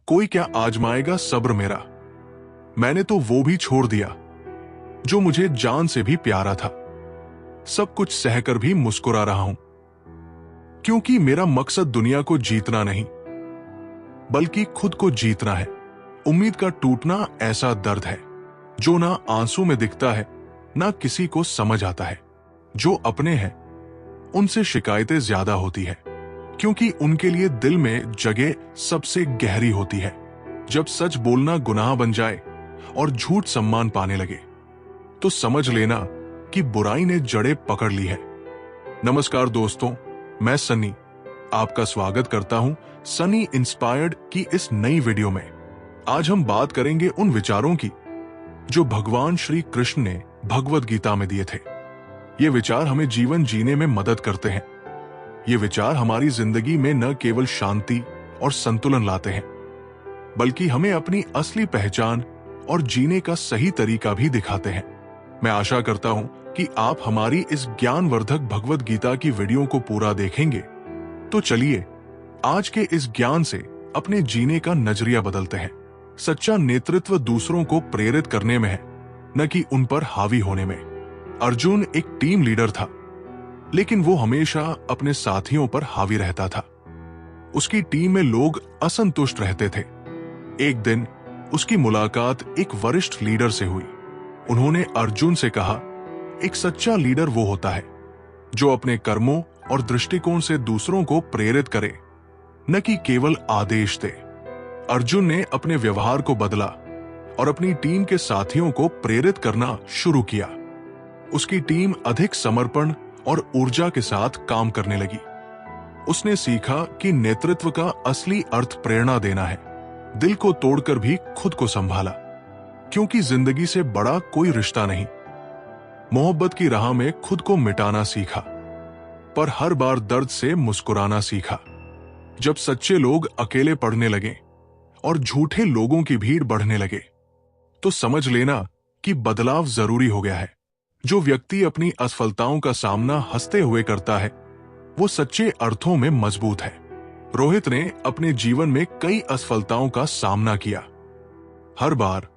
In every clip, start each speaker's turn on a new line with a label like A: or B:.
A: कोई क्या आजमाएगा सब्र मेरा। मैंने तो वो भी छोड़ दिया जो मुझे जान से भी प्यारा था। सब कुछ सहकर भी मुस्कुरा रहा हूं, क्योंकि मेरा मकसद दुनिया को जीतना नहीं बल्कि खुद को जीतना है। उम्मीद का टूटना ऐसा दर्द है जो ना आंसू में दिखता है, ना किसी को समझ आता है। जो अपने हैं उनसे शिकायतें ज्यादा होती है, क्योंकि उनके लिए दिल में जगह सबसे गहरी होती है। जब सच बोलना गुनाह बन जाए और झूठ सम्मान पाने लगे, तो समझ लेना कि बुराई ने जड़ें पकड़ ली है। नमस्कार दोस्तों, मैं सनी आपका स्वागत करता हूं सनी इंस्पायर्ड की इस नई वीडियो में। आज हम बात करेंगे उन विचारों की जो भगवान श्री कृष्ण ने भगवद गीता में दिए थे। ये विचार हमें जीवन जीने में मदद करते हैं। ये विचार हमारी जिंदगी में न केवल शांति और संतुलन लाते हैं, बल्कि हमें अपनी असली पहचान और जीने का सही तरीका भी दिखाते हैं। मैं आशा करता हूं कि आप हमारी इस ज्ञानवर्धक भगवद गीता की वीडियो को पूरा देखेंगे। तो चलिए आज के इस ज्ञान से अपने जीने का नजरिया बदलते हैं। सच्चा नेतृत्व दूसरों को प्रेरित करने में है, न कि उन पर हावी होने में। अर्जुन एक टीम लीडर था, लेकिन वो हमेशा अपने साथियों पर हावी रहता था। उसकी टीम में लोग असंतुष्ट रहते थे। एक दिन उसकी मुलाकात एक वरिष्ठ लीडर से हुई। उन्होंने अर्जुन से कहा, एक सच्चा लीडर वो होता है जो अपने कर्मों और दृष्टिकोण से दूसरों को प्रेरित करे, न कि केवल आदेश दे। अर्जुन ने अपने व्यवहार को बदला और अपनी टीम के साथियों को प्रेरित करना शुरू किया। उसकी टीम अधिक समर्पण और ऊर्जा के साथ काम करने लगी। उसने सीखा कि नेतृत्व का असली अर्थ प्रेरणा देना है। दिल को तोड़कर भी खुद को संभाला, क्योंकि जिंदगी से बड़ा कोई रिश्ता नहीं। मोहब्बत की राह में खुद को मिटाना सीखा, पर हर बार दर्द से मुस्कुराना सीखा। जब सच्चे लोग अकेले पड़ने लगे और झूठे लोगों की भीड़ बढ़ने लगे, तो समझ लेना कि बदलाव जरूरी हो गया है। जो व्यक्ति अपनी असफलताओं का सामना हंसते हुए करता है, वो सच्चे अर्थों में मजबूत है। रोहित ने अपने जीवन में कई असफलताओं का सामना किया। हर बार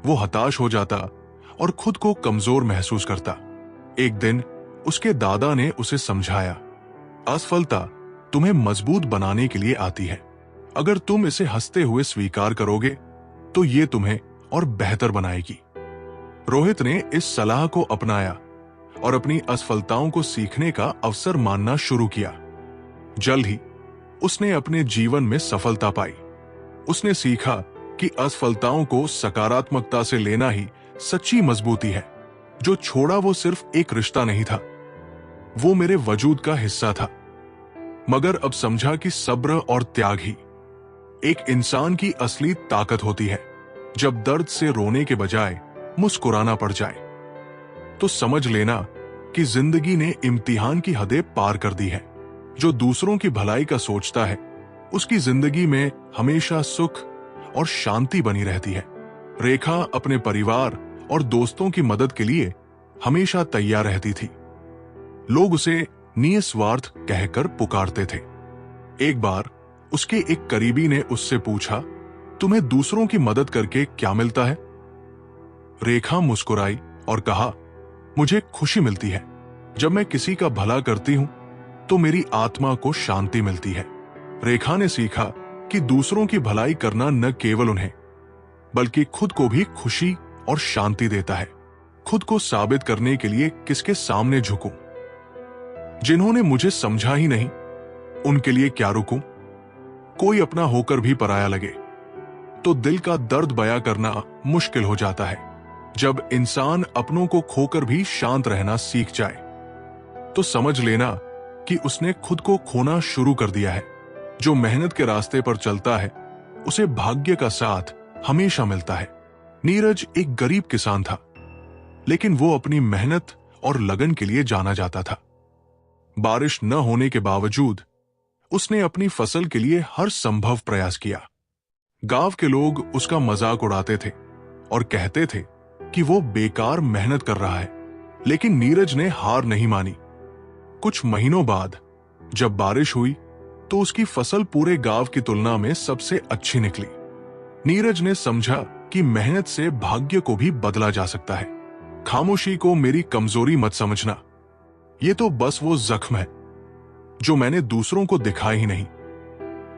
A: वो हताश हो जाता और खुद को कमजोर महसूस करता। एक दिन उसके दादा ने उसे समझाया, असफलता तुम्हें मजबूत बनाने के लिए आती है। अगर तुम इसे हंसते हुए स्वीकार करोगे, तो ये तुम्हें और बेहतर बनाएगी। रोहित ने इस सलाह को अपनाया और अपनी असफलताओं को सीखने का अवसर मानना शुरू किया। जल्द ही उसने अपने जीवन में सफलता पाई। उसने सीखा कि असफलताओं को सकारात्मकता से लेना ही सच्ची मजबूती है। जो छोड़ा वो सिर्फ एक रिश्ता नहीं था, वो मेरे वजूद का हिस्सा था। मगर अब समझा कि सब्र और त्याग ही एक इंसान की असली ताकत होती है। जब दर्द से रोने के बजाय मुस्कुराना पड़ जाए, तो समझ लेना कि जिंदगी ने इम्तिहान की हदें पार कर दी है। जो दूसरों की भलाई का सोचता है, उसकी जिंदगी में हमेशा सुख और शांति बनी रहती है। रेखा अपने परिवार और दोस्तों की मदद के लिए हमेशा तैयार रहती थी। लोग उसे निस्वार्थ कहकर पुकारते थे। एक बार उसके एक करीबी ने उससे पूछा, तुम्हें दूसरों की मदद करके क्या मिलता है? रेखा मुस्कुराई और कहा, मुझे खुशी मिलती है। जब मैं किसी का भला करती हूं, तो मेरी आत्मा को शांति मिलती है। रेखा ने सीखा कि दूसरों की भलाई करना न केवल उन्हें, बल्कि खुद को भी खुशी और शांति देता है। खुद को साबित करने के लिए किसके सामने झुकूं? जिन्होंने मुझे समझा ही नहीं, उनके लिए क्या रुकूं? कोई अपना होकर भी पराया लगे, तो दिल का दर्द बयां करना मुश्किल हो जाता है। जब इंसान अपनों को खोकर भी शांत रहना सीख जाए, तो समझ लेना कि उसने खुद को खोना शुरू कर दिया है। जो मेहनत के रास्ते पर चलता है, उसे भाग्य का साथ हमेशा मिलता है। नीरज एक गरीब किसान था, लेकिन वो अपनी मेहनत और लगन के लिए जाना जाता था। बारिश न होने के बावजूद उसने अपनी फसल के लिए हर संभव प्रयास किया। गांव के लोग उसका मजाक उड़ाते थे और कहते थे कि वो बेकार मेहनत कर रहा है, लेकिन नीरज ने हार नहीं मानी। कुछ महीनों बाद जब बारिश हुई, तो उसकी फसल पूरे गांव की तुलना में सबसे अच्छी निकली। नीरज ने समझा कि मेहनत से भाग्य को भी बदला जा सकता है। खामोशी को मेरी कमजोरी मत समझना, ये तो बस वो जख्म है जो मैंने दूसरों को दिखाया ही नहीं,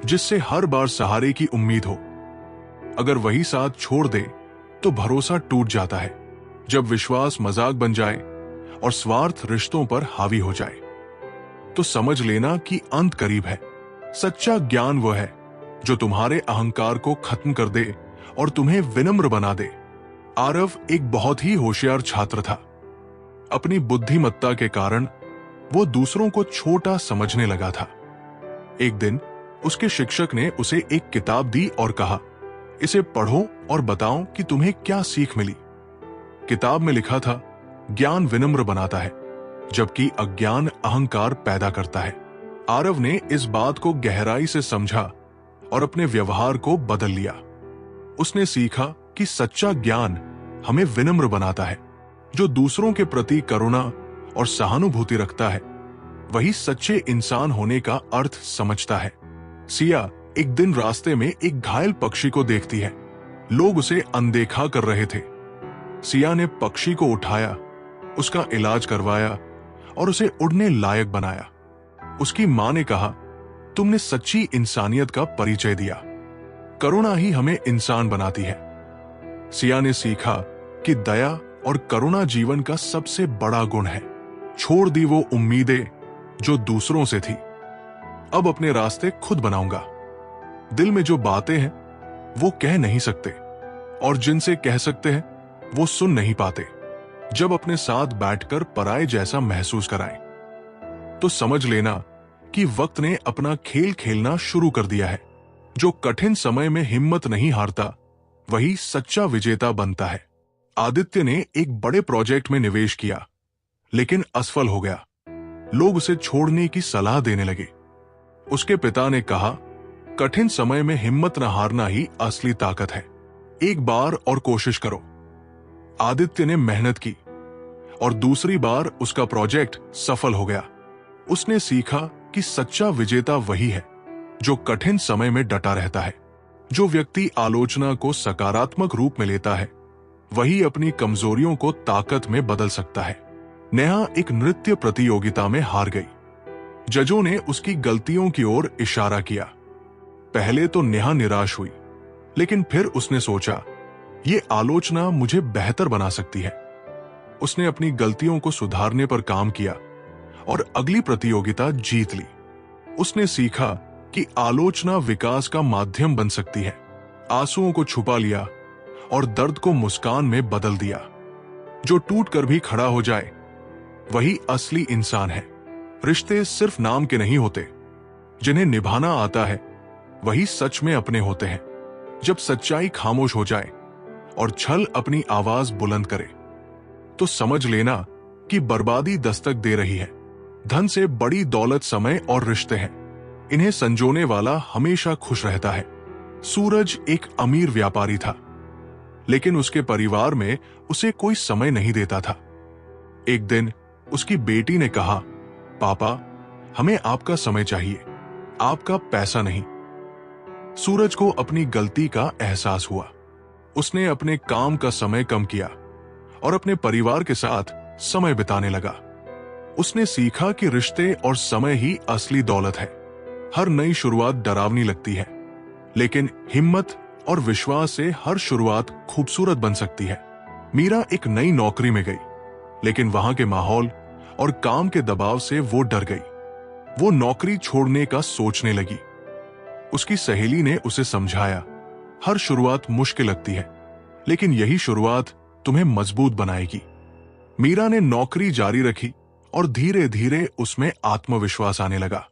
A: जिससे हर बार सहारे की उम्मीद हो। अगर वही साथ छोड़ दे तो भरोसा टूट जाता है। जब विश्वास मजाक बन जाए और स्वार्थ रिश्तों पर हावी हो जाए तो समझ लेना कि अंत करीब है। सच्चा ज्ञान वह है जो तुम्हारे अहंकार को खत्म कर दे और तुम्हें विनम्र बना दे। आरव एक बहुत ही होशियार छात्र था। अपनी बुद्धिमत्ता के कारण वो दूसरों को छोटा समझने लगा था। एक दिन उसके शिक्षक ने उसे एक किताब दी और कहा, इसे पढ़ो और बताओ कि तुम्हें क्या सीख मिली। किताब में लिखा था, ज्ञान विनम्र बनाता है जबकि अज्ञान अहंकार पैदा करता है। आरव ने इस बात को गहराई से समझा और अपने व्यवहार को बदल लिया। उसने सीखा कि सच्चा ज्ञान हमें विनम्र बनाता है। जो दूसरों के प्रति करुणा और सहानुभूति रखता है वही सच्चे इंसान होने का अर्थ समझता है। सिया एक दिन रास्ते में एक घायल पक्षी को देखती है। लोग उसे अनदेखा कर रहे थे। सिया ने पक्षी को उठाया, उसका इलाज करवाया और उसे उड़ने लायक बनाया। उसकी मां ने कहा, तुमने सच्ची इंसानियत का परिचय दिया। करुणा ही हमें इंसान बनाती है। सिया ने सीखा कि दया और करुणा जीवन का सबसे बड़ा गुण है। छोड़ दी वो उम्मीदें जो दूसरों से थी। अब अपने रास्ते खुद बनाऊंगा। दिल में जो बातें हैं वो कह नहीं सकते और जिनसे कह सकते हैं वो सुन नहीं पाते। जब अपने साथ बैठकर पराये जैसा महसूस कराएं तो समझ लेना कि वक्त ने अपना खेल खेलना शुरू कर दिया है। जो कठिन समय में हिम्मत नहीं हारता वही सच्चा विजेता बनता है। आदित्य ने एक बड़े प्रोजेक्ट में निवेश किया लेकिन असफल हो गया। लोग उसे छोड़ने की सलाह देने लगे। उसके पिता ने कहा, कठिन समय में हिम्मत न हारना ही असली ताकत है। एक बार और कोशिश करो। आदित्य ने मेहनत की और दूसरी बार उसका प्रोजेक्ट सफल हो गया। उसने सीखा कि सच्चा विजेता वही है जो कठिन समय में डटा रहता है। जो व्यक्ति आलोचना को सकारात्मक रूप में लेता है वही अपनी कमजोरियों को ताकत में बदल सकता है। नेहा एक नृत्य प्रतियोगिता में हार गई। जजों ने उसकी गलतियों की ओर इशारा किया। पहले तो नेहा निराश हुई, लेकिन फिर उसने सोचा, ये आलोचना मुझे बेहतर बना सकती है। उसने अपनी गलतियों को सुधारने पर काम किया और अगली प्रतियोगिता जीत ली। उसने सीखा कि आलोचना विकास का माध्यम बन सकती है। आंसुओं को छुपा लिया और दर्द को मुस्कान में बदल दिया। जो टूट कर भी खड़ा हो जाए वही असली इंसान है। रिश्ते सिर्फ नाम के नहीं होते, जिन्हें निभाना आता है वही सच में अपने होते हैं। जब सच्चाई खामोश हो जाए और छल अपनी आवाज बुलंद करे तो समझ लेना कि बर्बादी दस्तक दे रही है। धन से बड़ी दौलत समय और रिश्ते हैं। इन्हें संजोने वाला हमेशा खुश रहता है। सूरज एक अमीर व्यापारी था, लेकिन उसके परिवार में उसे कोई समय नहीं देता था। एक दिन उसकी बेटी ने कहा, पापा, हमें आपका समय चाहिए, आपका पैसा नहीं। सूरज को अपनी गलती का एहसास हुआ। उसने अपने काम का समय कम किया और अपने परिवार के साथ समय बिताने लगा। उसने सीखा कि रिश्ते और समय ही असली दौलत है। हर नई शुरुआत डरावनी लगती है, लेकिन हिम्मत और विश्वास से हर शुरुआत खूबसूरत बन सकती है। मीरा एक नई नौकरी में गई, लेकिन वहां के माहौल और काम के दबाव से वो डर गई। वो नौकरी छोड़ने का सोचने लगी। उसकी सहेली ने उसे समझाया, हर शुरुआत मुश्किल लगती है, लेकिन यही शुरुआत तुम्हें मजबूत बनाएगी। मीरा ने नौकरी जारी रखी और धीरे धीरे उसमें आत्मविश्वास आने लगा।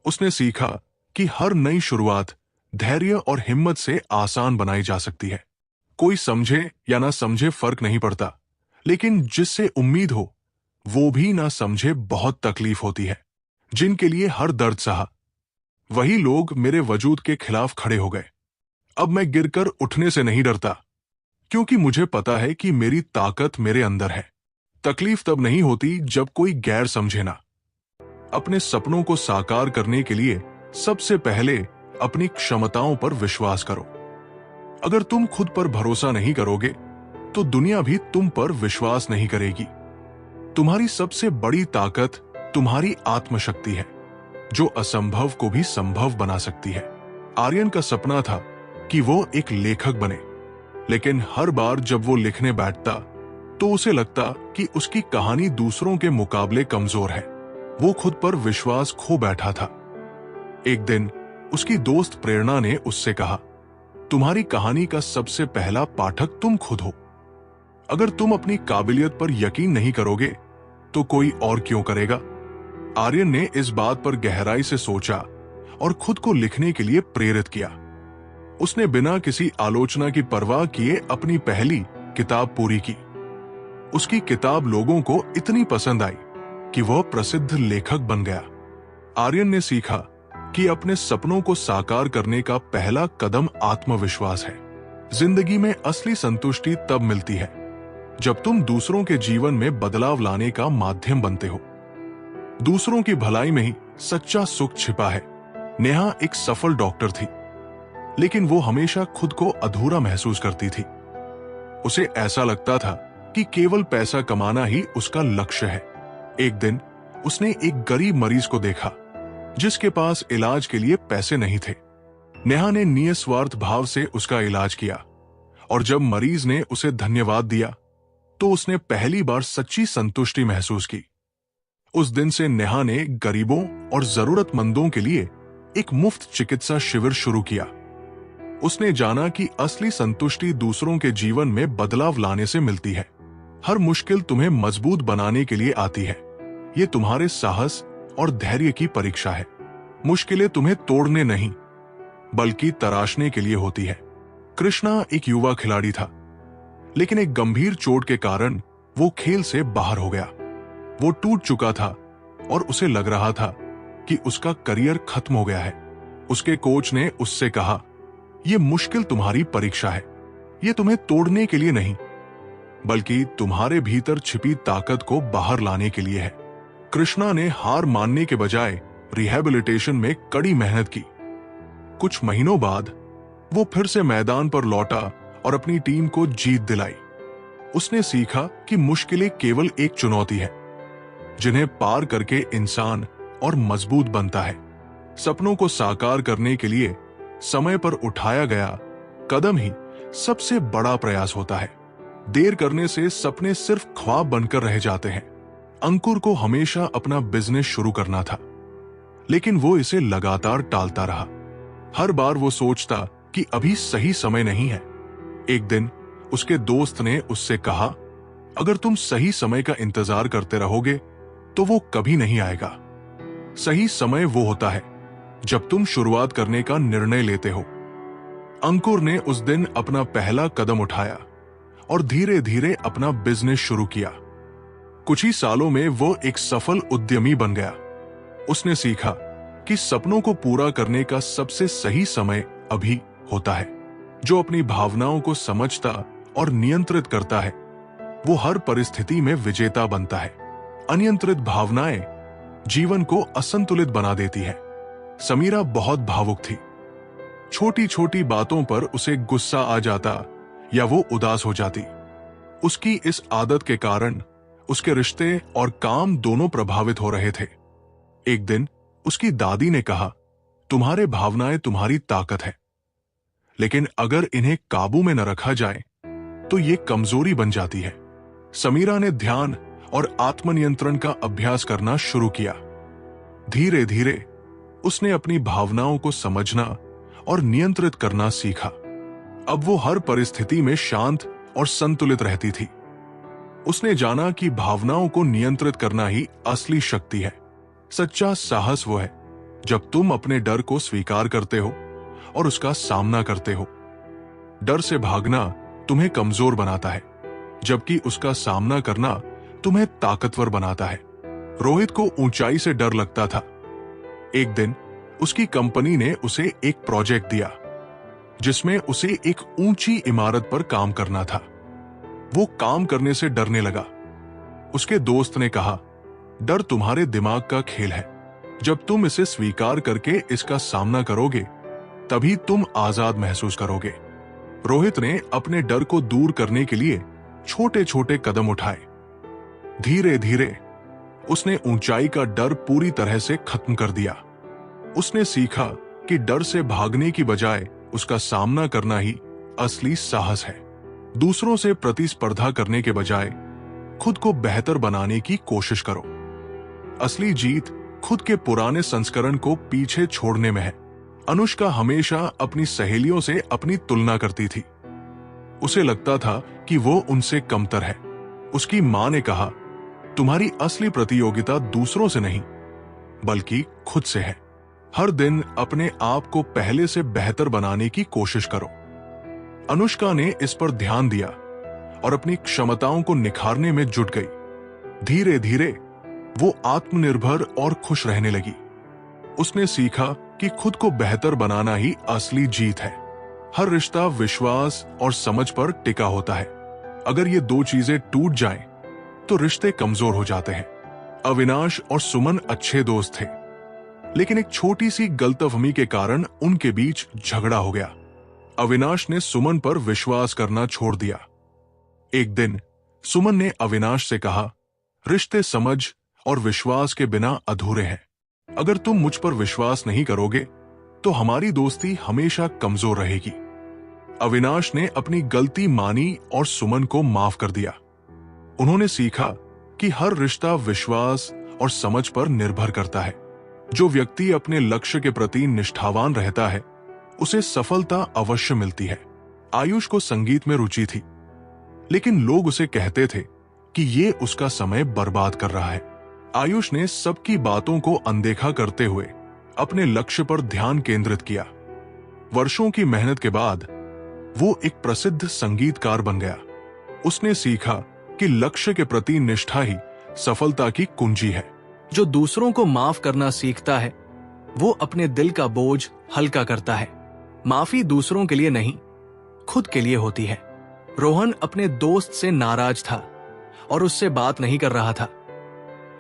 A: उसने सीखा कि हर नई शुरुआत धैर्य और हिम्मत से आसान बनाई जा सकती है। कोई समझे या ना समझे फर्क नहीं पड़ता, लेकिन जिससे उम्मीद हो वो भी ना समझे बहुत तकलीफ होती है। जिनके लिए हर दर्द सहा वही लोग मेरे वजूद के खिलाफ खड़े हो गए। अब मैं गिरकर उठने से नहीं डरता, क्योंकि मुझे पता है कि मेरी ताकत मेरे अंदर है। तकलीफ तब नहीं होती जब कोई गैर समझे ना। अपने सपनों को साकार करने के लिए सबसे पहले अपनी क्षमताओं पर विश्वास करो। अगर तुम खुद पर भरोसा नहीं करोगे तो दुनिया भी तुम पर विश्वास नहीं करेगी। तुम्हारी सबसे बड़ी ताकत तुम्हारी आत्मशक्ति है, जो असंभव को भी संभव बना सकती है। आर्यन का सपना था कि वो एक लेखक बने, लेकिन हर बार जब वो लिखने बैठता तो उसे लगता कि उसकी कहानी दूसरों के मुकाबले कमजोर है। वो खुद पर विश्वास खो बैठा था। एक दिन उसकी दोस्त प्रेरणा ने उससे कहा, तुम्हारी कहानी का सबसे पहला पाठक तुम खुद हो। अगर तुम अपनी काबिलियत पर यकीन नहीं करोगे तो कोई और क्यों करेगा। आर्यन ने इस बात पर गहराई से सोचा और खुद को लिखने के लिए प्रेरित किया। उसने बिना किसी आलोचना की परवाह किए अपनी पहली किताब पूरी की। उसकी किताब लोगों को इतनी पसंद आई कि वह प्रसिद्ध लेखक बन गया। आर्यन ने सीखा कि अपने सपनों को साकार करने का पहला कदम आत्मविश्वास है। जिंदगी में असली संतुष्टि तब मिलती है जब तुम दूसरों के जीवन में बदलाव लाने का माध्यम बनते हो। दूसरों की भलाई में ही सच्चा सुख छिपा है। नेहा एक सफल डॉक्टर थी, लेकिन वो हमेशा खुद को अधूरा महसूस करती थी। उसे ऐसा लगता था कि केवल पैसा कमाना ही उसका लक्ष्य है। एक दिन उसने एक गरीब मरीज को देखा जिसके पास इलाज के लिए पैसे नहीं थे। नेहा ने निस्वार्थ भाव से उसका इलाज किया और जब मरीज ने उसे धन्यवाद दिया तो उसने पहली बार सच्ची संतुष्टि महसूस की। उस दिन से नेहा ने गरीबों और जरूरतमंदों के लिए एक मुफ्त चिकित्सा शिविर शुरू किया। उसने जाना कि असली संतुष्टि दूसरों के जीवन में बदलाव लाने से मिलती है। हर मुश्किल तुम्हें मजबूत बनाने के लिए आती है। ये तुम्हारे साहस और धैर्य की परीक्षा है। मुश्किलें तुम्हें तोड़ने नहीं बल्कि तराशने के लिए होती है। कृष्णा एक युवा खिलाड़ी था, लेकिन एक गंभीर चोट के कारण वो खेल से बाहर हो गया। वो टूट चुका था और उसे लग रहा था कि उसका करियर खत्म हो गया है। उसके कोच ने उससे कहा, यह मुश्किल तुम्हारी परीक्षा है। यह तुम्हें तोड़ने के लिए नहीं बल्कि तुम्हारे भीतर छिपी ताकत को बाहर लाने के लिए है। कृष्णा ने हार मानने के बजाय रिहैबिलिटेशन में कड़ी मेहनत की। कुछ महीनों बाद वो फिर से मैदान पर लौटा और अपनी टीम को जीत दिलाई। उसने सीखा कि मुश्किलें केवल एक चुनौती है जिन्हें पार करके इंसान और मजबूत बनता है। सपनों को साकार करने के लिए समय पर उठाया गया कदम ही सबसे बड़ा प्रयास होता है। देर करने से सपने सिर्फ ख्वाब बनकर रह जाते हैं। अंकुर को हमेशा अपना बिजनेस शुरू करना था, लेकिन वो इसे लगातार टालता रहा। हर बार वो सोचता कि अभी सही समय नहीं है। एक दिन उसके दोस्त ने उससे कहा, अगर तुम सही समय का इंतजार करते रहोगे तो वो कभी नहीं आएगा। सही समय वो होता है जब तुम शुरुआत करने का निर्णय लेते हो। अंकुर ने उस दिन अपना पहला कदम उठाया और धीरे धीरे अपना बिजनेस शुरू किया। कुछ ही सालों में वो एक सफल उद्यमी बन गया। उसने सीखा कि सपनों को पूरा करने का सबसे सही समय अभी होता है। जो अपनी भावनाओं को समझता और नियंत्रित करता है वो हर परिस्थिति में विजेता बनता है। अनियंत्रित भावनाएं जीवन को असंतुलित बना देती है। समीरा बहुत भावुक थी। छोटी छोटी बातों पर उसे गुस्सा आ जाता या वो उदास हो जाती। उसकी इस आदत के कारण उसके रिश्ते और काम दोनों प्रभावित हो रहे थे। एक दिन उसकी दादी ने कहा, तुम्हारे भावनाएं तुम्हारी ताकत है, लेकिन अगर इन्हें काबू में न रखा जाए तो ये कमजोरी बन जाती है। समीरा ने ध्यान और आत्मनियंत्रण का अभ्यास करना शुरू किया। धीरे धीरे उसने अपनी भावनाओं को समझना और नियंत्रित करना सीखा। अब वो हर परिस्थिति में शांत और संतुलित रहती थी। उसने जाना कि भावनाओं को नियंत्रित करना ही असली शक्ति है। सच्चा साहस वो है जब तुम अपने डर को स्वीकार करते हो और उसका सामना करते हो। डर से भागना तुम्हें कमजोर बनाता है, जबकि उसका सामना करना तुम्हें ताकतवर बनाता है। रोहित को ऊंचाई से डर लगता था। एक दिन उसकी कंपनी ने उसे एक प्रोजेक्ट दिया जिसमें उसे एक ऊंची इमारत पर काम करना था। वो काम करने से डरने लगा। उसके दोस्त ने कहा, डर तुम्हारे दिमाग का खेल है। जब तुम इसे स्वीकार करके इसका सामना करोगे तभी तुम आजाद महसूस करोगे। रोहित ने अपने डर को दूर करने के लिए छोटे छोटे कदम उठाए। धीरे धीरे उसने ऊंचाई का डर पूरी तरह से खत्म कर दिया। उसने सीखा कि डर से भागने की बजाय उसका सामना करना ही असली साहस है। दूसरों से प्रतिस्पर्धा करने के बजाय खुद को बेहतर बनाने की कोशिश करो। असली जीत खुद के पुराने संस्करण को पीछे छोड़ने में है। अनुष्का हमेशा अपनी सहेलियों से अपनी तुलना करती थी। उसे लगता था कि वो उनसे कमतर है। उसकी मां ने कहा, तुम्हारी असली प्रतियोगिता दूसरों से नहीं बल्कि खुद से है। हर दिन अपने आप को पहले से बेहतर बनाने की कोशिश करो। अनुष्का ने इस पर ध्यान दिया और अपनी क्षमताओं को निखारने में जुट गई। धीरे धीरे वो आत्मनिर्भर और खुश रहने लगी। उसने सीखा कि खुद को बेहतर बनाना ही असली जीत है। हर रिश्ता विश्वास और समझ पर टिका होता है। अगर ये दो चीजें टूट जाएं, तो रिश्ते कमजोर हो जाते हैं। अविनाश और सुमन अच्छे दोस्त थे, लेकिन एक छोटी सी गलतफहमी के कारण उनके बीच झगड़ा हो गया। अविनाश ने सुमन पर विश्वास करना छोड़ दिया। एक दिन सुमन ने अविनाश से कहा, रिश्ते समझ और विश्वास के बिना अधूरे हैं। अगर तुम मुझ पर विश्वास नहीं करोगे तो हमारी दोस्ती हमेशा कमजोर रहेगी। अविनाश ने अपनी गलती मानी और सुमन को माफ कर दिया। उन्होंने सीखा कि हर रिश्ता विश्वास और समझ पर निर्भर करता है। जो व्यक्ति अपने लक्ष्य के प्रति निष्ठावान रहता है, उसे सफलता अवश्य मिलती है। आयुष को संगीत में रुचि थी, लेकिन लोग उसे कहते थे कि ये उसका समय बर्बाद कर रहा है। आयुष ने सबकी बातों को अनदेखा करते हुए अपने लक्ष्य पर ध्यान केंद्रित किया। वर्षों की मेहनत के बाद वो एक प्रसिद्ध संगीतकार बन गया। उसने सीखा कि लक्ष्य के प्रति निष्ठा ही सफलता की कुंजी है।
B: जो दूसरों को माफ करना सीखता है, वो अपने दिल का बोझ हल्का करता है। माफी दूसरों के लिए नहीं, खुद के लिए होती है। रोहन अपने दोस्त से नाराज था और उससे बात नहीं कर रहा था।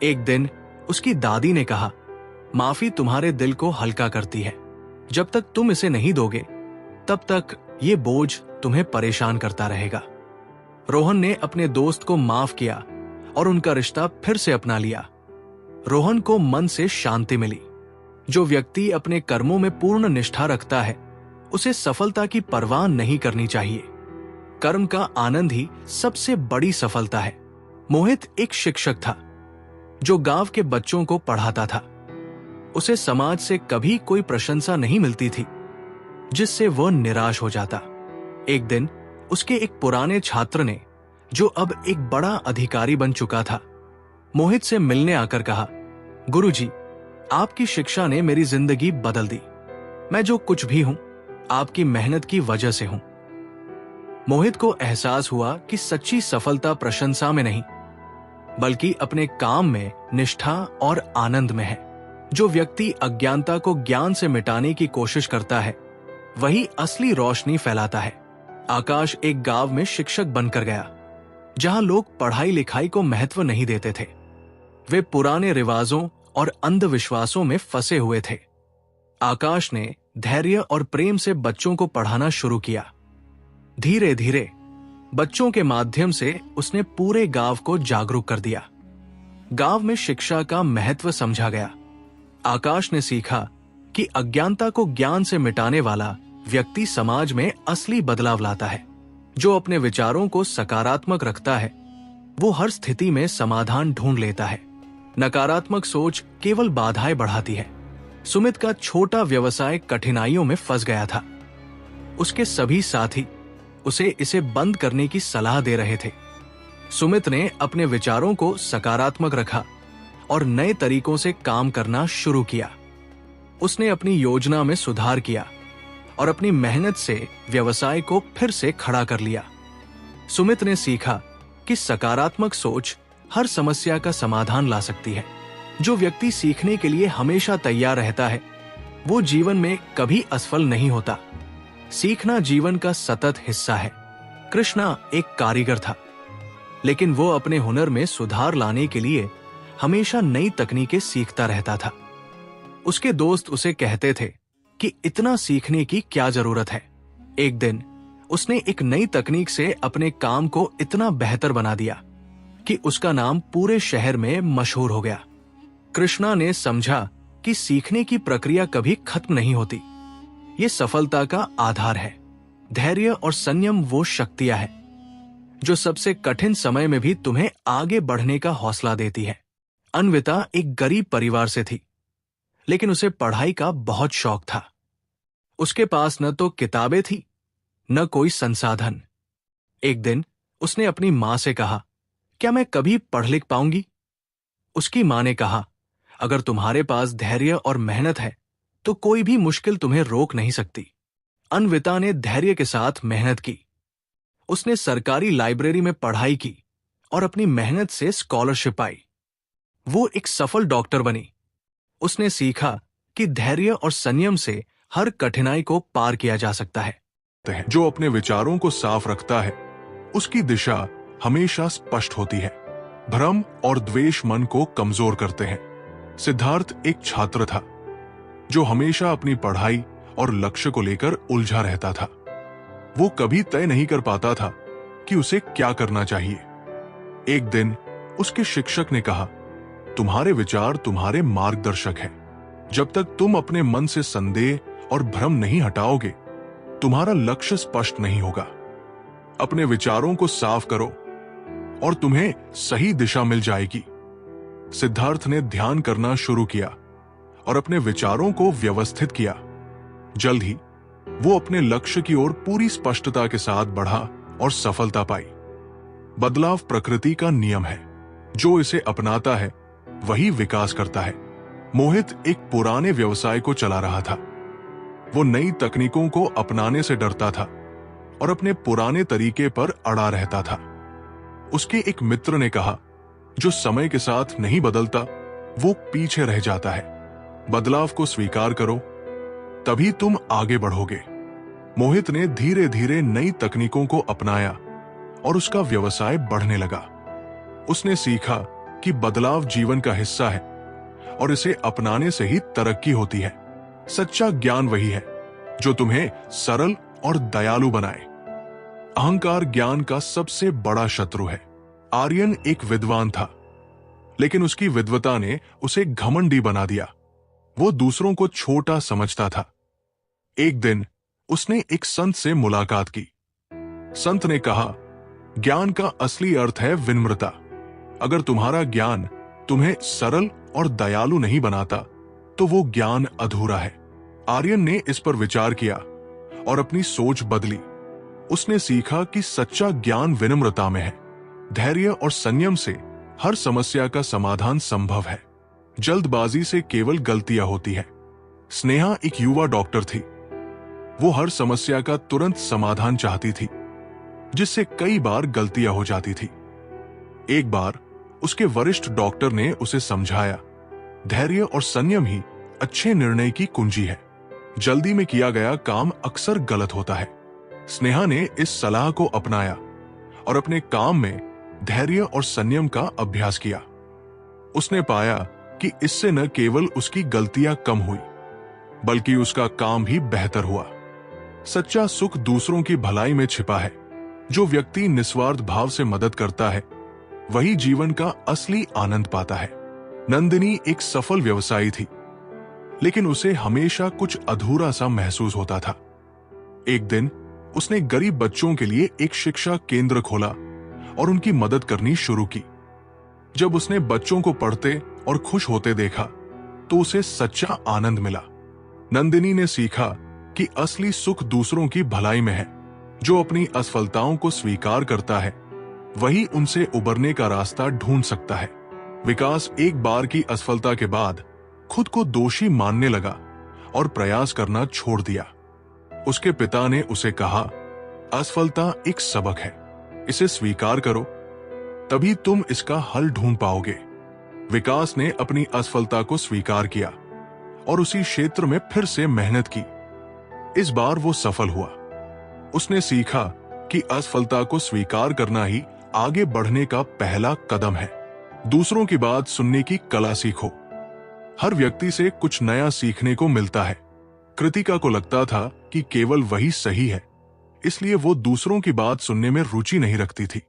B: एक दिन उसकी दादी ने कहा, माफी तुम्हारे दिल को हल्का करती है। जब तक तुम इसे नहीं दोगे, तब तक ये बोझ तुम्हें परेशान करता रहेगा। रोहन ने अपने दोस्त को माफ किया और उनका रिश्ता फिर से अपना लिया। रोहन को मन से शांति मिली। जो व्यक्ति अपने कर्मों में पूर्ण निष्ठा रखता है, उसे सफलता की परवाह नहीं करनी चाहिए। कर्म का आनंद ही सबसे बड़ी सफलता है। मोहित एक शिक्षक था जो गांव के बच्चों को पढ़ाता था। उसे समाज से कभी कोई प्रशंसा नहीं मिलती थी, जिससे वह निराश हो जाता। एक दिन उसके एक पुराने छात्र ने, जो अब एक बड़ा अधिकारी बन चुका था, मोहित से मिलने आकर कहा, गुरुजी, आपकी शिक्षा ने मेरी जिंदगी बदल दी। मैं जो कुछ भी हूं, आपकी मेहनत की वजह से हूं। मोहित को एहसास हुआ कि सच्ची सफलता प्रशंसा में नहीं, बल्कि अपने काम में निष्ठा और आनंद में है। जो व्यक्ति अज्ञानता को ज्ञान से मिटाने की कोशिश करता है, वही असली रोशनी फैलाता है। आकाश एक गांव में शिक्षक बनकर गया, जहां लोग पढ़ाई लिखाई को महत्व नहीं देते थे। वे पुराने रिवाजों और अंधविश्वासों में फंसे हुए थे। आकाश ने धैर्य और प्रेम से बच्चों को पढ़ाना शुरू किया। धीरे धीरे बच्चों के माध्यम से उसने पूरे गांव को जागरूक कर दिया। गांव में शिक्षा का महत्व समझा गया। आकाश ने सीखा कि अज्ञानता को ज्ञान से मिटाने वाला व्यक्ति समाज में असली बदलाव लाता है। जो अपने विचारों को सकारात्मक रखता है, वो हर स्थिति में समाधान ढूंढ लेता है। नकारात्मक सोच केवल बाधाएं बढ़ाती है। सुमित का छोटा व्यवसाय कठिनाइयों में फंस गया था। उसके सभी साथी उसे इसे बंद करने की सलाह दे रहे थे। सुमित ने अपने विचारों को सकारात्मक रखा और नए तरीकों से काम करना शुरू किया। उसने अपनी योजना में सुधार किया और अपनी मेहनत से व्यवसाय को फिर से खड़ा कर लिया। सुमित ने सीखा कि सकारात्मक सोच हर समस्या का समाधान ला सकती है। जो व्यक्ति सीखने के लिए हमेशा तैयार रहता है, वो जीवन में कभी असफल नहीं होता। सीखना जीवन का सतत हिस्सा है। कृष्णा एक कारीगर था, लेकिन वो अपने हुनर में सुधार लाने के लिए हमेशा नई तकनीकें सीखता रहता था। उसके दोस्त उसे कहते थे कि इतना सीखने की क्या जरूरत है। एक दिन उसने एक नई तकनीक से अपने काम को इतना बेहतर बना दिया कि उसका नाम पूरे शहर में मशहूर हो गया। कृष्णा ने समझा कि सीखने की प्रक्रिया कभी खत्म नहीं होती। ये सफलता का आधार है। धैर्य और संयम वो शक्तियां है जो सबसे कठिन समय में भी तुम्हें आगे बढ़ने का हौसला देती है। अन्विता एक गरीब परिवार से थी, लेकिन उसे पढ़ाई का बहुत शौक था। उसके पास न तो किताबें थी, न कोई संसाधन। एक दिन उसने अपनी मां से कहा, क्या मैं कभी पढ़ लिख पाऊंगी? उसकी मां ने कहा, अगर तुम्हारे पास धैर्य और मेहनत है तो कोई भी मुश्किल तुम्हें रोक नहीं सकती। अन्विता ने धैर्य के साथ मेहनत की। उसने सरकारी लाइब्रेरी में पढ़ाई की और अपनी मेहनत से स्कॉलरशिप पाई। वो एक सफल डॉक्टर बनी। उसने सीखा कि धैर्य और संयम से हर कठिनाई को पार किया जा सकता है।
A: जो अपने विचारों को साफ रखता है, उसकी दिशा हमेशा स्पष्ट होती है। भ्रम और द्वेष मन को कमजोर करते हैं। सिद्धार्थ एक छात्र था जो हमेशा अपनी पढ़ाई और लक्ष्य को लेकर उलझा रहता था। वो कभी तय नहीं कर पाता था कि उसे क्या करना चाहिए। एक दिन उसके शिक्षक ने कहा, तुम्हारे विचार तुम्हारे मार्गदर्शक हैं। जब तक तुम अपने मन से संदेह और भ्रम नहीं हटाओगे, तुम्हारा लक्ष्य स्पष्ट नहीं होगा। अपने विचारों को साफ करो और तुम्हें सही दिशा मिल जाएगी। सिद्धार्थ ने ध्यान करना शुरू किया और अपने विचारों को व्यवस्थित किया। जल्द ही वो अपने लक्ष्य की ओर पूरी स्पष्टता के साथ बढ़ा और सफलता पाई। बदलाव प्रकृति का नियम है। जो इसे अपनाता है वही विकास करता है। मोहित एक पुराने व्यवसाय को चला रहा था। वो नई तकनीकों को अपनाने से डरता था और अपने पुराने तरीके पर अड़ा रहता था। उसके एक मित्र ने कहा, जो समय के साथ नहीं बदलता वो पीछे रह जाता है। बदलाव को स्वीकार करो, तभी तुम आगे बढ़ोगे। मोहित ने धीरे धीरे नई तकनीकों को अपनाया और उसका व्यवसाय बढ़ने लगा। उसने सीखा कि बदलाव जीवन का हिस्सा है और इसे अपनाने से ही तरक्की होती है। सच्चा ज्ञान वही है जो तुम्हें सरल और दयालु बनाए। अहंकार ज्ञान का सबसे बड़ा शत्रु है। आर्यन एक विद्वान था, लेकिन उसकी विद्वता ने उसे घमंडी बना दिया। वो दूसरों को छोटा समझता था। एक दिन उसने एक संत से मुलाकात की। संत ने कहा, ज्ञान का असली अर्थ है विनम्रता। अगर तुम्हारा ज्ञान तुम्हें सरल और दयालु नहीं बनाता तो वो ज्ञान अधूरा है। आर्यन ने इस पर विचार किया और अपनी सोच बदली। उसने सीखा कि सच्चा ज्ञान विनम्रता में है। धैर्य और संयम से हर समस्या का समाधान संभव है। जल्दबाजी से केवल गलतियां होती है। स्नेहा एक युवा डॉक्टर थी। वो हर समस्या का तुरंत समाधान चाहती थी, जिससे कई बार गलतियां हो जाती थी। एक बार उसके वरिष्ठ डॉक्टर ने उसे समझाया, धैर्य और संयम ही अच्छे निर्णय की कुंजी है। जल्दी में किया गया काम अक्सर गलत होता है। स्नेहा ने इस सलाह को अपनाया और अपने काम में धैर्य और संयम का अभ्यास किया। उसने पाया कि इससे न केवल उसकी गलतियां कम हुई, बल्कि उसका काम भी बेहतर हुआ। सच्चा सुख दूसरों की भलाई में छिपा है। जो व्यक्ति निस्वार्थ भाव से मदद करता है, वही जीवन का असली आनंद पाता है। नंदिनी एक सफल व्यवसायी थी, लेकिन उसे हमेशा कुछ अधूरा सा महसूस होता था। एक दिन उसने गरीब बच्चों के लिए एक शिक्षा केंद्र खोला और उनकी मदद करनी शुरू की। जब उसने बच्चों को पढ़ते और खुश होते देखा तो उसे सच्चा आनंद मिला। नंदिनी ने सीखा कि असली सुख दूसरों की भलाई में है। जो अपनी असफलताओं को स्वीकार करता है, वही उनसे उबरने का रास्ता ढूंढ सकता है। विकास एक बार की असफलता के बाद खुद को दोषी मानने लगा और प्रयास करना छोड़ दिया। उसके पिता ने उसे कहा, असफलता एक सबक है, इसे स्वीकार करो, तभी तुम इसका हल ढूंढ पाओगे। विकास ने अपनी असफलता को स्वीकार किया और उसी क्षेत्र में फिर से मेहनत की। इस बार वो सफल हुआ। उसने सीखा कि असफलता को स्वीकार करना ही आगे बढ़ने का पहला कदम है। दूसरों की बात सुनने की कला सीखो। हर व्यक्ति से कुछ नया सीखने को मिलता है। कृतिका को लगता था कि केवल वही सही है, इसलिए वो दूसरों की बात सुनने में रुचि नहीं रखती थी।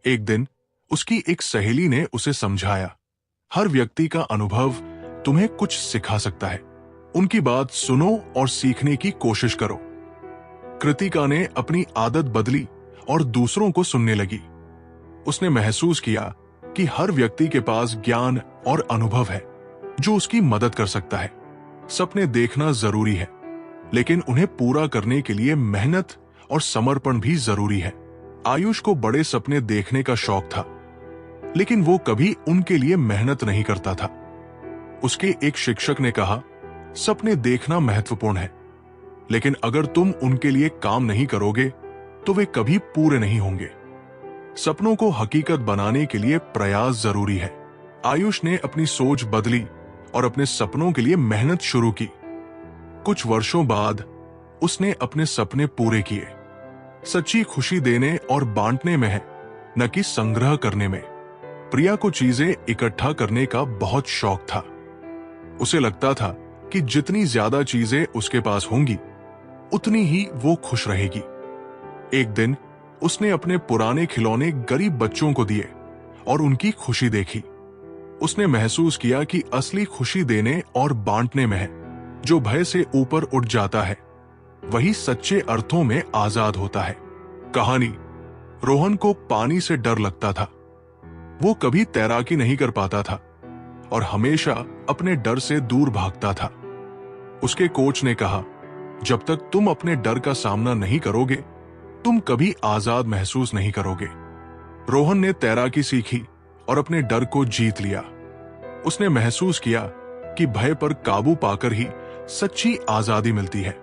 A: एक दिन उसकी एक सहेली ने उसे समझाया, हर व्यक्ति का अनुभव तुम्हें कुछ सिखा सकता है, उनकी बात सुनो और सीखने की कोशिश करो। कृतिका ने अपनी आदत बदली और दूसरों को सुनने लगी। उसने महसूस किया कि हर व्यक्ति के पास ज्ञान और अनुभव है जो उसकी मदद कर सकता है। सपने देखना जरूरी है, लेकिन उन्हें पूरा करने के लिए मेहनत और समर्पण भी जरूरी है। आयुष को बड़े सपने देखने का शौक था, लेकिन वो कभी उनके लिए मेहनत नहीं करता था। उसके एक शिक्षक ने कहा, सपने देखना महत्वपूर्ण है, लेकिन अगर तुम उनके लिए काम नहीं करोगे तो वे कभी पूरे नहीं होंगे। सपनों को हकीकत बनाने के लिए प्रयास जरूरी है। आयुष ने अपनी सोच बदली और अपने सपनों के लिए मेहनत शुरू की। कुछ वर्षों बाद उसने अपने सपने पूरे किए। सच्ची खुशी देने और बांटने में है, न कि संग्रह करने में। प्रिया को चीजें इकट्ठा करने का बहुत शौक था। उसे लगता था कि जितनी ज्यादा चीजें उसके पास होंगी, उतनी ही वो खुश रहेगी। एक दिन उसने अपने पुराने खिलौने गरीब बच्चों को दिए और उनकी खुशी देखी। उसने महसूस किया कि असली खुशी देने और बांटने में है। जो भय से ऊपर उठ जाता है वही सच्चे अर्थों में आजाद होता है। कहानी। रोहन को पानी से डर लगता था। वो कभी तैराकी नहीं कर पाता था और हमेशा अपने डर से दूर भागता था। उसके कोच ने कहा, जब तक तुम अपने डर का सामना नहीं करोगे, तुम कभी आजाद महसूस नहीं करोगे। रोहन ने तैराकी सीखी और अपने डर को जीत लिया। उसने महसूस किया कि भय पर काबू पाकर ही सच्ची आजादी मिलती है।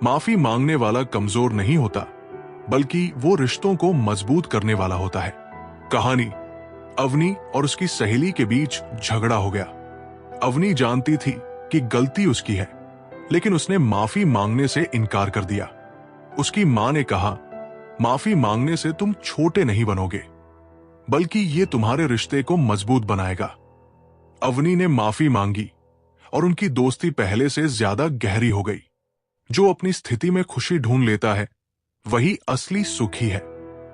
A: माफी मांगने वाला कमजोर नहीं होता, बल्कि वो रिश्तों को मजबूत करने वाला होता है। कहानी। अवनी और उसकी सहेली के बीच झगड़ा हो गया। अवनी जानती थी कि गलती उसकी है, लेकिन उसने माफी मांगने से इनकार कर दिया। उसकी मां ने कहा, माफी मांगने से तुम छोटे नहीं बनोगे, बल्कि ये तुम्हारे रिश्ते को मजबूत बनाएगा। अवनी ने माफी मांगी और उनकी दोस्ती पहले से ज्यादा गहरी हो गई। जो अपनी स्थिति में खुशी ढूंढ लेता है वही असली सुखी है।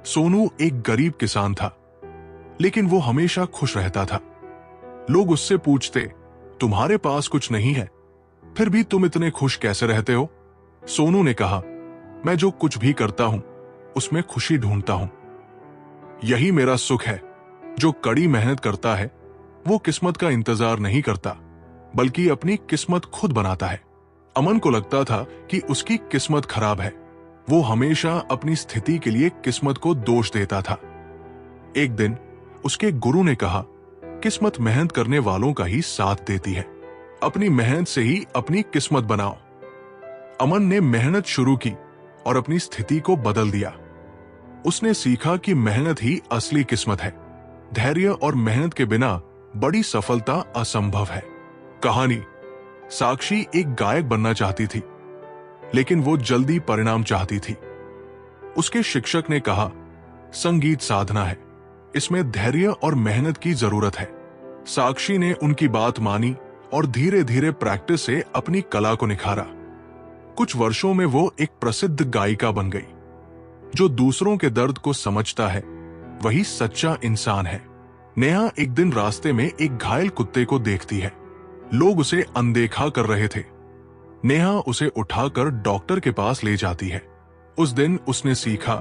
A: सोनू एक गरीब किसान था, लेकिन वो हमेशा खुश रहता था। लोग उससे पूछते, तुम्हारे पास कुछ नहीं है, फिर भी तुम इतने खुश कैसे रहते हो? सोनू ने कहा, मैं जो कुछ भी करता हूं उसमें खुशी ढूंढता हूं। यही मेरा सुख है। जो कड़ी मेहनत करता है वो किस्मत का इंतजार नहीं करता, बल्कि अपनी किस्मत खुद बनाता है। अमन को लगता था कि उसकी किस्मत खराब है। वो हमेशा अपनी स्थिति के लिए किस्मत को दोष देता था। एक दिन उसके गुरु ने कहा, किस्मत मेहनत करने वालों का ही साथ देती है। अपनी मेहनत से ही अपनी किस्मत बनाओ। अमन ने मेहनत शुरू की और अपनी स्थिति को बदल दिया। उसने सीखा कि मेहनत ही असली किस्मत है। धैर्य और मेहनत के बिना बड़ी सफलता असंभव है। कहानी। साक्षी एक गायक बनना चाहती थी, लेकिन वो जल्दी परिणाम चाहती थी। उसके शिक्षक ने कहा, संगीत साधना है, इसमें धैर्य और मेहनत की जरूरत है। साक्षी ने उनकी बात मानी और धीरे धीरे प्रैक्टिस से अपनी कला को निखारा। कुछ वर्षों में वो एक प्रसिद्ध गायिका बन गई। जो दूसरों के दर्द को समझता है वही सच्चा इंसान है। नेहा एक दिन रास्ते में एक घायल कुत्ते को देखती है। लोग उसे अनदेखा कर रहे थे। नेहा उसे उठाकर डॉक्टर के पास ले जाती है। उस दिन उसने सीखा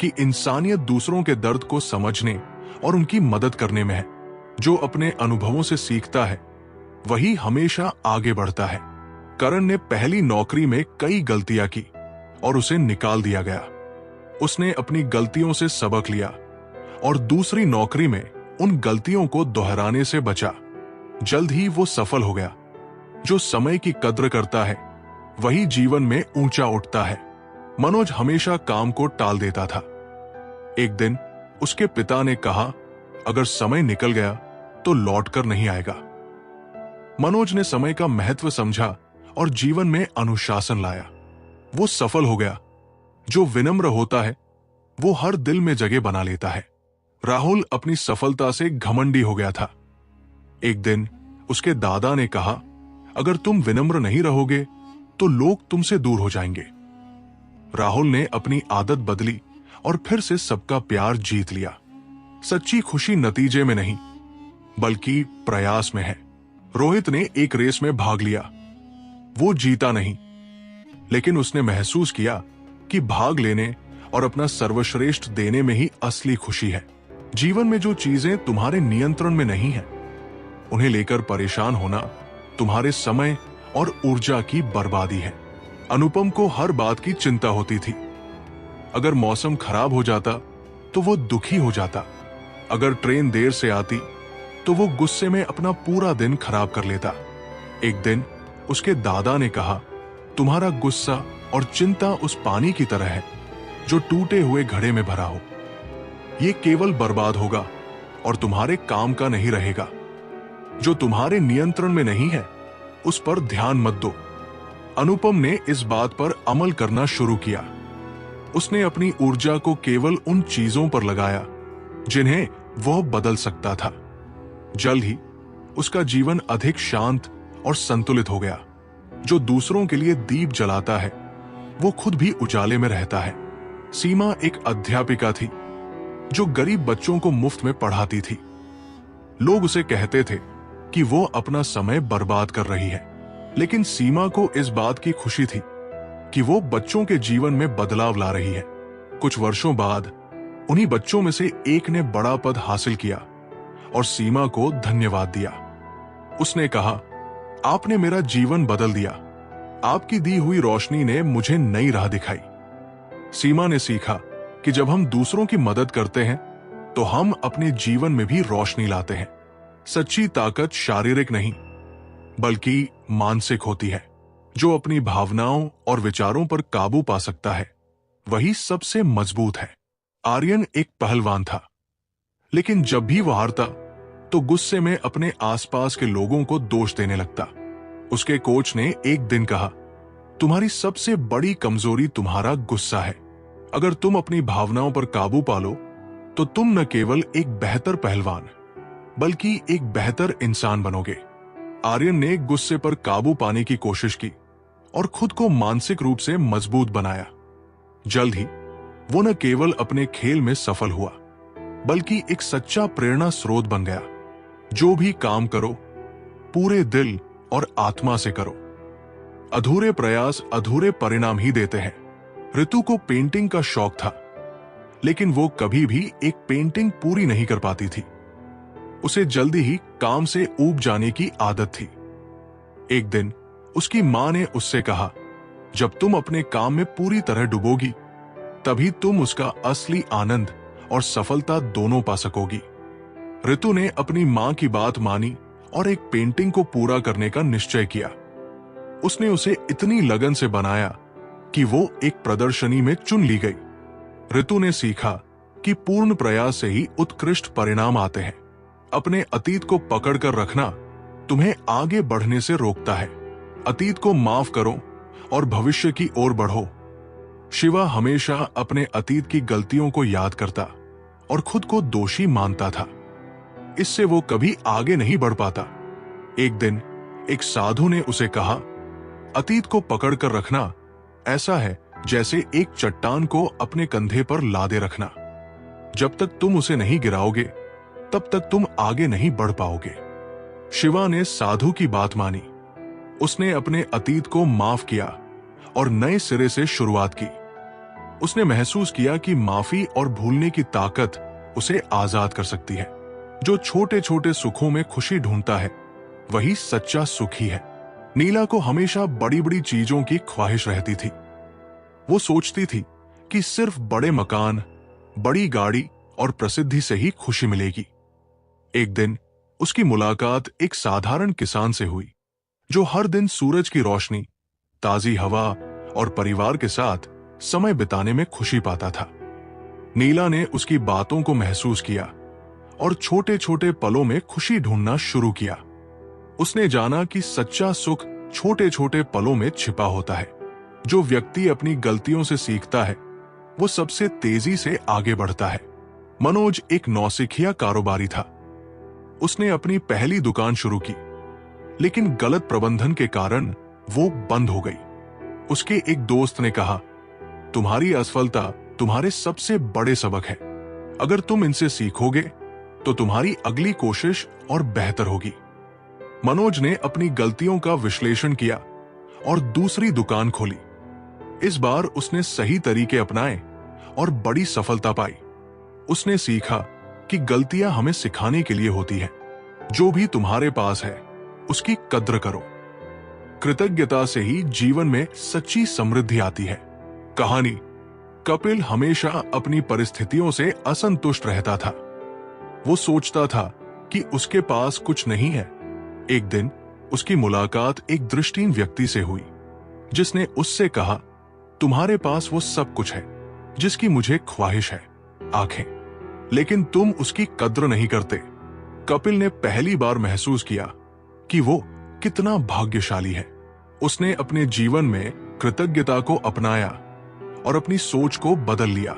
A: कि इंसानियत दूसरों के दर्द को समझने और उनकी मदद करने में है। जो अपने अनुभवों से सीखता है वही हमेशा आगे बढ़ता है। करण ने पहली नौकरी में कई गलतियां की और उसे निकाल दिया गया। उसने अपनी गलतियों से सबक लिया और दूसरी नौकरी में उन गलतियों को दोहराने से बचा। जल्द ही वो सफल हो गया। जो समय की कद्र करता है वही जीवन में ऊंचा उठता है। मनोज हमेशा काम को टाल देता था। एक दिन उसके पिता ने कहा, अगर समय निकल गया तो लौटकर नहीं आएगा। मनोज ने समय का महत्व समझा और जीवन में अनुशासन लाया। वो सफल हो गया। जो विनम्र होता है वो हर दिल में जगह बना लेता है। राहुल अपनी सफलता से घमंडी हो गया था। एक दिन उसके दादा ने कहा, अगर तुम विनम्र नहीं रहोगे तो लोग तुमसे दूर हो जाएंगे। राहुल ने अपनी आदत बदली और फिर से सबका प्यार जीत लिया। सच्ची खुशी नतीजे में नहीं, बल्कि प्रयास में है। रोहित ने एक रेस में भाग लिया। वो जीता नहीं, लेकिन उसने महसूस किया कि भाग लेने और अपना सर्वश्रेष्ठ देने में ही असली खुशी है। जीवन में जो चीजें तुम्हारे नियंत्रण में नहीं है, उन्हें लेकर परेशान होना तुम्हारे समय और ऊर्जा की बर्बादी है। अनुपम को हर बात की चिंता होती थी। अगर मौसम खराब हो जाता तो वो दुखी हो जाता। अगर ट्रेन देर से आती तो वो गुस्से में अपना पूरा दिन खराब कर लेता। एक दिन उसके दादा ने कहा, तुम्हारा गुस्सा और चिंता उस पानी की तरह है जो टूटे हुए घड़े में भरा हो। ये केवल बर्बाद होगा और तुम्हारे काम का नहीं रहेगा। जो तुम्हारे नियंत्रण में नहीं है, उस पर ध्यान मत दो। अनुपम ने इस बात पर अमल करना शुरू किया। उसने अपनी ऊर्जा को केवल उन चीजों पर लगाया जिन्हें वह बदल सकता था। जल्द ही उसका जीवन अधिक शांत और संतुलित हो गया। जो दूसरों के लिए दीप जलाता है, वो खुद भी उजाले में रहता है। सीमा एक अध्यापिका थी जो गरीब बच्चों को मुफ्त में पढ़ाती थी। लोग उसे कहते थे कि वो अपना समय बर्बाद कर रही है, लेकिन सीमा को इस बात की खुशी थी कि वो बच्चों के जीवन में बदलाव ला रही है। कुछ वर्षों बाद उन्हीं बच्चों में से एक ने बड़ा पद हासिल किया और सीमा को धन्यवाद दिया। उसने कहा, आपने मेरा जीवन बदल दिया। आपकी दी हुई रोशनी ने मुझे नई राह दिखाई। सीमा ने सीखा कि जब हम दूसरों की मदद करते हैं तो हम अपने जीवन में भी रोशनी लाते हैं। सच्ची ताकत शारीरिक नहीं, बल्कि मानसिक होती है। जो अपनी भावनाओं और विचारों पर काबू पा सकता है, वही सबसे मजबूत है। आर्यन एक पहलवान था, लेकिन जब भी वह हारता तो गुस्से में अपने आसपास के लोगों को दोष देने लगता। उसके कोच ने एक दिन कहा, तुम्हारी सबसे बड़ी कमजोरी तुम्हारा गुस्सा है। अगर तुम अपनी भावनाओं पर काबू पालो तो तुम न केवल एक बेहतर पहलवान, बल्कि एक बेहतर इंसान बनोगे। आर्यन ने गुस्से पर काबू पाने की कोशिश की और खुद को मानसिक रूप से मजबूत बनाया। जल्द ही वो न केवल अपने खेल में सफल हुआ, बल्कि एक सच्चा प्रेरणा स्रोत बन गया। जो भी काम करो, पूरे दिल और आत्मा से करो। अधूरे प्रयास अधूरे परिणाम ही देते हैं। ऋतु को पेंटिंग का शौक था, लेकिन वो कभी भी एक पेंटिंग पूरी नहीं कर पाती थी। उसे जल्दी ही काम से ऊब जाने की आदत थी। एक दिन उसकी मां ने उससे कहा, जब तुम अपने काम में पूरी तरह डूबोगी, तभी तुम उसका असली आनंद और सफलता दोनों पा सकोगी। ऋतु ने अपनी मां की बात मानी और एक पेंटिंग को पूरा करने का निश्चय किया। उसने उसे इतनी लगन से बनाया कि वो एक प्रदर्शनी में चुन ली गई। ऋतु ने सीखा कि पूर्ण प्रयास से ही उत्कृष्ट परिणाम आते हैं। अपने अतीत को पकड़कर रखना तुम्हें आगे बढ़ने से रोकता है। अतीत को माफ करो और भविष्य की ओर बढ़ो। शिवा हमेशा अपने अतीत की गलतियों को याद करता और खुद को दोषी मानता था। इससे वो कभी आगे नहीं बढ़ पाता। एक दिन एक साधु ने उसे कहा, अतीत को पकड़कर रखना ऐसा है जैसे एक चट्टान को अपने कंधे पर लादे रखना। जब तक तुम उसे नहीं गिराओगे, तब तक तुम आगे नहीं बढ़ पाओगे। शिवा ने साधु की बात मानी। उसने अपने अतीत को माफ किया और नए सिरे से शुरुआत की। उसने महसूस किया कि माफी और भूलने की ताकत उसे आजाद कर सकती है। जो छोटे छोटे सुखों में खुशी ढूंढता है, वही सच्चा सुखी है। नीला को हमेशा बड़ी बड़ी चीजों की ख्वाहिश रहती थी। वो सोचती थी कि सिर्फ बड़े मकान, बड़ी गाड़ी और प्रसिद्धि से ही खुशी मिलेगी। एक दिन उसकी मुलाकात एक साधारण किसान से हुई, जो हर दिन सूरज की रोशनी, ताजी हवा और परिवार के साथ समय बिताने में खुशी पाता था। नीला ने उसकी बातों को महसूस किया और छोटे छोटे पलों में खुशी ढूंढना शुरू किया। उसने जाना कि सच्चा सुख छोटे छोटे पलों में छिपा होता है। जो व्यक्ति अपनी गलतियों से सीखता है, वो सबसे तेजी से आगे बढ़ता है। मनोज एक नौसिखिया कारोबारी था। उसने अपनी पहली दुकान शुरू की, लेकिन गलत प्रबंधन के कारण वो बंद हो गई। उसके एक दोस्त ने कहा, तुम्हारी असफलता तुम्हारे सबसे बड़े सबक है। अगर तुम इनसे सीखोगे तो तुम्हारी अगली कोशिश और बेहतर होगी। मनोज ने अपनी गलतियों का विश्लेषण किया और दूसरी दुकान खोली। इस बार उसने सही तरीके अपनाए और बड़ी सफलता पाई। उसने सीखा कि गलतियां हमें सिखाने के लिए होती हैं। जो भी तुम्हारे पास है उसकी कद्र करो। कृतज्ञता से ही जीवन में सच्ची समृद्धि आती है। कहानी। कपिल हमेशा अपनी परिस्थितियों से असंतुष्ट रहता था। वो सोचता था कि उसके पास कुछ नहीं है। एक दिन उसकी मुलाकात एक दृष्टिहीन व्यक्ति से हुई, जिसने उससे कहा, तुम्हारे पास वो सब कुछ है जिसकी मुझे ख्वाहिश है, आंखें, लेकिन तुम उसकी कद्र नहीं करते। कपिल ने पहली बार महसूस किया कि वो कितना भाग्यशाली है। उसने अपने जीवन में कृतज्ञता को अपनाया और अपनी सोच को बदल लिया।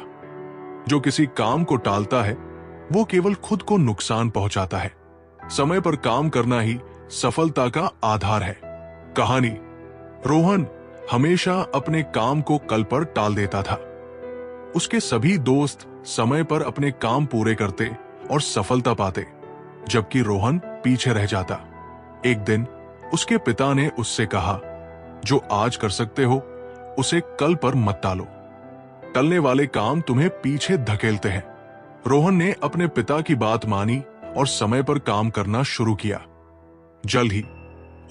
A: जो किसी काम को टालता है वो केवल खुद को नुकसान पहुंचाता है। समय पर काम करना ही सफलता का आधार है। कहानी। रोहन हमेशा अपने काम को कल पर टाल देता था। उसके सभी दोस्त समय पर अपने काम पूरे करते और सफलता पाते, जबकि रोहन पीछे रह जाता। एक दिन उसके पिता ने उससे कहा, जो आज कर सकते हो उसे कल पर मत टालो। टलने वाले काम तुम्हें पीछे धकेलते हैं। रोहन ने अपने पिता की बात मानी और समय पर काम करना शुरू किया। जल्द ही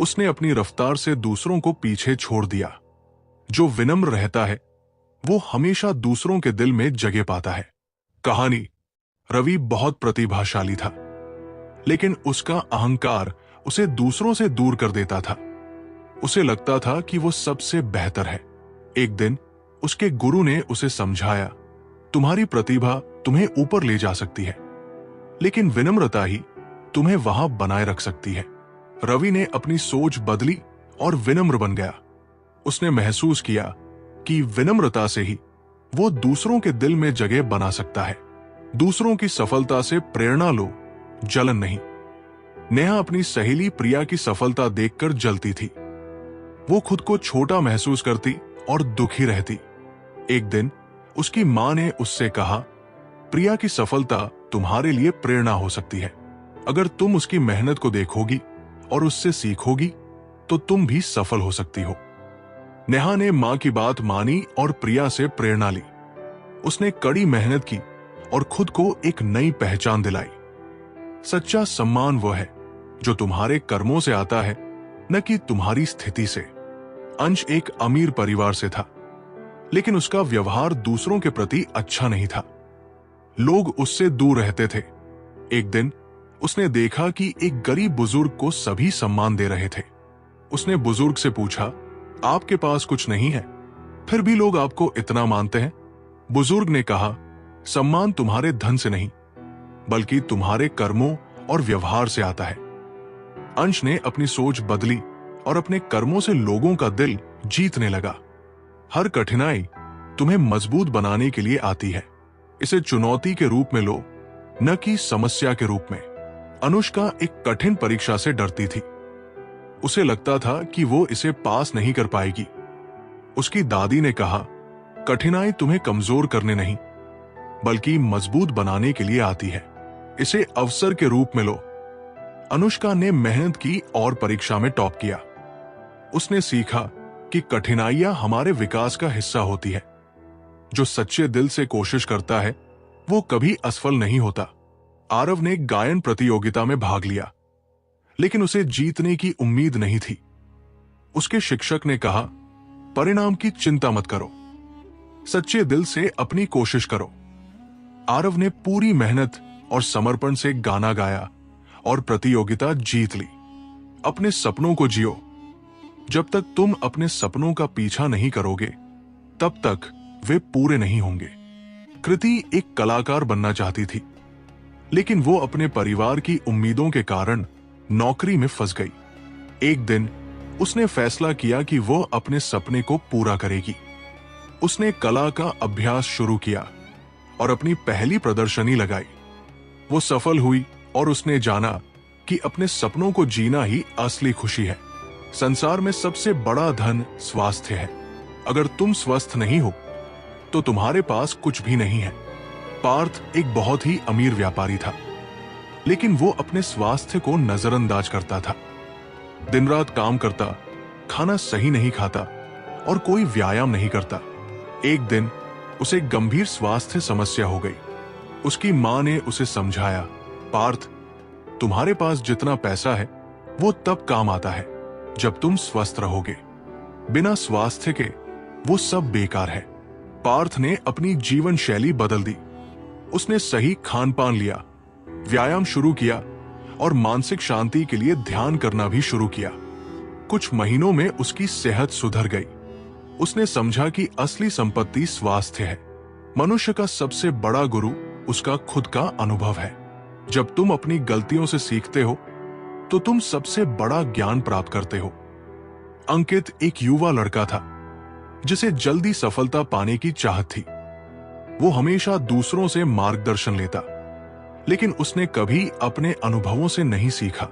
A: उसने अपनी रफ्तार से दूसरों को पीछे छोड़ दिया। जो विनम्र रहता है वो हमेशा दूसरों के दिल में जगह पाता है। कहानी। रवि बहुत प्रतिभाशाली था, लेकिन उसका अहंकार उसे दूसरों से दूर कर देता था। उसे लगता था कि वो सबसे बेहतर है। एक दिन उसके गुरु ने उसे समझाया, तुम्हारी प्रतिभा तुम्हें ऊपर ले जा सकती है, लेकिन विनम्रता ही तुम्हें वहां बनाए रख सकती है। रवि ने अपनी सोच बदली और विनम्र बन गया। उसने महसूस किया कि विनम्रता से ही वो दूसरों के दिल में जगह बना सकता है। दूसरों की सफलता से प्रेरणा लो, जलन नहीं। नेहा अपनी सहेली प्रिया की सफलता देखकर जलती थी। वो खुद को छोटा महसूस करती और दुखी रहती। एक दिन उसकी मां ने उससे कहा, प्रिया की सफलता तुम्हारे लिए प्रेरणा हो सकती है। अगर तुम उसकी मेहनत को देखोगी और उससे सीखोगी तो तुम भी सफल हो सकती हो। नेहा ने मां की बात मानी और प्रिया से प्रेरणा ली। उसने कड़ी मेहनत की और खुद को एक नई पहचान दिलाई। सच्चा सम्मान वो है जो तुम्हारे कर्मों से आता है, न कि तुम्हारी स्थिति से। अंश एक अमीर परिवार से था, लेकिन उसका व्यवहार दूसरों के प्रति अच्छा नहीं था। लोग उससे दूर रहते थे। एक दिन उसने देखा कि एक गरीब बुजुर्ग को सभी सम्मान दे रहे थे। उसने बुजुर्ग से पूछा, आपके पास कुछ नहीं है, फिर भी लोग आपको इतना मानते हैं? बुजुर्ग ने कहा, सम्मान तुम्हारे धन से नहीं, बल्कि तुम्हारे कर्मों और व्यवहार से आता है। अंश ने अपनी सोच बदली और अपने कर्मों से लोगों का दिल जीतने लगा। हर कठिनाई तुम्हें मजबूत बनाने के लिए आती है। इसे चुनौती के रूप में लो, न कि समस्या के रूप में। अनुष्का एक कठिन परीक्षा से डरती थी। उसे लगता था कि वो इसे पास नहीं कर पाएगी। उसकी दादी ने कहा, कठिनाई तुम्हें कमजोर करने नहीं, बल्कि मजबूत बनाने के लिए आती है। इसे अवसर के रूप में लो। अनुष्का ने मेहनत की और परीक्षा में टॉप किया। उसने सीखा कि कठिनाइयां हमारे विकास का हिस्सा होती है। जो सच्चे दिल से कोशिश करता है वो कभी असफल नहीं होता। आरव ने गायन प्रतियोगिता में भाग लिया, लेकिन उसे जीतने की उम्मीद नहीं थी। उसके शिक्षक ने कहा, परिणाम की चिंता मत करो, सच्चे दिल से अपनी कोशिश करो। आरव ने पूरी मेहनत और समर्पण से गाना गाया और प्रतियोगिता जीत ली। अपने सपनों को जियो। जब तक तुम अपने सपनों का पीछा नहीं करोगे, तब तक वे पूरे नहीं होंगे। कृति एक कलाकार बनना चाहती थी, लेकिन वो अपने परिवार की उम्मीदों के कारण नौकरी में फंस गई। एक दिन उसने फैसला किया कि वो अपने सपने को पूरा करेगी। उसने कला का अभ्यास शुरू किया और अपनी पहली प्रदर्शनी लगाई। वो सफल हुई और उसने जाना कि अपने सपनों को जीना ही असली खुशी है। संसार में सबसे बड़ा धन स्वास्थ्य है। अगर तुम स्वस्थ नहीं हो तो तुम्हारे पास कुछ भी नहीं है। पार्थ एक बहुत ही अमीर व्यापारी था, लेकिन वो अपने स्वास्थ्य को नजरअंदाज करता था। दिन रात काम करता, खाना सही नहीं खाता और कोई व्यायाम नहीं करता। एक दिन उसे गंभीर स्वास्थ्य समस्या हो गई। उसकी मां ने उसे समझाया, पार्थ, तुम्हारे पास जितना पैसा है वो तब काम आता है जब तुम स्वस्थ रहोगे। बिना स्वास्थ्य के वो सब बेकार है। पार्थ ने अपनी जीवन शैली बदल दी। उसने सही खान पान लिया, व्यायाम शुरू किया और मानसिक शांति के लिए ध्यान करना भी शुरू किया। कुछ महीनों में उसकी सेहत सुधर गई। उसने समझा कि असली संपत्ति स्वास्थ्य है। मनुष्य का सबसे बड़ा गुरु उसका खुद का अनुभव है। जब तुम अपनी गलतियों से सीखते हो तो तुम सबसे बड़ा ज्ञान प्राप्त करते हो। अंकित एक युवा लड़का था जिसे जल्दी सफलता पाने की चाहत थी। वो हमेशा दूसरों से मार्गदर्शन लेता, लेकिन उसने कभी अपने अनुभवों से नहीं सीखा।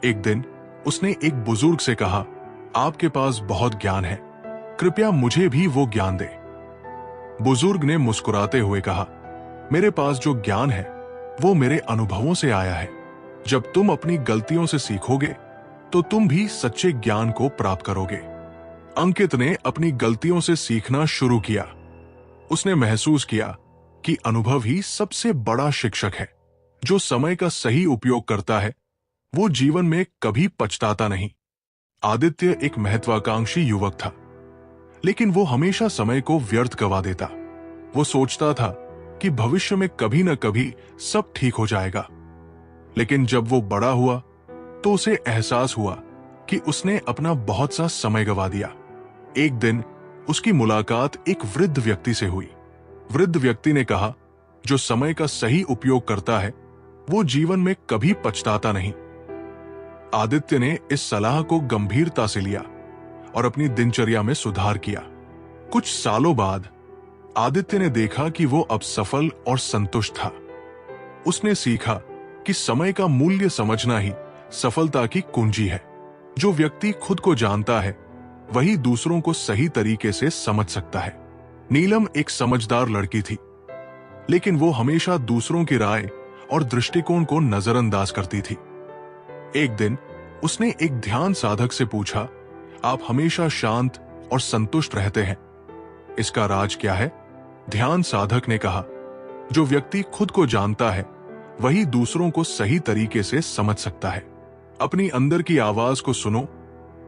A: एक दिन उसने एक बुजुर्ग से कहा, आपके पास बहुत ज्ञान है, कृपया मुझे भी वो ज्ञान दे। बुजुर्ग ने मुस्कुराते हुए कहा, मेरे पास जो ज्ञान है वो मेरे अनुभवों से आया है। जब तुम अपनी गलतियों से सीखोगे तो तुम भी सच्चे ज्ञान को प्राप्त करोगे। अंकित ने अपनी गलतियों से सीखना शुरू किया। उसने महसूस किया कि अनुभव ही सबसे बड़ा शिक्षक है। जो समय का सही उपयोग करता है वो जीवन में कभी पछताता नहीं। आदित्य एक महत्वाकांक्षी युवक था, लेकिन वो हमेशा समय को व्यर्थ गवा देता। वो सोचता था कि भविष्य में कभी न कभी सब ठीक हो जाएगा। लेकिन जब वो बड़ा हुआ तो उसे एहसास हुआ कि उसने अपना बहुत सा समय गवा दिया। एक दिन उसकी मुलाकात एक वृद्ध व्यक्ति से हुई। वृद्ध व्यक्ति ने कहा, जो समय का सही उपयोग करता है वो जीवन में कभी पछताता नहीं। आदित्य ने इस सलाह को गंभीरता से लिया और अपनी दिनचर्या में सुधार किया। कुछ सालों बाद आदित्य ने देखा कि वो अब सफल और संतुष्ट था। उसने सीखा कि समय का मूल्य समझना ही सफलता की कुंजी है। जो व्यक्ति खुद को जानता है वही दूसरों को सही तरीके से समझ सकता है। नीलम एक समझदार लड़की थी, लेकिन वो हमेशा दूसरों की राय और दृष्टिकोण को नजरअंदाज करती थी। एक दिन उसने एक ध्यान साधक से पूछा, आप हमेशा शांत और संतुष्ट रहते हैं, इसका राज क्या है? ध्यान साधक ने कहा, जो व्यक्ति खुद को जानता है वही दूसरों को सही तरीके से समझ सकता है। अपनी अंदर की आवाज को सुनो,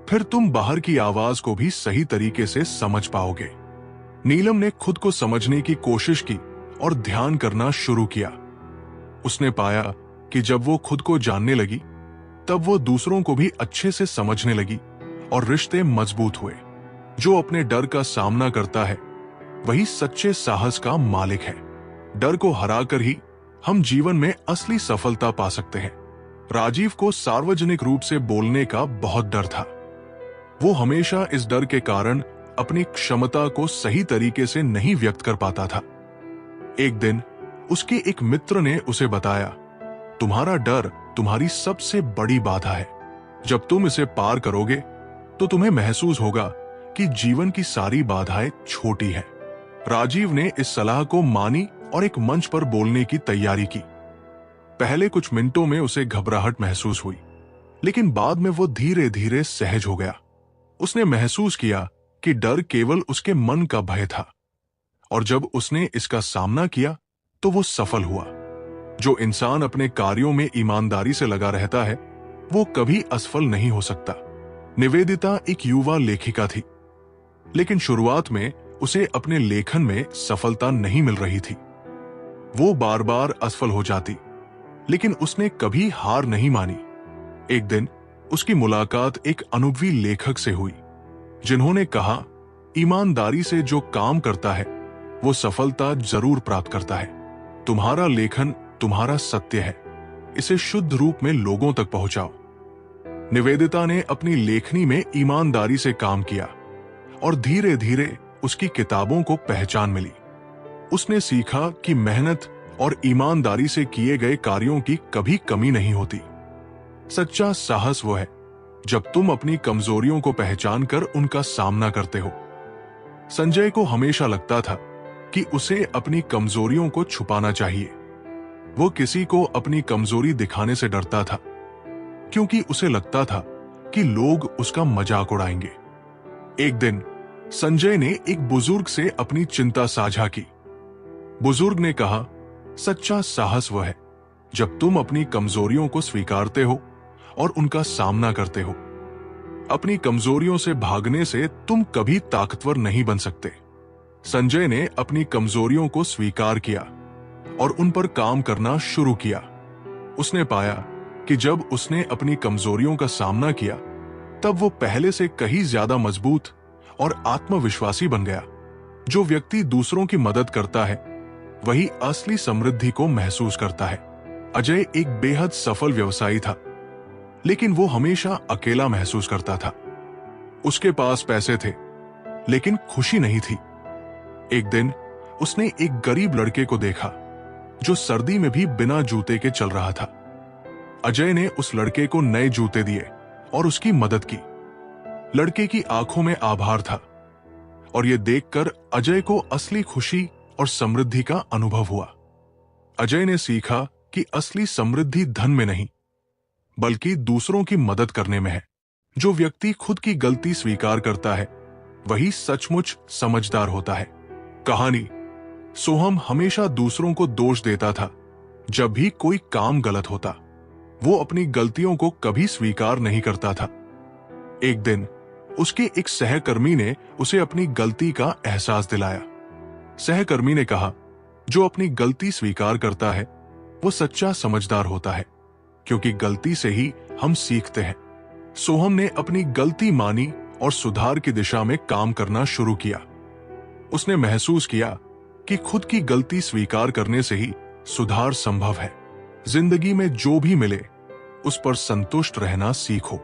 A: फिर तुम बाहर की आवाज को भी सही तरीके से समझ पाओगे। नीलम ने खुद को समझने की कोशिश की और ध्यान करना शुरू किया। उसने पाया कि जब वो खुद को जानने लगी तब वो दूसरों को भी अच्छे से समझने लगी और रिश्ते मजबूत हुए। जो अपने डर का सामना करता है वही सच्चे साहस का मालिक है। डर को हराकर ही हम जीवन में असली सफलता पा सकते हैं। राजीव को सार्वजनिक रूप से बोलने का बहुत डर था। वो हमेशा इस डर के कारण अपनी क्षमता को सही तरीके से नहीं व्यक्त कर पाता था। एक दिन उसके एक मित्र ने उसे बताया, तुम्हारा डर तुम्हारी सबसे बड़ी बाधा है। जब तुम इसे पार करोगे तो तुम्हें महसूस होगा कि जीवन की सारी बाधाएं छोटी हैं। राजीव ने इस सलाह को मानी और एक मंच पर बोलने की तैयारी की। पहले कुछ मिनटों में उसे घबराहट महसूस हुई, लेकिन बाद में वो धीरे धीरे सहज हो गया। उसने महसूस किया कि डर केवल उसके मन का भय था, और जब उसने इसका सामना किया तो वो सफल हुआ। जो इंसान अपने कार्यों में ईमानदारी से लगा रहता है वो कभी असफल नहीं हो सकता। निवेदिता एक युवा लेखिका थी, लेकिन शुरुआत में उसे अपने लेखन में सफलता नहीं मिल रही थी। वो बार बार असफल हो जाती, लेकिन उसने कभी हार नहीं मानी। एक दिन उसकी मुलाकात एक अनुभवी लेखक से हुई, जिन्होंने कहा, ईमानदारी से जो काम करता है वो सफलता जरूर प्राप्त करता है। तुम्हारा लेखन तुम्हारा सत्य है, इसे शुद्ध रूप में लोगों तक पहुंचाओ। निवेदिता ने अपनी लेखनी में ईमानदारी से काम किया और धीरे धीरे उसकी किताबों को पहचान मिली। उसने सीखा कि मेहनत और ईमानदारी से किए गए कार्यों की कभी कमी नहीं होती। सच्चा साहस वो है जब तुम अपनी कमजोरियों को पहचान कर उनका सामना करते हो। संजय को हमेशा लगता था कि उसे अपनी कमजोरियों को छुपाना चाहिए। वो किसी को अपनी कमजोरी दिखाने से डरता था, क्योंकि उसे लगता था कि लोग उसका मजाक उड़ाएंगे। एक दिन संजय ने एक बुजुर्ग से अपनी चिंता साझा की। बुजुर्ग ने कहा, सच्चा साहस वह है जब तुम अपनी कमजोरियों को स्वीकारते हो और उनका सामना करते हो। अपनी कमजोरियों से भागने से तुम कभी ताकतवर नहीं बन सकते। संजय ने अपनी कमजोरियों को स्वीकार किया और उन पर काम करना शुरू किया। उसने पाया कि जब उसने अपनी कमजोरियों का सामना किया, तब वो पहले से कहीं ज्यादा मजबूत और आत्मविश्वासी बन गया। जो व्यक्ति दूसरों की मदद करता है, वही असली समृद्धि को महसूस करता है। अजय एक बेहद सफल व्यवसायी था, लेकिन वो हमेशा अकेला महसूस करता था। उसके पास पैसे थे, लेकिन खुशी नहीं थी। एक दिन उसने एक गरीब लड़के को देखा जो सर्दी में भी बिना जूते के चल रहा था। अजय ने उस लड़के को नए जूते दिए और उसकी मदद की। लड़के की आंखों में आभार था और यह देखकर अजय को असली खुशी और समृद्धि का अनुभव हुआ। अजय ने सीखा कि असली समृद्धि धन में नहीं, बल्कि दूसरों की मदद करने में है। जो व्यक्ति खुद की गलती स्वीकार करता है, वही सचमुच समझदार होता है। कहानी। सोहम हमेशा दूसरों को दोष देता था जब भी कोई काम गलत होता। वो अपनी गलतियों को कभी स्वीकार नहीं करता था। एक दिन उसके एक सहकर्मी ने उसे अपनी गलती का एहसास दिलाया। सहकर्मी ने कहा, जो अपनी गलती स्वीकार करता है वो सच्चा समझदार होता है, क्योंकि गलती से ही हम सीखते हैं। सोहम ने अपनी गलती मानी और सुधार की दिशा में काम करना शुरू किया। उसने महसूस किया कि खुद की गलती स्वीकार करने से ही सुधार संभव है। जिंदगी में जो भी मिले, उस पर संतुष्ट रहना सीखो।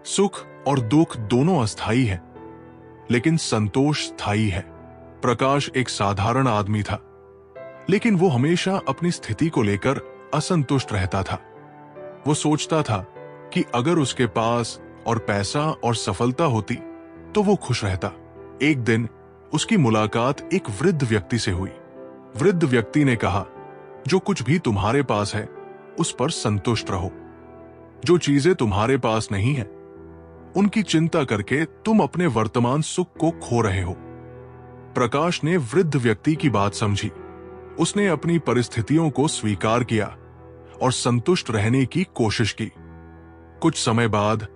A: सुख और दुख दोनों अस्थायी हैं, लेकिन संतोष स्थायी है। प्रकाश एक साधारण आदमी था, लेकिन वो हमेशा अपनी स्थिति को लेकर असंतुष्ट रहता था। वो सोचता था कि अगर उसके पास और पैसा और सफलता होती तो वो खुश रहता। एक दिन उसकी मुलाकात एक वृद्ध व्यक्ति से हुई। वृद्ध व्यक्ति ने कहा, जो कुछ भी तुम्हारे पास है उस पर संतुष्ट रहो। जो चीजें तुम्हारे पास नहीं है, उनकी चिंता करके तुम अपने वर्तमान सुख को खो रहे हो। प्रकाश ने वृद्ध व्यक्ति की बात समझी। उसने अपनी परिस्थितियों को स्वीकार किया और संतुष्ट रहने की कोशिश की। कुछ समय बाद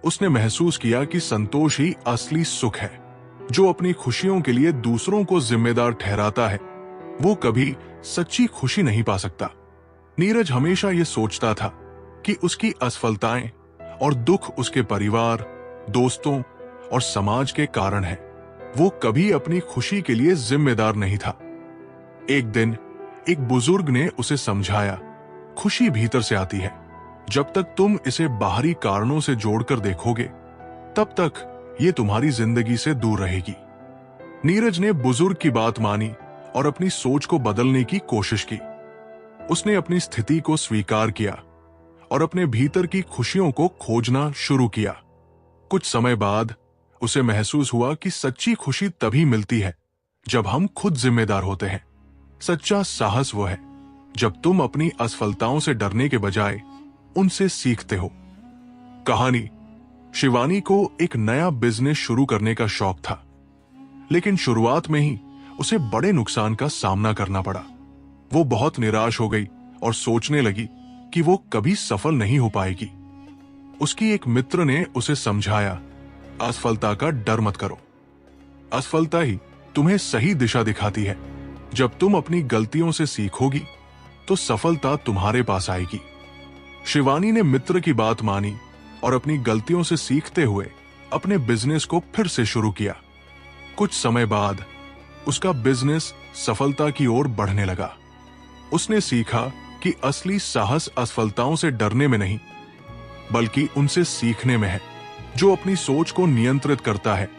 A: उसने महसूस किया कि संतोष ही असली सुख है। जो अपनी खुशियों के लिए दूसरों को जिम्मेदार ठहराता है, वो कभी सच्ची खुशी नहीं पा सकता। नीरज हमेशा ये सोचता था कि उसकी असफलताएं और दुख उसके परिवार, दोस्तों और समाज के कारण है। वो कभी अपनी खुशी के लिए जिम्मेदार नहीं था। एक दिन एक बुजुर्ग ने उसे समझाया, खुशी भीतर से आती है। जब तक तुम इसे बाहरी कारणों से जोड़कर देखोगे, तब तक ये तुम्हारी जिंदगी से दूर रहेगी। नीरज ने बुजुर्ग की बात मानी और अपनी सोच को बदलने की कोशिश की। उसने अपनी स्थिति को स्वीकार किया और अपने भीतर की खुशियों को खोजना शुरू किया। कुछ समय बाद उसे महसूस हुआ कि सच्ची खुशी तभी मिलती है जब हम खुद जिम्मेदार होते हैं। सच्चा साहस वो है जब तुम अपनी असफलताओं से डरने के बजाय उनसे सीखते हो। कहानी। शिवानी को एक नया बिजनेस शुरू करने का शौक था, लेकिन शुरुआत में ही उसे बड़े नुकसान का सामना करना पड़ा। वो बहुत निराश हो गई और सोचने लगी कि वो कभी सफल नहीं हो पाएगी। उसकी एक मित्र ने उसे समझाया, असफलता का डर मत करो। असफलता ही तुम्हें सही दिशा दिखाती है। जब तुम अपनी गलतियों से सीखोगी तो सफलता तुम्हारे पास आएगी। शिवानी ने मित्र की बात मानी और अपनी गलतियों से सीखते हुए अपने बिजनेस को फिर से शुरू किया। कुछ समय बाद उसका बिजनेस सफलता की ओर बढ़ने लगा। उसने सीखा कि असली साहस असफलताओं से डरने में नहीं, बल्कि उनसे सीखने में है। जो अपनी सोच को नियंत्रित करता है,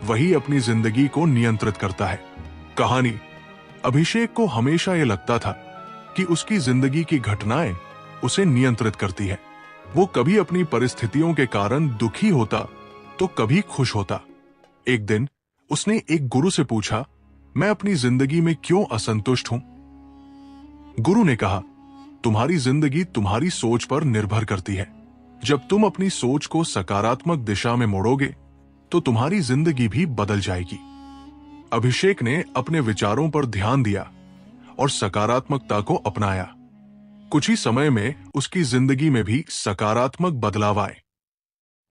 A: वही अपनी जिंदगी को नियंत्रित करता है। कहानी। अभिषेक को हमेशा यह लगता था कि उसकी जिंदगी की घटनाएं उसे नियंत्रित करती है। वो कभी अपनी परिस्थितियों के कारण दुखी होता तो कभी खुश होता। एक दिन उसने एक गुरु से पूछा, मैं अपनी जिंदगी में क्यों असंतुष्ट हूं? गुरु ने कहा, तुम्हारी जिंदगी तुम्हारी सोच पर निर्भर करती है। जब तुम अपनी सोच को सकारात्मक दिशा में मोड़ोगे तो तुम्हारी जिंदगी भी बदल जाएगी। अभिषेक ने अपने विचारों पर ध्यान दिया और सकारात्मकता को अपनाया। कुछ ही समय में उसकी जिंदगी में भी सकारात्मक बदलाव आए।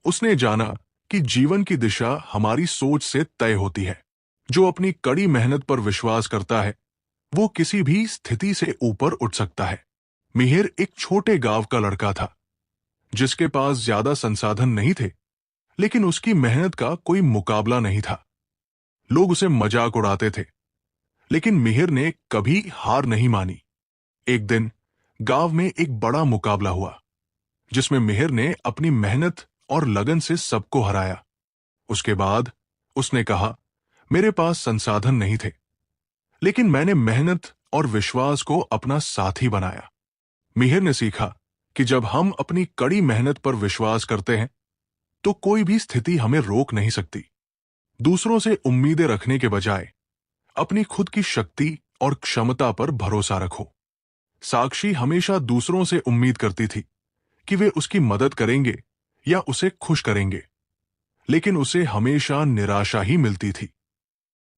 A: उसने जाना कि जीवन की दिशा हमारी सोच से तय होती है। जो अपनी कड़ी मेहनत पर विश्वास करता है वो किसी भी स्थिति से ऊपर उठ सकता है। मिहिर एक छोटे गांव का लड़का था जिसके पास ज्यादा संसाधन नहीं थे, लेकिन उसकी मेहनत का कोई मुकाबला नहीं था। लोग उसे मजाक उड़ाते थे, लेकिन मिहिर ने कभी हार नहीं मानी। एक दिन गांव में एक बड़ा मुकाबला हुआ जिसमें मिहिर ने अपनी मेहनत और लगन से सबको हराया। उसके बाद उसने कहा, मेरे पास संसाधन नहीं थे, लेकिन मैंने मेहनत और विश्वास को अपना साथी बनाया। मिहिर ने सीखा कि जब हम अपनी कड़ी मेहनत पर विश्वास करते हैं तो कोई भी स्थिति हमें रोक नहीं सकती। दूसरों से उम्मीदें रखने के बजाय अपनी खुद की शक्ति और क्षमता पर भरोसा रखो। साक्षी हमेशा दूसरों से उम्मीद करती थी कि वे उसकी मदद करेंगे या उसे खुश करेंगे, लेकिन उसे हमेशा निराशा ही मिलती थी।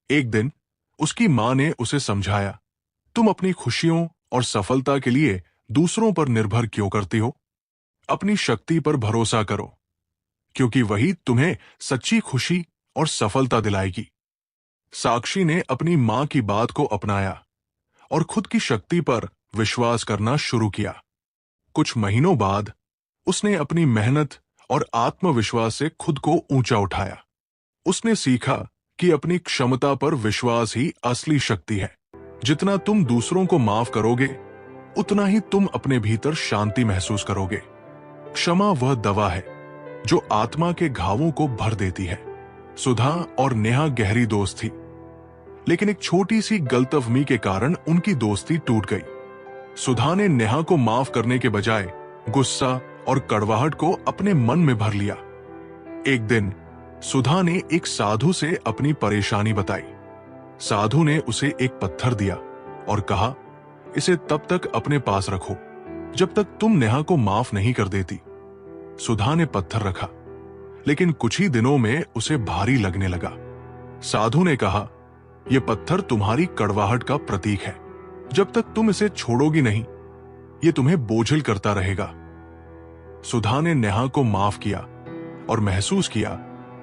A: एक दिन उसकी मां ने उसे समझाया, तुम अपनी खुशियों और सफलता के लिए दूसरों पर निर्भर क्यों करती हो? अपनी शक्ति पर भरोसा करो, क्योंकि वही तुम्हें सच्ची खुशी और सफलता दिलाएगी। साक्षी ने अपनी मां की बात को अपनाया और खुद की शक्ति पर विश्वास करना शुरू किया। कुछ महीनों बाद उसने अपनी मेहनत और आत्मविश्वास से खुद को ऊंचा उठाया। उसने सीखा कि अपनी क्षमता पर विश्वास ही असली शक्ति है। जितना तुम दूसरों को माफ करोगे, उतना ही तुम अपने भीतर शांति महसूस करोगे। क्षमा वह दवा है जो आत्मा के घावों को भर देती है। सुधा और नेहा गहरी दोस्त थी, लेकिन एक छोटी सी गलतफहमी के कारण उनकी दोस्ती टूट गई। सुधा ने नेहा को माफ करने के बजाय गुस्सा और कड़वाहट को अपने मन में भर लिया। एक दिन सुधा ने एक साधु से अपनी परेशानी बताई। साधु ने उसे एक पत्थर दिया और कहा, इसे तब तक अपने पास रखो जब तक तुम नेहा को माफ नहीं कर देती। सुधा ने पत्थर रखा, लेकिन कुछ ही दिनों में उसे भारी लगने लगा। साधु ने कहा, यह पत्थर तुम्हारी कड़वाहट का प्रतीक है। जब तक तुम इसे छोड़ोगी नहीं, यह तुम्हें बोझिल करता रहेगा। सुधा ने नेहा को माफ किया और महसूस किया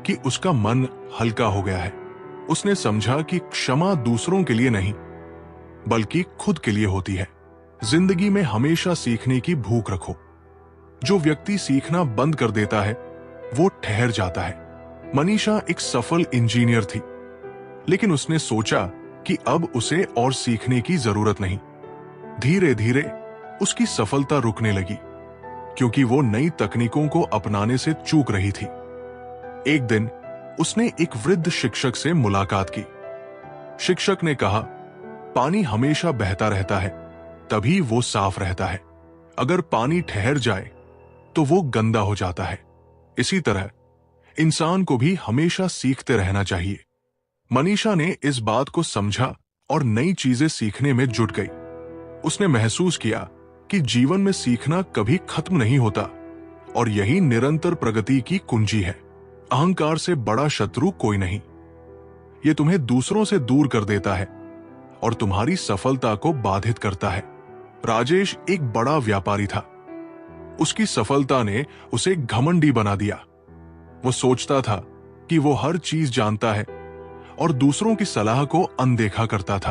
A: कि उसका मन हल्का हो गया है। उसने समझा कि क्षमा दूसरों के लिए नहीं, बल्कि खुद के लिए होती है। जिंदगी में हमेशा सीखने की भूख रखो। जो व्यक्ति सीखना बंद कर देता है वो ठहर जाता है। मनीषा एक सफल इंजीनियर थी, लेकिन उसने सोचा कि अब उसे और सीखने की जरूरत नहीं। धीरे धीरे उसकी सफलता रुकने लगी, क्योंकि वो नई तकनीकों को अपनाने से चूक रही थी। एक दिन उसने एक वृद्ध शिक्षक से मुलाकात की। शिक्षक ने कहा, पानी हमेशा बहता रहता है, तभी वो साफ रहता है। अगर पानी ठहर जाए तो वो गंदा हो जाता है। इसी तरह इंसान को भी हमेशा सीखते रहना चाहिए। मनीषा ने इस बात को समझा और नई चीजें सीखने में जुट गई। उसने महसूस किया कि जीवन में सीखना कभी खत्म नहीं होता और यही निरंतर प्रगति की कुंजी है। अहंकार से बड़ा शत्रु कोई नहीं। यह तुम्हें दूसरों से दूर कर देता है और तुम्हारी सफलता को बाधित करता है। राजेश एक बड़ा व्यापारी था। उसकी सफलता ने उसे घमंडी बना दिया। वो सोचता था कि वो हर चीज जानता है और दूसरों की सलाह को अनदेखा करता था।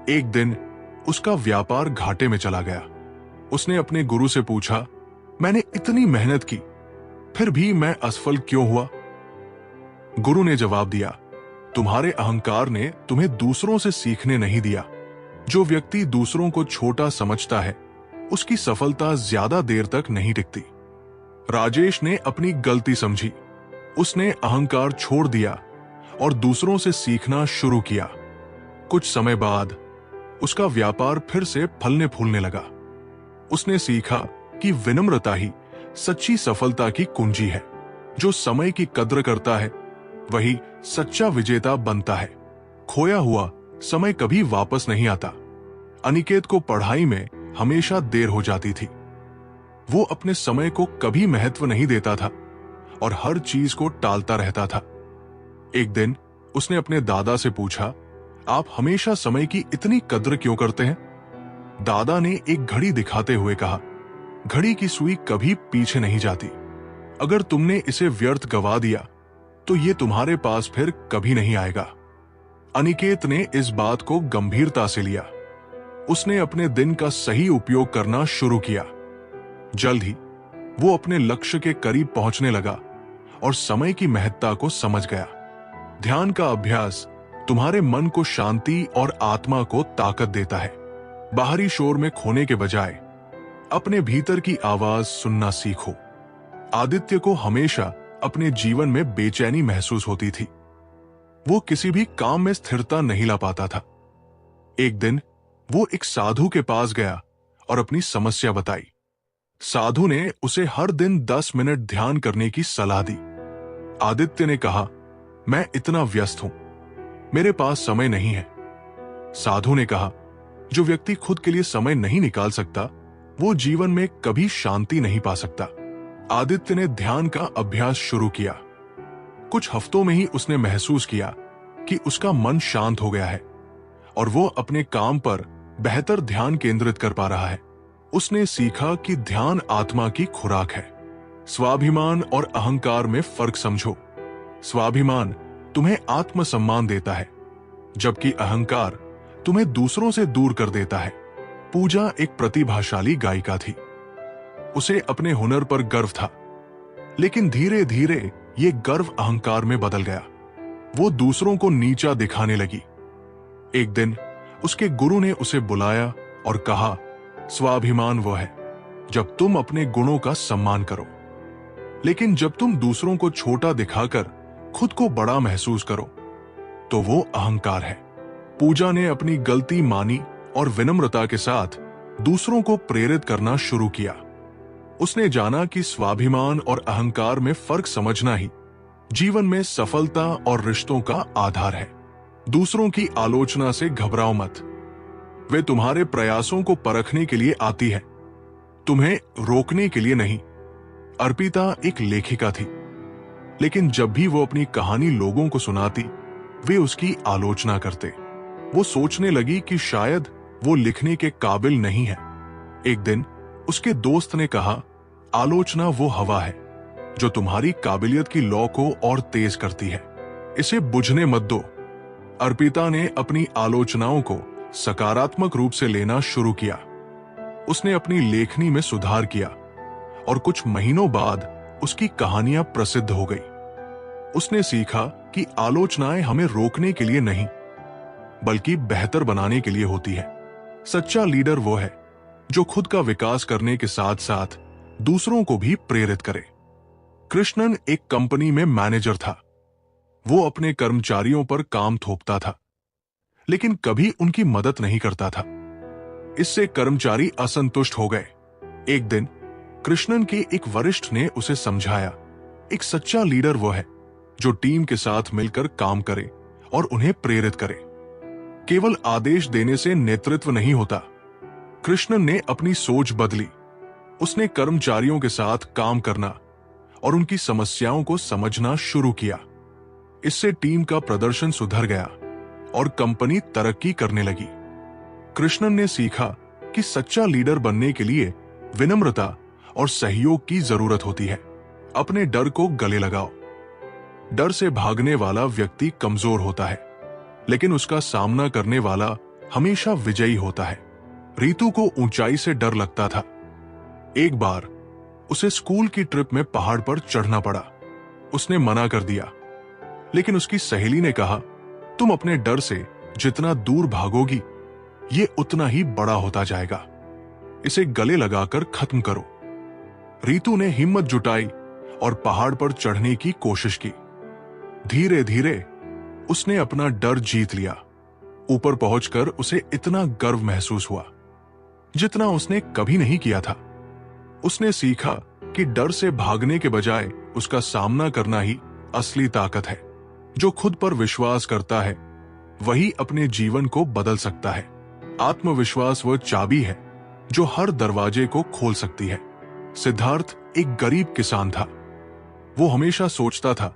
A: एक दिन उसका व्यापार घाटे में चला गया। उसने अपने गुरु से पूछा, मैंने इतनी मेहनत की, फिर भी मैं असफल क्यों हुआ? गुरु ने जवाब दिया, तुम्हारे अहंकार ने तुम्हें दूसरों से सीखने नहीं दिया। जो व्यक्ति दूसरों को छोटा समझता है, उसकी सफलता ज्यादा देर तक नहीं टिकती। राजेश ने अपनी गलती समझी। उसने अहंकार छोड़ दिया और दूसरों से सीखना शुरू किया। कुछ समय बाद उसका व्यापार फिर से फलने फूलने लगा। उसने सीखा कि विनम्रता ही सच्ची सफलता की कुंजी है। जो समय की कद्र करता है वही सच्चा विजेता बनता है। खोया हुआ समय कभी वापस नहीं आता। अनिकेत को पढ़ाई में हमेशा देर हो जाती थी। वो अपने समय को कभी महत्व नहीं देता था और हर चीज को टालता रहता था। एक दिन उसने अपने दादा से पूछा, आप हमेशा समय की इतनी कद्र क्यों करते हैं? दादा ने एक घड़ी दिखाते हुए कहा, घड़ी की सुई कभी पीछे नहीं जाती। अगर तुमने इसे व्यर्थ गवा दिया तो ये तुम्हारे पास फिर कभी नहीं आएगा। अनिकेत ने इस बात को गंभीरता से लिया। उसने अपने दिन का सही उपयोग करना शुरू किया। जल्द ही वो अपने लक्ष्य के करीब पहुंचने लगा और समय की महत्ता को समझ गया। ध्यान का अभ्यास तुम्हारे मन को शांति और आत्मा को ताकत देता है। बाहरी शोर में खोने के बजाय अपने भीतर की आवाज सुनना सीखो। आदित्य को हमेशा अपने जीवन में बेचैनी महसूस होती थी। वो किसी भी काम में स्थिरता नहीं ला पाता था। एक दिन वो एक साधु के पास गया और अपनी समस्या बताई। साधु ने उसे हर दिन 10 मिनट ध्यान करने की सलाह दी। आदित्य ने कहा, मैं इतना व्यस्त हूं, मेरे पास समय नहीं है। साधु ने कहा, जो व्यक्ति खुद के लिए समय नहीं निकाल सकता वो जीवन में कभी शांति नहीं पा सकता। आदित्य ने ध्यान का अभ्यास शुरू किया। कुछ हफ्तों में ही उसने महसूस किया कि उसका मन शांत हो गया है और वो अपने काम पर बेहतर ध्यान केंद्रित कर पा रहा है। उसने सीखा कि ध्यान आत्मा की खुराक है। स्वाभिमान और अहंकार में फर्क समझो। स्वाभिमान तुम्हें आत्मसम्मान देता है, जबकि अहंकार तुम्हें दूसरों से दूर कर देता है। पूजा एक प्रतिभाशाली गायिका थी। उसे अपने हुनर पर गर्व था, लेकिन धीरे धीरे ये गर्व अहंकार में बदल गया। वो दूसरों को नीचा दिखाने लगी। एक दिन उसके गुरु ने उसे बुलाया और कहा, स्वाभिमान वो है जब तुम अपने गुणों का सम्मान करो, लेकिन जब तुम दूसरों को छोटा दिखाकर खुद को बड़ा महसूस करो तो वो अहंकार है। पूजा ने अपनी गलती मानी और विनम्रता के साथ दूसरों को प्रेरित करना शुरू किया। उसने जाना कि स्वाभिमान और अहंकार में फर्क समझना ही जीवन में सफलता और रिश्तों का आधार है। दूसरों की आलोचना से घबराओ मत। वे तुम्हारे प्रयासों को परखने के लिए आती है, तुम्हें रोकने के लिए नहीं। अर्पिता एक लेखिका थी, लेकिन जब भी वो अपनी कहानी लोगों को सुनाती, वे उसकी आलोचना करते। वो सोचने लगी कि शायद वो लिखने के काबिल नहीं है। एक दिन उसके दोस्त ने कहा, आलोचना वो हवा है जो तुम्हारी काबिलियत की लौ को और तेज करती है, इसे बुझने मत दो। अर्पिता ने अपनी आलोचनाओं को सकारात्मक रूप से लेना शुरू किया। उसने अपनी लेखनी में सुधार किया और कुछ महीनों बाद उसकी कहानियां प्रसिद्ध हो गई। उसने सीखा कि आलोचनाएं हमें रोकने के लिए नहीं, बल्कि बेहतर बनाने के लिए होती है। सच्चा लीडर वो है जो खुद का विकास करने के साथ साथ दूसरों को भी प्रेरित करे। कृष्णन एक कंपनी में मैनेजर था। वो अपने कर्मचारियों पर काम थोपता था, लेकिन कभी उनकी मदद नहीं करता था। इससे कर्मचारी असंतुष्ट हो गए। एक दिन कृष्णन के एक वरिष्ठ ने उसे समझाया, एक सच्चा लीडर वो है जो टीम के साथ मिलकर काम करे और उन्हें प्रेरित करे। केवल आदेश देने से नेतृत्व नहीं होता। कृष्णन ने अपनी सोच बदली। उसने कर्मचारियों के साथ काम करना और उनकी समस्याओं को समझना शुरू किया। इससे टीम का प्रदर्शन सुधर गया और कंपनी तरक्की करने लगी। कृष्णन ने सीखा कि सच्चा लीडर बनने के लिए विनम्रता और सहयोग की जरूरत होती है। अपने डर को गले लगाओ। डर से भागने वाला व्यक्ति कमजोर होता है, लेकिन उसका सामना करने वाला हमेशा विजयी होता है। रीतू को ऊंचाई से डर लगता था। एक बार उसे स्कूल की ट्रिप में पहाड़ पर चढ़ना पड़ा। उसने मना कर दिया, लेकिन उसकी सहेली ने कहा, तुम अपने डर से जितना दूर भागोगी, ये उतना ही बड़ा होता जाएगा। इसे गले लगाकर खत्म करो। रीतू ने हिम्मत जुटाई और पहाड़ पर चढ़ने की कोशिश की। धीरे धीरे उसने अपना डर जीत लिया। ऊपर पहुंचकर उसे इतना गर्व महसूस हुआ जितना उसने कभी नहीं किया था। उसने सीखा कि डर से भागने के बजाय उसका सामना करना ही असली ताकत है। जो खुद पर विश्वास करता है वही अपने जीवन को बदल सकता है। आत्मविश्वास वह चाबी है जो हर दरवाजे को खोल सकती है। सिद्धार्थ एक गरीब किसान था। वो हमेशा सोचता था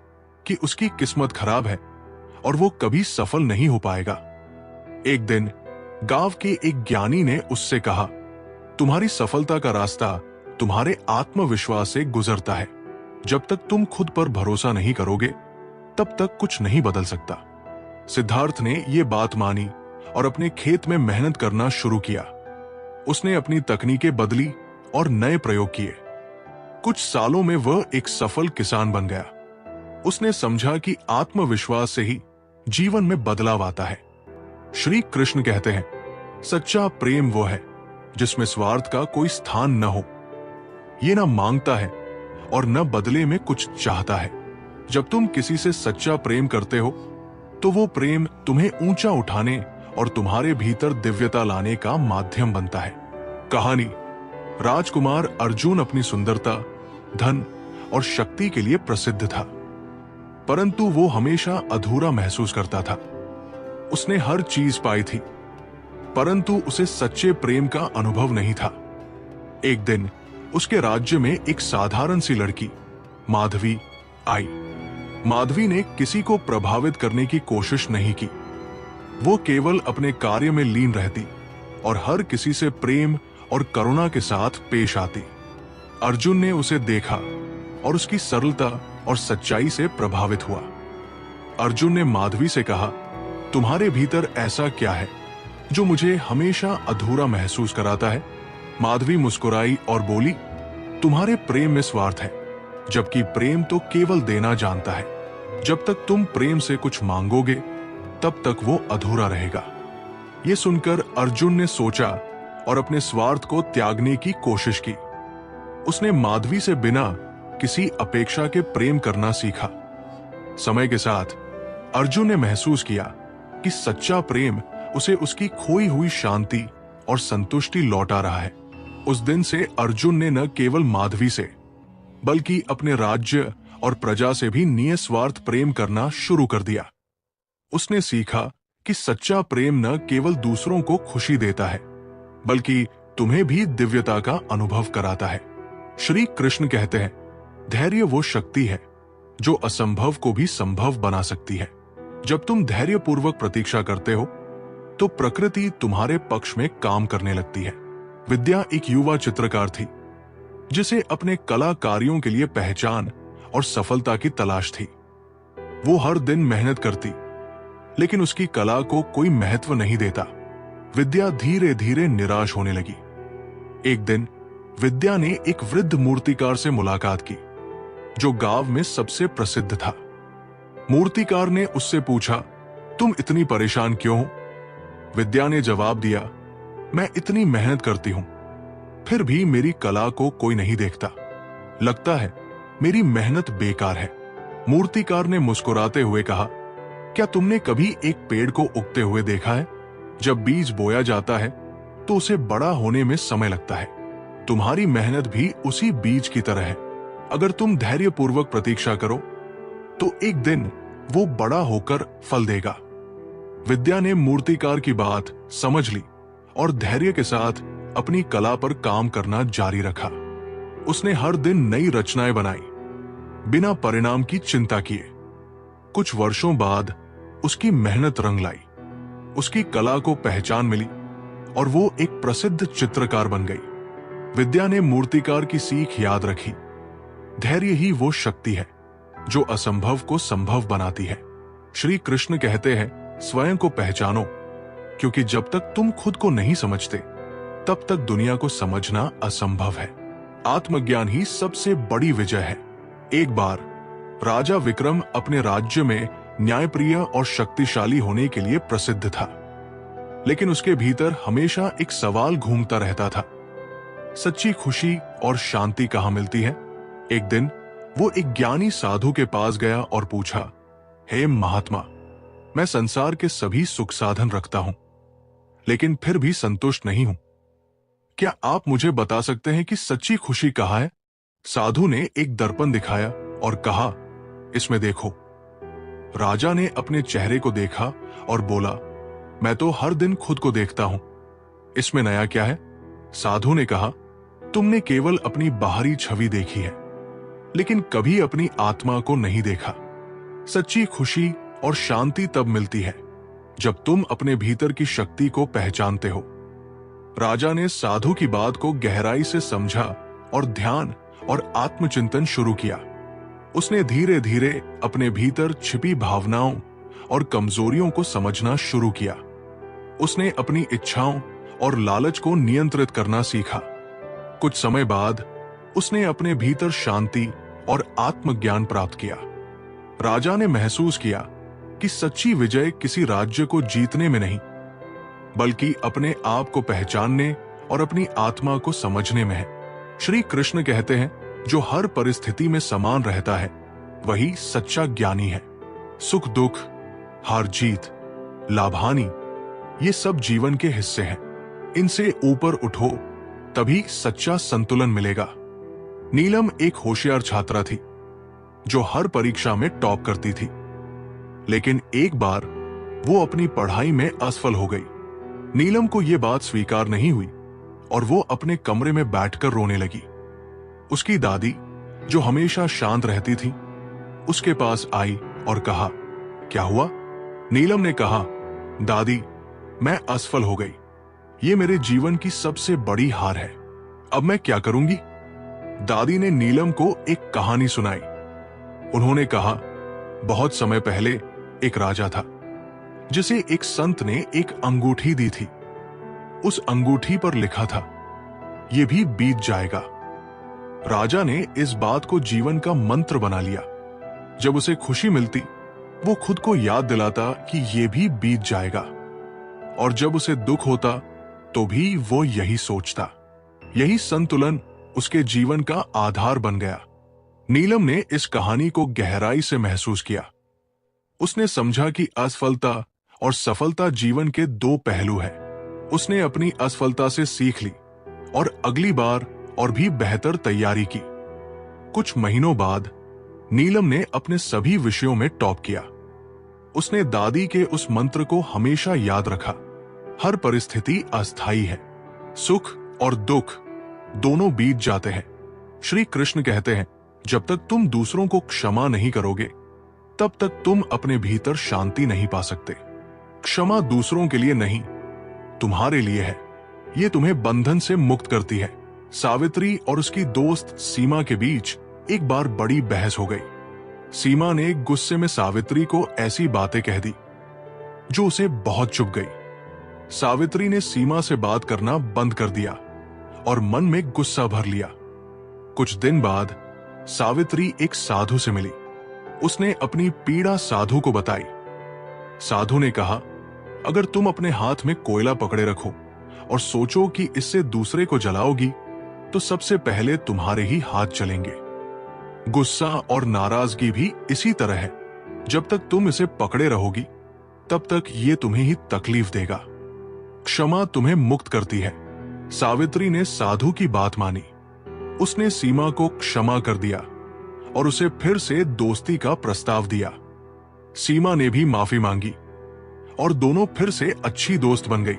A: कि उसकी किस्मत खराब है और वो कभी सफल नहीं हो पाएगा। एक दिन गांव के एक ज्ञानी ने उससे कहा, तुम्हारी सफलता का रास्ता तुम्हारे आत्मविश्वास से गुजरता है। जब तक तुम खुद पर भरोसा नहीं करोगे तब तक कुछ नहीं बदल सकता। सिद्धार्थ ने यह बात मानी और अपने खेत में मेहनत करना शुरू किया। उसने अपनी तकनीकें बदली और नए प्रयोग किए। कुछ सालों में वह एक सफल किसान बन गया। उसने समझा कि आत्मविश्वास से ही जीवन में बदलाव आता है। श्री कृष्ण कहते हैं, सच्चा प्रेम वो है जिसमें स्वार्थ का कोई स्थान न हो। ये न मांगता है और न बदले में कुछ चाहता है। जब तुम किसी से सच्चा प्रेम करते हो तो वो प्रेम तुम्हें ऊंचा उठाने और तुम्हारे भीतर दिव्यता लाने का माध्यम बनता है। कहानी, राजकुमार अर्जुन अपनी सुंदरता, धन और शक्ति के लिए प्रसिद्ध था, परंतु वो हमेशा अधूरा महसूस करता था। उसने हर चीज पाई थी, परंतु उसे सच्चे प्रेम का अनुभव नहीं था। एक दिन उसके राज्य में एक साधारण सी लड़की माधवी आई। माधवी ने किसी को प्रभावित करने की कोशिश नहीं की। वो केवल अपने कार्य में लीन रहती और हर किसी से प्रेम और करुणा के साथ पेश आती। अर्जुन ने उसे देखा और उसकी सरलता और सच्चाई से प्रभावित हुआ। अर्जुन ने माधवी से कहा, तुम्हारे भीतर ऐसा क्या है जो मुझे हमेशा अधूरा महसूस कराता है? माधवी मुस्कुराई और बोली, तुम्हारे प्रेम में स्वार्थ है, जबकि प्रेम तो केवल देना जानता है। जब तक तुम प्रेम से कुछ मांगोगे तब तक वो अधूरा रहेगा। ये सुनकर अर्जुन ने सोचा और अपने स्वार्थ को त्यागने की कोशिश की। उसने माधवी से बिना किसी अपेक्षा के प्रेम करना सीखा। समय के साथ अर्जुन ने महसूस किया कि सच्चा प्रेम उसे उसकी खोई हुई शांति और संतुष्टि लौटा रहा है। उस दिन से अर्जुन ने न केवल माधवी से बल्कि अपने राज्य और प्रजा से भी निस्वार्थ प्रेम करना शुरू कर दिया। उसने सीखा कि सच्चा प्रेम न केवल दूसरों को खुशी देता है बल्कि तुम्हें भी दिव्यता का अनुभव कराता है। श्री कृष्ण कहते हैं, धैर्य वो शक्ति है जो असंभव को भी संभव बना सकती है। जब तुम धैर्यपूर्वक प्रतीक्षा करते हो तो प्रकृति तुम्हारे पक्ष में काम करने लगती है। विद्या एक युवा चित्रकार थी जिसे अपने कला कार्यों के लिए पहचान और सफलता की तलाश थी। वो हर दिन मेहनत करती, लेकिन उसकी कला को कोई महत्व नहीं देता। विद्या धीरे धीरे निराश होने लगी। एक दिन विद्या ने एक वृद्ध मूर्तिकार से मुलाकात की जो गांव में सबसे प्रसिद्ध था। मूर्तिकार ने उससे पूछा, तुम इतनी परेशान क्यों हो? विद्या ने जवाब दिया, मैं इतनी मेहनत करती हूं, फिर भी मेरी कला को कोई नहीं देखता। लगता है मेरी मेहनत बेकार है। मूर्तिकार ने मुस्कुराते हुए कहा, क्या तुमने कभी एक पेड़ को उगते हुए देखा है? जब बीज बोया जाता है तो उसे बड़ा होने में समय लगता है। तुम्हारी मेहनत भी उसी बीज की तरह है। अगर तुम धैर्यपूर्वक प्रतीक्षा करो तो एक दिन वो बड़ा होकर फल देगा। विद्या ने मूर्तिकार की बात समझ ली और धैर्य के साथ अपनी कला पर काम करना जारी रखा। उसने हर दिन नई रचनाएं बनाई, बिना परिणाम की चिंता किए। कुछ वर्षों बाद उसकी मेहनत रंग लाई, उसकी कला को पहचान मिली और वो एक प्रसिद्ध चित्रकार बन गई। विद्या ने मूर्तिकार की सीख याद रखी, धैर्य ही वो शक्ति है जो असंभव को संभव बनाती है। श्री कृष्ण कहते हैं, स्वयं को पहचानो, क्योंकि जब तक तुम खुद को नहीं समझते तब तक दुनिया को समझना असंभव है। आत्मज्ञान ही सबसे बड़ी विजय है। एक बार राजा विक्रम अपने राज्य में न्यायप्रिय और शक्तिशाली होने के लिए प्रसिद्ध था, लेकिन उसके भीतर हमेशा एक सवाल घूमता रहता था, सच्ची खुशी और शांति कहां मिलती है? एक दिन वो एक ज्ञानी साधु के पास गया और पूछा, हे महात्मा, मैं संसार के सभी सुख साधन रखता हूं, लेकिन फिर भी संतुष्ट नहीं हूं। क्या आप मुझे बता सकते हैं कि सच्ची खुशी कहां है? साधु ने एक दर्पण दिखाया और कहा, इसमें देखो। राजा ने अपने चेहरे को देखा और बोला, मैं तो हर दिन खुद को देखता हूं, इसमें नया क्या है? साधु ने कहा, तुमने केवल अपनी बाहरी छवि देखी है, लेकिन कभी अपनी आत्मा को नहीं देखा। सच्ची खुशी और शांति तब मिलती है जब तुम अपने भीतर की शक्ति को पहचानते हो। राजा ने साधु की बात को गहराई से समझा और ध्यान और आत्मचिंतन शुरू किया। उसने धीरे धीरे अपने भीतर छिपी भावनाओं और कमजोरियों को समझना शुरू किया। उसने अपनी इच्छाओं और लालच को नियंत्रित करना सीखा। कुछ समय बाद उसने अपने भीतर शांति और आत्मज्ञान प्राप्त किया। राजा ने महसूस किया कि सच्ची विजय किसी राज्य को जीतने में नहीं, बल्कि अपने आप को पहचानने और अपनी आत्मा को समझने में है। श्री कृष्ण कहते हैं, जो हर परिस्थिति में समान रहता है वही सच्चा ज्ञानी है। सुख दुख, हार जीत, लाभ-हानि, ये सब जीवन के हिस्से हैं। इनसे ऊपर उठो, तभी सच्चा संतुलन मिलेगा। नीलम एक होशियार छात्रा थी जो हर परीक्षा में टॉप करती थी, लेकिन एक बार वो अपनी पढ़ाई में असफल हो गई। नीलम को यह बात स्वीकार नहीं हुई और वो अपने कमरे में बैठकर रोने लगी। उसकी दादी, जो हमेशा शांत रहती थी, उसके पास आई और कहा, क्या हुआ? नीलम ने कहा, दादी, मैं असफल हो गई। ये मेरे जीवन की सबसे बड़ी हार है। अब मैं क्या करूंगी? दादी ने नीलम को एक कहानी सुनाई। उन्होंने कहा, बहुत समय पहले एक राजा था जिसे एक संत ने एक अंगूठी दी थी। उस अंगूठी पर लिखा था, यह भी बीत जाएगा। राजा ने इस बात को जीवन का मंत्र बना लिया। जब उसे खुशी मिलती, वो खुद को याद दिलाता कि यह भी बीत जाएगा, और जब उसे दुख होता तो भी वो यही सोचता। यही संतुलन उसके जीवन का आधार बन गया। नीलम ने इस कहानी को गहराई से महसूस किया। उसने समझा कि असफलता और सफलता जीवन के दो पहलू हैं। उसने अपनी असफलता से सीख ली और अगली बार और भी बेहतर तैयारी की। कुछ महीनों बाद नीलम ने अपने सभी विषयों में टॉप किया। उसने दादी के उस मंत्र को हमेशा याद रखा, हर परिस्थिति अस्थायी है, सुख और दुख दोनों बीत जाते हैं। श्री कृष्ण कहते हैं, जब तक तुम दूसरों को क्षमा नहीं करोगे, तब तक तुम अपने भीतर शांति नहीं पा सकते। क्षमा दूसरों के लिए नहीं, तुम्हारे लिए है। ये तुम्हें बंधन से मुक्त करती है। सावित्री और उसकी दोस्त सीमा के बीच एक बार बड़ी बहस हो गई। सीमा ने गुस्से में सावित्री को ऐसी बातें कह दी जो उसे बहुत चुभ गई। सावित्री ने सीमा से बात करना बंद कर दिया और मन में गुस्सा भर लिया। कुछ दिन बाद सावित्री एक साधु से मिली। उसने अपनी पीड़ा साधु को बताई। साधु ने कहा, अगर तुम अपने हाथ में कोयला पकड़े रखो और सोचो कि इससे दूसरे को जलाओगी, तो सबसे पहले तुम्हारे ही हाथ जलेंगे। गुस्सा और नाराजगी भी इसी तरह है। जब तक तुम इसे पकड़े रहोगी, तब तक ये तुम्हें ही तकलीफ देगा। क्षमा तुम्हें मुक्त करती है। सावित्री ने साधु की बात मानी। उसने सीमा को क्षमा कर दिया और उसे फिर से दोस्ती का प्रस्ताव दिया। सीमा ने भी माफी मांगी और दोनों फिर से अच्छी दोस्त बन गई।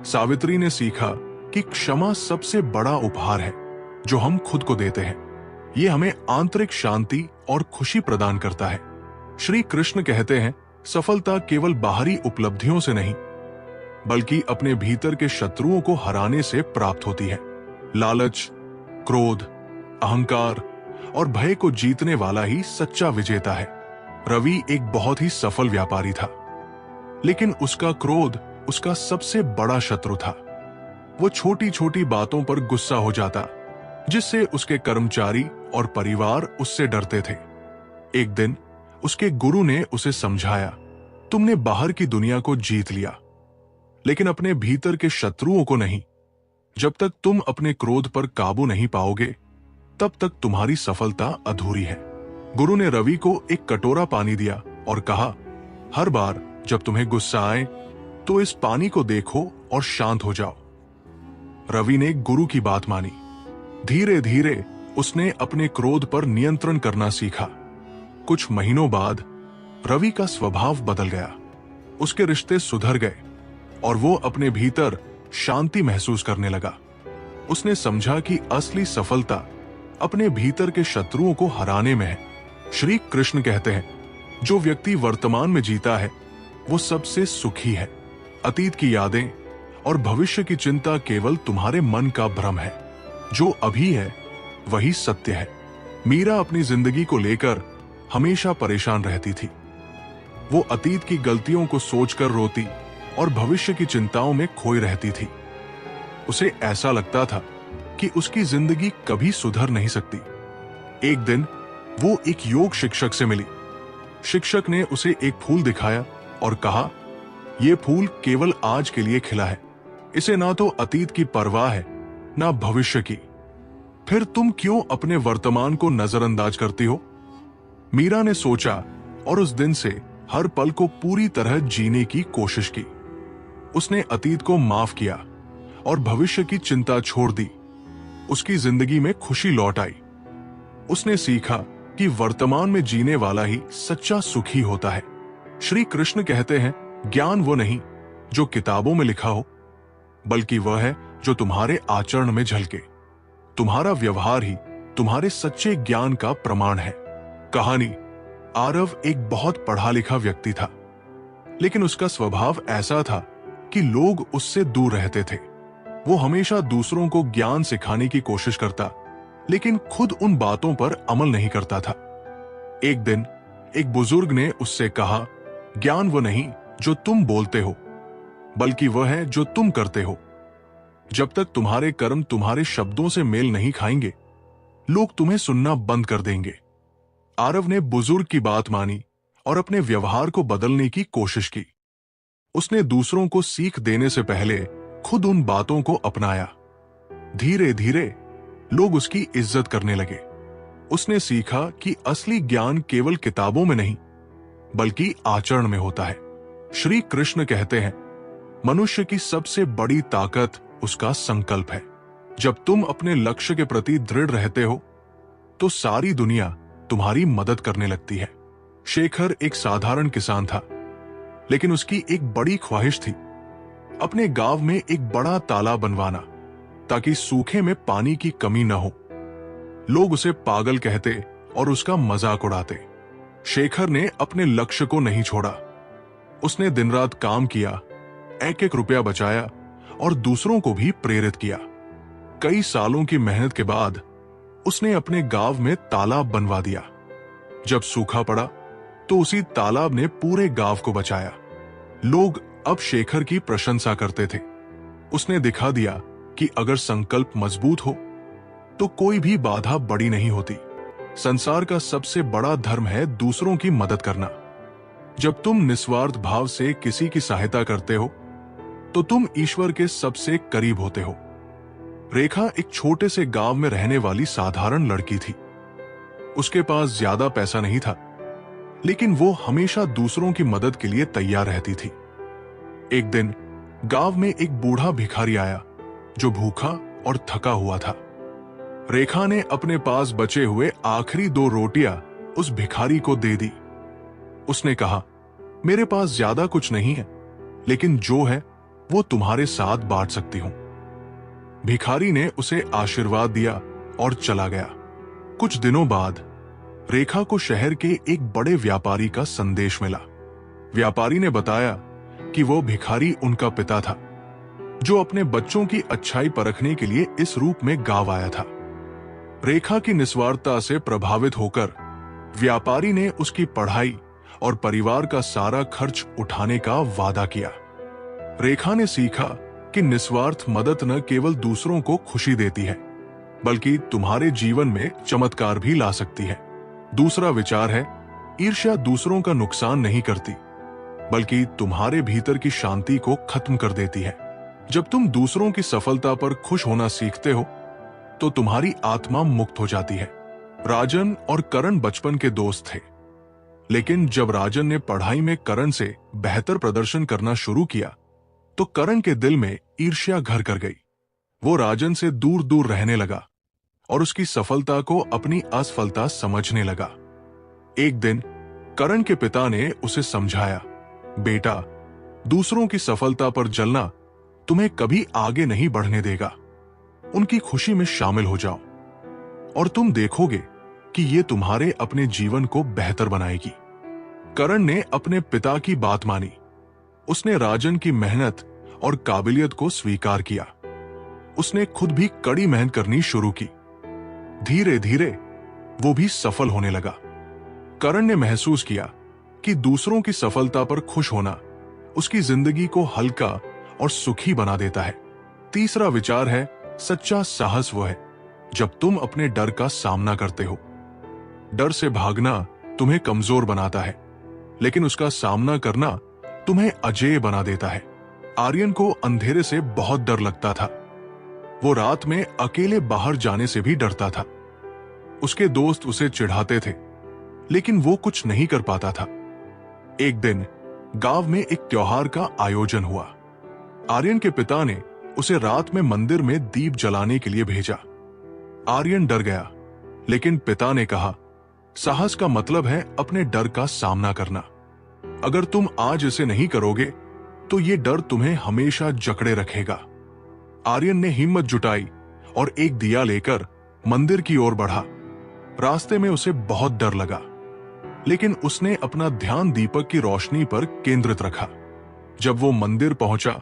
A: सावित्री ने सीखा कि क्षमा सबसे बड़ा उपहार है जो हम खुद को देते हैं। ये हमें आंतरिक शांति और खुशी प्रदान करता है। श्री कृष्ण कहते हैं, सफलता केवल बाहरी उपलब्धियों से नहीं, बल्कि अपने भीतर के शत्रुओं को हराने से प्राप्त होती है। लालच, क्रोध, अहंकार और भय को जीतने वाला ही सच्चा विजेता है। रवि एक बहुत ही सफल व्यापारी था, लेकिन उसका क्रोध उसका सबसे बड़ा शत्रु था। वो छोटी छोटी बातों पर गुस्सा हो जाता, जिससे उसके कर्मचारी और परिवार उससे डरते थे। एक दिन उसके गुरु ने उसे समझाया, तुमने बाहर की दुनिया को जीत लिया, लेकिन अपने भीतर के शत्रुओं को नहीं। जब तक तुम अपने क्रोध पर काबू नहीं पाओगे, तब तक तुम्हारी सफलता अधूरी है। गुरु ने रवि को एक कटोरा पानी दिया और कहा, हर बार जब तुम्हें गुस्सा आए तो इस पानी को देखो और शांत हो जाओ। रवि ने गुरु की बात मानी। धीरे धीरे उसने अपने क्रोध पर नियंत्रण करना सीखा। कुछ महीनों बाद रवि का स्वभाव बदल गया, उसके रिश्ते सुधर गए और वो अपने भीतर शांति महसूस करने लगा। उसने समझा कि असली सफलता अपने भीतर के शत्रुओं को हराने में है। श्री कृष्ण कहते हैं, जो व्यक्ति वर्तमान में जीता है वो सबसे सुखी है। अतीत की यादें और भविष्य की चिंता केवल तुम्हारे मन का भ्रम है। जो अभी है वही सत्य है। मीरा अपनी जिंदगी को लेकर हमेशा परेशान रहती थी। वो अतीत की गलतियों को सोचकर रोती और भविष्य की चिंताओं में खोई रहती थी। उसे ऐसा लगता था कि उसकी जिंदगी कभी सुधर नहीं सकती। एक दिन वो एक योग शिक्षक से मिली। शिक्षक ने उसे एक फूल दिखाया और कहा, यह फूल केवल आज के लिए खिला है, इसे ना तो अतीत की परवाह है ना भविष्य की। फिर तुम क्यों अपने वर्तमान को नजरअंदाज करती हो? मीरा ने सोचा और उस दिन से हर पल को पूरी तरह जीने की कोशिश की। उसने अतीत को माफ किया और भविष्य की चिंता छोड़ दी। उसकी जिंदगी में खुशी लौट आई। उसने सीखा कि वर्तमान में जीने वाला ही सच्चा सुखी होता है। श्री कृष्ण कहते हैं, ज्ञान वो नहीं जो किताबों में लिखा हो, बल्कि वह है जो तुम्हारे आचरण में झलके। तुम्हारा व्यवहार ही तुम्हारे सच्चे ज्ञान का प्रमाण है। कहानी। आरव एक बहुत पढ़ा लिखा व्यक्ति था, लेकिन उसका स्वभाव ऐसा था कि लोग उससे दूर रहते थे। वो हमेशा दूसरों को ज्ञान सिखाने की कोशिश करता, लेकिन खुद उन बातों पर अमल नहीं करता था। एक दिन एक बुजुर्ग ने उससे कहा, ज्ञान वो नहीं जो तुम बोलते हो, बल्कि वह है जो तुम करते हो। जब तक तुम्हारे कर्म तुम्हारे शब्दों से मेल नहीं खाएंगे, लोग तुम्हें सुनना बंद कर देंगे। आरव ने बुजुर्ग की बात मानी और अपने व्यवहार को बदलने की कोशिश की। उसने दूसरों को सीख देने से पहले खुद उन बातों को अपनाया। धीरे धीरे लोग उसकी इज्जत करने लगे। उसने सीखा कि असली ज्ञान केवल किताबों में नहीं, बल्कि आचरण में होता है। श्री कृष्ण कहते हैं, मनुष्य की सबसे बड़ी ताकत उसका संकल्प है। जब तुम अपने लक्ष्य के प्रति दृढ़ रहते हो, तो सारी दुनिया तुम्हारी मदद करने लगती है। शेखर एक साधारण किसान था, लेकिन उसकी एक बड़ी ख्वाहिश थी, अपने गांव में एक बड़ा तालाब बनवाना, ताकि सूखे में पानी की कमी न हो। लोग उसे पागल कहते और उसका मजाक उड़ाते। शेखर ने अपने लक्ष्य को नहीं छोड़ा। उसने दिन रात काम किया, एक एक रुपया बचाया और दूसरों को भी प्रेरित किया। कई सालों की मेहनत के बाद उसने अपने गांव में तालाब बनवा दिया। जब सूखा पड़ा तो उसी तालाब ने पूरे गांव को बचाया। लोग अब शेखर की प्रशंसा करते थे। उसने दिखा दिया कि अगर संकल्प मजबूत हो तो कोई भी बाधा बड़ी नहीं होती। संसार का सबसे बड़ा धर्म है दूसरों की मदद करना। जब तुम निस्वार्थ भाव से किसी की सहायता करते हो, तो तुम ईश्वर के सबसे करीब होते हो। रेखा एक छोटे से गांव में रहने वाली साधारण लड़की थी। उसके पास ज्यादा पैसा नहीं था, लेकिन वो हमेशा दूसरों की मदद के लिए तैयार रहती थी। एक दिन गांव में एक बूढ़ा भिखारी आया, जो भूखा और थका हुआ था। रेखा ने अपने पास बचे हुए आखिरी 2 रोटियां उस भिखारी को दे दी। उसने कहा, मेरे पास ज्यादा कुछ नहीं है, लेकिन जो है वो तुम्हारे साथ बांट सकती हूं। भिखारी ने उसे आशीर्वाद दिया और चला गया। कुछ दिनों बाद रेखा को शहर के एक बड़े व्यापारी का संदेश मिला। व्यापारी ने बताया कि वो भिखारी उनका पिता था, जो अपने बच्चों की अच्छाई परखने के लिए इस रूप में गांव आया था। रेखा की निस्वार्थता से प्रभावित होकर व्यापारी ने उसकी पढ़ाई और परिवार का सारा खर्च उठाने का वादा किया। रेखा ने सीखा कि निस्वार्थ मदद न केवल दूसरों को खुशी देती है, बल्कि तुम्हारे जीवन में चमत्कार भी ला सकती है। दूसरा विचार है, ईर्ष्या दूसरों का नुकसान नहीं करती, बल्कि तुम्हारे भीतर की शांति को खत्म कर देती है। जब तुम दूसरों की सफलता पर खुश होना सीखते हो, तो तुम्हारी आत्मा मुक्त हो जाती है। राजन और करण बचपन के दोस्त थे, लेकिन जब राजन ने पढ़ाई में करण से बेहतर प्रदर्शन करना शुरू किया, तो करण के दिल में ईर्ष्या घर कर गई। वो राजन से दूर दूर रहने लगा और उसकी सफलता को अपनी असफलता समझने लगा। एक दिन करण के पिता ने उसे समझाया, बेटा, दूसरों की सफलता पर जलना तुम्हें कभी आगे नहीं बढ़ने देगा। उनकी खुशी में शामिल हो जाओ और तुम देखोगे कि ये तुम्हारे अपने जीवन को बेहतर बनाएगी। करण ने अपने पिता की बात मानी। उसने राजन की मेहनत और काबिलियत को स्वीकार किया। उसने खुद भी कड़ी मेहनत करनी शुरू की। धीरे धीरे वो भी सफल होने लगा। करण ने महसूस किया कि दूसरों की सफलता पर खुश होना उसकी जिंदगी को हल्का और सुखी बना देता है। तीसरा विचार है, सच्चा साहस वो है जब तुम अपने डर का सामना करते हो। डर से भागना तुम्हें कमजोर बनाता है, लेकिन उसका सामना करना तुम्हें अजेय बना देता है। आर्यन को अंधेरे से बहुत डर लगता था। वो रात में अकेले बाहर जाने से भी डरता था। उसके दोस्त उसे चिढ़ाते थे, लेकिन वो कुछ नहीं कर पाता था। एक दिन गांव में एक त्योहार का आयोजन हुआ। आर्यन के पिता ने उसे रात में मंदिर में दीप जलाने के लिए भेजा। आर्यन डर गया, लेकिन पिता ने कहा, साहस का मतलब है अपने डर का सामना करना। अगर तुम आज इसे नहीं करोगे तो ये डर तुम्हें हमेशा जकड़े रखेगा। आर्यन ने हिम्मत जुटाई और एक दिया लेकर मंदिर की ओर बढ़ा। रास्ते में उसे बहुत डर लगा, लेकिन उसने अपना ध्यान दीपक की रोशनी पर केंद्रित रखा। जब वो मंदिर पहुंचा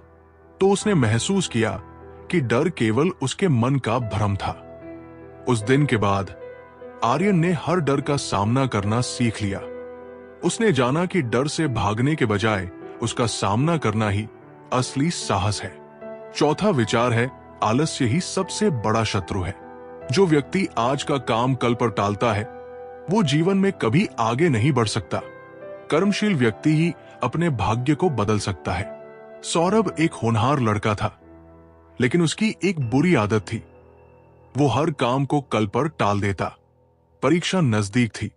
A: तो उसने महसूस किया कि डर केवल उसके मन का भ्रम था। उस दिन के बाद आर्यन ने हर डर का सामना करना सीख लिया। उसने जाना कि डर से भागने के बजाय उसका सामना करना ही असली साहस है। चौथा विचार है, आलस्य ही सबसे बड़ा शत्रु है। जो व्यक्ति आज का काम कल पर टालता है वो जीवन में कभी आगे नहीं बढ़ सकता। कर्मशील व्यक्ति ही अपने भाग्य को बदल सकता है। सौरभ एक होनहार लड़का था, लेकिन उसकी एक बुरी आदत थी। वो हर काम को कल पर टाल देता। परीक्षा नजदीक थी,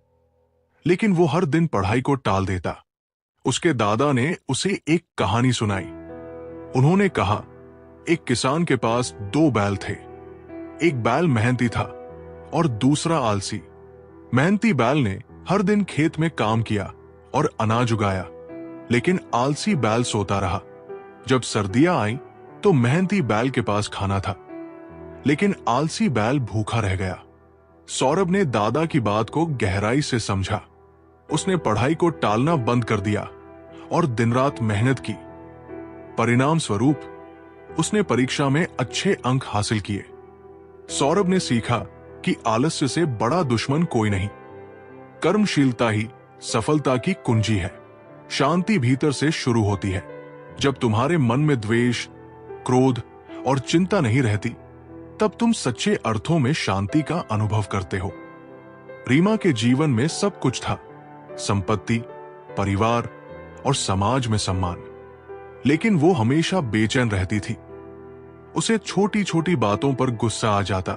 A: लेकिन वो हर दिन पढ़ाई को टाल देता। उसके दादा ने उसे एक कहानी सुनाई। उन्होंने कहा, एक किसान के पास 2 बैल थे। एक बैल मेहनती था और दूसरा आलसी। मेहनती बैल ने हर दिन खेत में काम किया और अनाज उगाया, लेकिन आलसी बैल सोता रहा। जब सर्दियां आईं तो मेहनती बैल के पास खाना था, लेकिन आलसी बैल भूखा रह गया। सौरभ ने दादा की बात को गहराई से समझा। उसने पढ़ाई को टालना बंद कर दिया और दिन रात मेहनत की। परिणाम स्वरूप उसने परीक्षा में अच्छे अंक हासिल किए। सौरभ ने सीखा कि आलस्य से बड़ा दुश्मन कोई नहीं। कर्मशीलता ही सफलता की कुंजी है। शांति भीतर से शुरू होती है। जब तुम्हारे मन में द्वेष, क्रोध और चिंता नहीं रहती, तब तुम सच्चे अर्थों में शांति का अनुभव करते हो। रीमा के जीवन में सब कुछ था, संपत्ति, परिवार और समाज में सम्मान, लेकिन वो हमेशा बेचैन रहती थी। उसे छोटी छोटी बातों पर गुस्सा आ जाता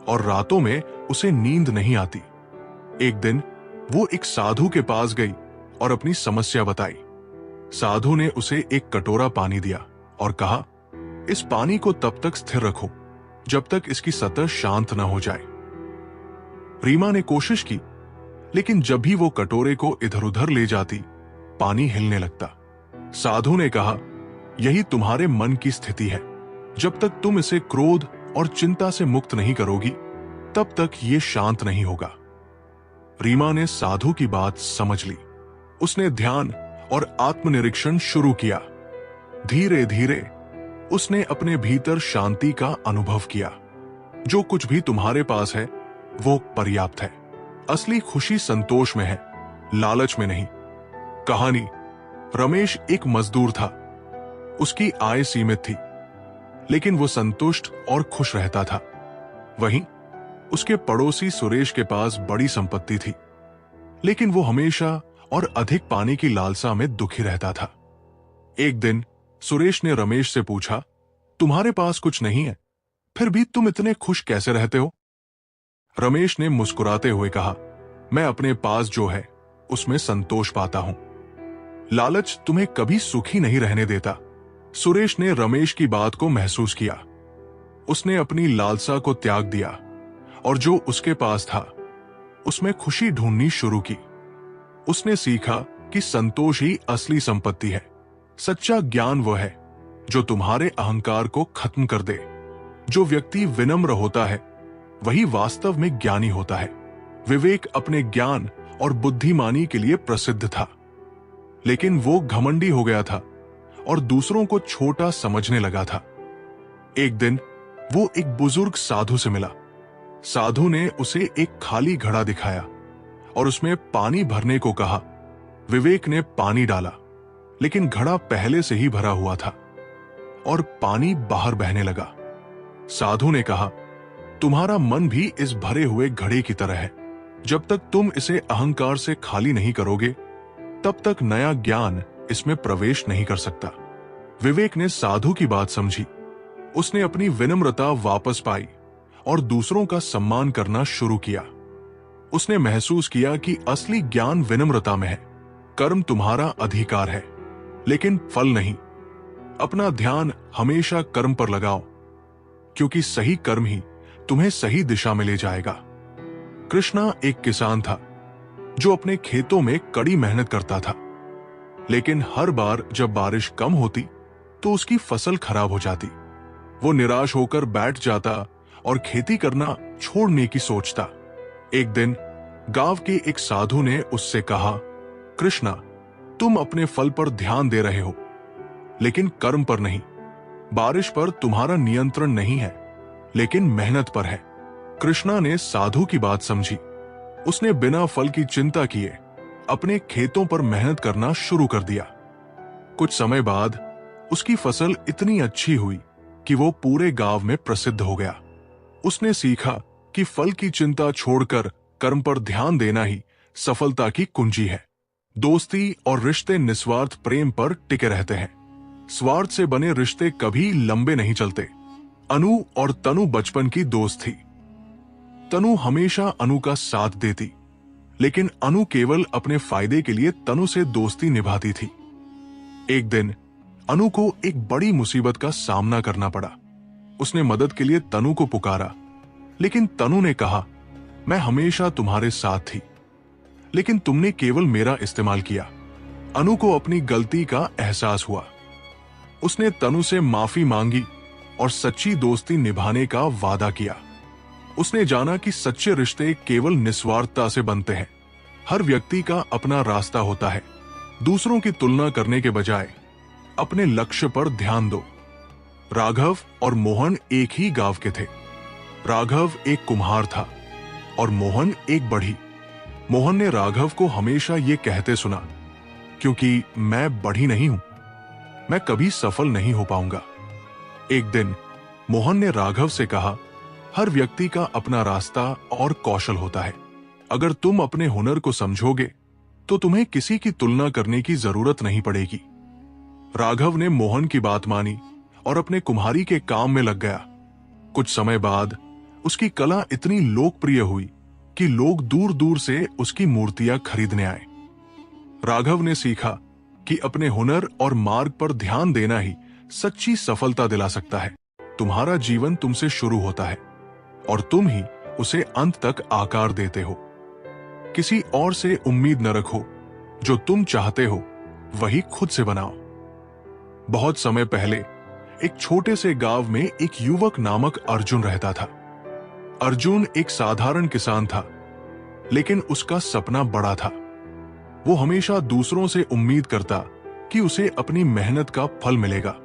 A: और रातों में उसे नींद नहीं आती। एक दिन वो एक साधु के पास गई और अपनी समस्या बताई। साधु ने उसे एक कटोरा पानी दिया और कहा, इस पानी को तब तक स्थिर रखो जब तक इसकी सतह शांत न हो जाए। रीमा ने कोशिश की, लेकिन जब भी वो कटोरे को इधर उधर ले जाती, पानी हिलने लगता। साधु ने कहा, यही तुम्हारे मन की स्थिति है। जब तक तुम इसे क्रोध और चिंता से मुक्त नहीं करोगी, तब तक ये शांत नहीं होगा। रीमा ने साधु की बात समझ ली। उसने ध्यान और आत्मनिरीक्षण शुरू किया। धीरे धीरे उसने अपने भीतर शांति का अनुभव किया। जो कुछ भी तुम्हारे पास है वो पर्याप्त है। असली खुशी संतोष में है, लालच में नहीं। कहानी, रमेश एक मजदूर था। उसकी आय सीमित थी, लेकिन वो संतुष्ट और खुश रहता था। वहीं उसके पड़ोसी सुरेश के पास बड़ी संपत्ति थी, लेकिन वो हमेशा और अधिक पाने की लालसा में दुखी रहता था। एक दिन सुरेश ने रमेश से पूछा, तुम्हारे पास कुछ नहीं है, फिर भी तुम इतने खुश कैसे रहते हो? रमेश ने मुस्कुराते हुए कहा, मैं अपने पास जो है उसमें संतोष पाता हूं। लालच तुम्हें कभी सुखी नहीं रहने देता। सुरेश ने रमेश की बात को महसूस किया। उसने अपनी लालसा को त्याग दिया और जो उसके पास था उसमें खुशी ढूंढनी शुरू की। उसने सीखा कि संतोष ही असली संपत्ति है। सच्चा ज्ञान वह है जो तुम्हारे अहंकार को खत्म कर दे। जो व्यक्ति विनम्र होता है वही वास्तव में ज्ञानी होता है। विवेक अपने ज्ञान और बुद्धिमानी के लिए प्रसिद्ध था, लेकिन वो घमंडी हो गया था और दूसरों को छोटा समझने लगा था। एक दिन वो एक बुजुर्ग साधु से मिला। साधु ने उसे एक खाली घड़ा दिखाया और उसमें पानी भरने को कहा। विवेक ने पानी डाला, लेकिन घड़ा पहले से ही भरा हुआ था और पानी बाहर बहने लगा। साधु ने कहा, तुम्हारा मन भी इस भरे हुए घड़े की तरह है। जब तक तुम इसे अहंकार से खाली नहीं करोगे, तब तक नया ज्ञान इसमें प्रवेश नहीं कर सकता। विवेक ने साधु की बात समझी। उसने अपनी विनम्रता वापस पाई और दूसरों का सम्मान करना शुरू किया। उसने महसूस किया कि असली ज्ञान विनम्रता में है। कर्म तुम्हारा अधिकार है, लेकिन फल नहीं। अपना ध्यान हमेशा कर्म पर लगाओ, क्योंकि सही कर्म ही तुम्हें सही दिशा में ले जाएगा। कृष्णा एक किसान था जो अपने खेतों में कड़ी मेहनत करता था, लेकिन हर बार जब बारिश कम होती तो उसकी फसल खराब हो जाती। वो निराश होकर बैठ जाता और खेती करना छोड़ने की सोचता। एक दिन गांव के एक साधु ने उससे कहा, कृष्णा, तुम अपने फल पर ध्यान दे रहे हो, लेकिन कर्म पर नहीं। बारिश पर तुम्हारा नियंत्रण नहीं है, लेकिन मेहनत पर है। कृष्णा ने साधु की बात समझी। उसने बिना फल की चिंता किए अपने खेतों पर मेहनत करना शुरू कर दिया। कुछ समय बाद उसकी फसल इतनी अच्छी हुई कि वो पूरे गांव में प्रसिद्ध हो गया। उसने सीखा कि फल की चिंता छोड़कर कर्म पर ध्यान देना ही सफलता की कुंजी है। दोस्ती और रिश्ते निस्वार्थ प्रेम पर टिके रहते हैं। स्वार्थ से बने रिश्ते कभी लंबे नहीं चलते। अनु और तनु बचपन की दोस्त थी। तनु हमेशा अनु का साथ देती, लेकिन अनु केवल अपने फायदे के लिए तनु से दोस्ती निभाती थी। एक दिन अनु को एक बड़ी मुसीबत का सामना करना पड़ा। उसने मदद के लिए तनु को पुकारा, लेकिन तनु ने कहा, मैं हमेशा तुम्हारे साथ थी, लेकिन तुमने केवल मेरा इस्तेमाल किया। अनु को अपनी गलती का एहसास हुआ। उसने तनु से माफी मांगी और सच्ची दोस्ती निभाने का वादा किया। उसने जाना कि सच्चे रिश्ते केवल निस्वार्थता से बनते हैं। हर व्यक्ति का अपना रास्ता होता है। दूसरों की तुलना करने के बजाय अपने लक्ष्य पर ध्यान दो। राघव और मोहन एक ही गांव के थे। राघव एक कुम्हार था और मोहन एक बढ़ी। मोहन ने राघव को हमेशा ये कहते सुना, क्योंकि मैं बढ़ी नहीं हूं, मैं कभी सफल नहीं हो पाऊंगा। एक दिन मोहन ने राघव से कहा, हर व्यक्ति का अपना रास्ता और कौशल होता है। अगर तुम अपने हुनर को समझोगे तो तुम्हें किसी की तुलना करने की जरूरत नहीं पड़ेगी। राघव ने मोहन की बात मानी और अपने कुम्हारी के काम में लग गया। कुछ समय बाद उसकी कला इतनी लोकप्रिय हुई कि लोग दूर दूर से उसकी मूर्तियां खरीदने आए। राघव ने सीखा कि अपने हुनर और मार्ग पर ध्यान देना ही सच्ची सफलता दिला सकता है। तुम्हारा जीवन तुमसे शुरू होता है और तुम ही उसे अंत तक आकार देते हो। किसी और से उम्मीद न रखो, जो तुम चाहते हो वही खुद से बनाओ। बहुत समय पहले एक छोटे से गांव में एक युवक नामक अर्जुन रहता था। अर्जुन एक साधारण किसान था, लेकिन उसका सपना बड़ा था। वो हमेशा दूसरों से उम्मीद करता कि उसे अपनी मेहनत का फल मिलेगा,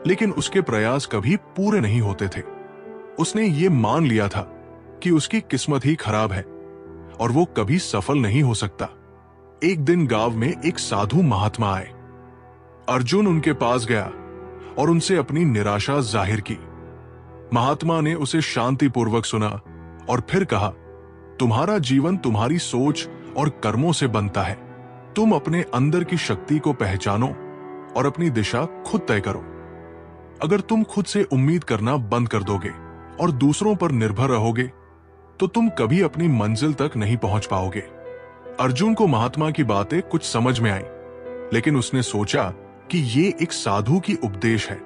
A: लेकिन उसके प्रयास कभी पूरे नहीं होते थे। उसने ये मान लिया था कि उसकी किस्मत ही खराब है और वो कभी सफल नहीं हो सकता। एक दिन गांव में एक साधु महात्मा आए। अर्जुन उनके पास गया और उनसे अपनी निराशा जाहिर की। महात्मा ने उसे शांतिपूर्वक सुना और फिर कहा, तुम्हारा जीवन तुम्हारी सोच और कर्मों से बनता है। तुम अपने अंदर की शक्ति को पहचानो और अपनी दिशा खुद तय करो। अगर तुम खुद से उम्मीद करना बंद कर दोगे और दूसरों पर निर्भर रहोगे तो तुम कभी अपनी मंजिल तक नहीं पहुंच पाओगे। अर्जुन को महात्मा की बातें कुछ समझ में आई, लेकिन उसने सोचा कि ये एक साधु की उपदेश है,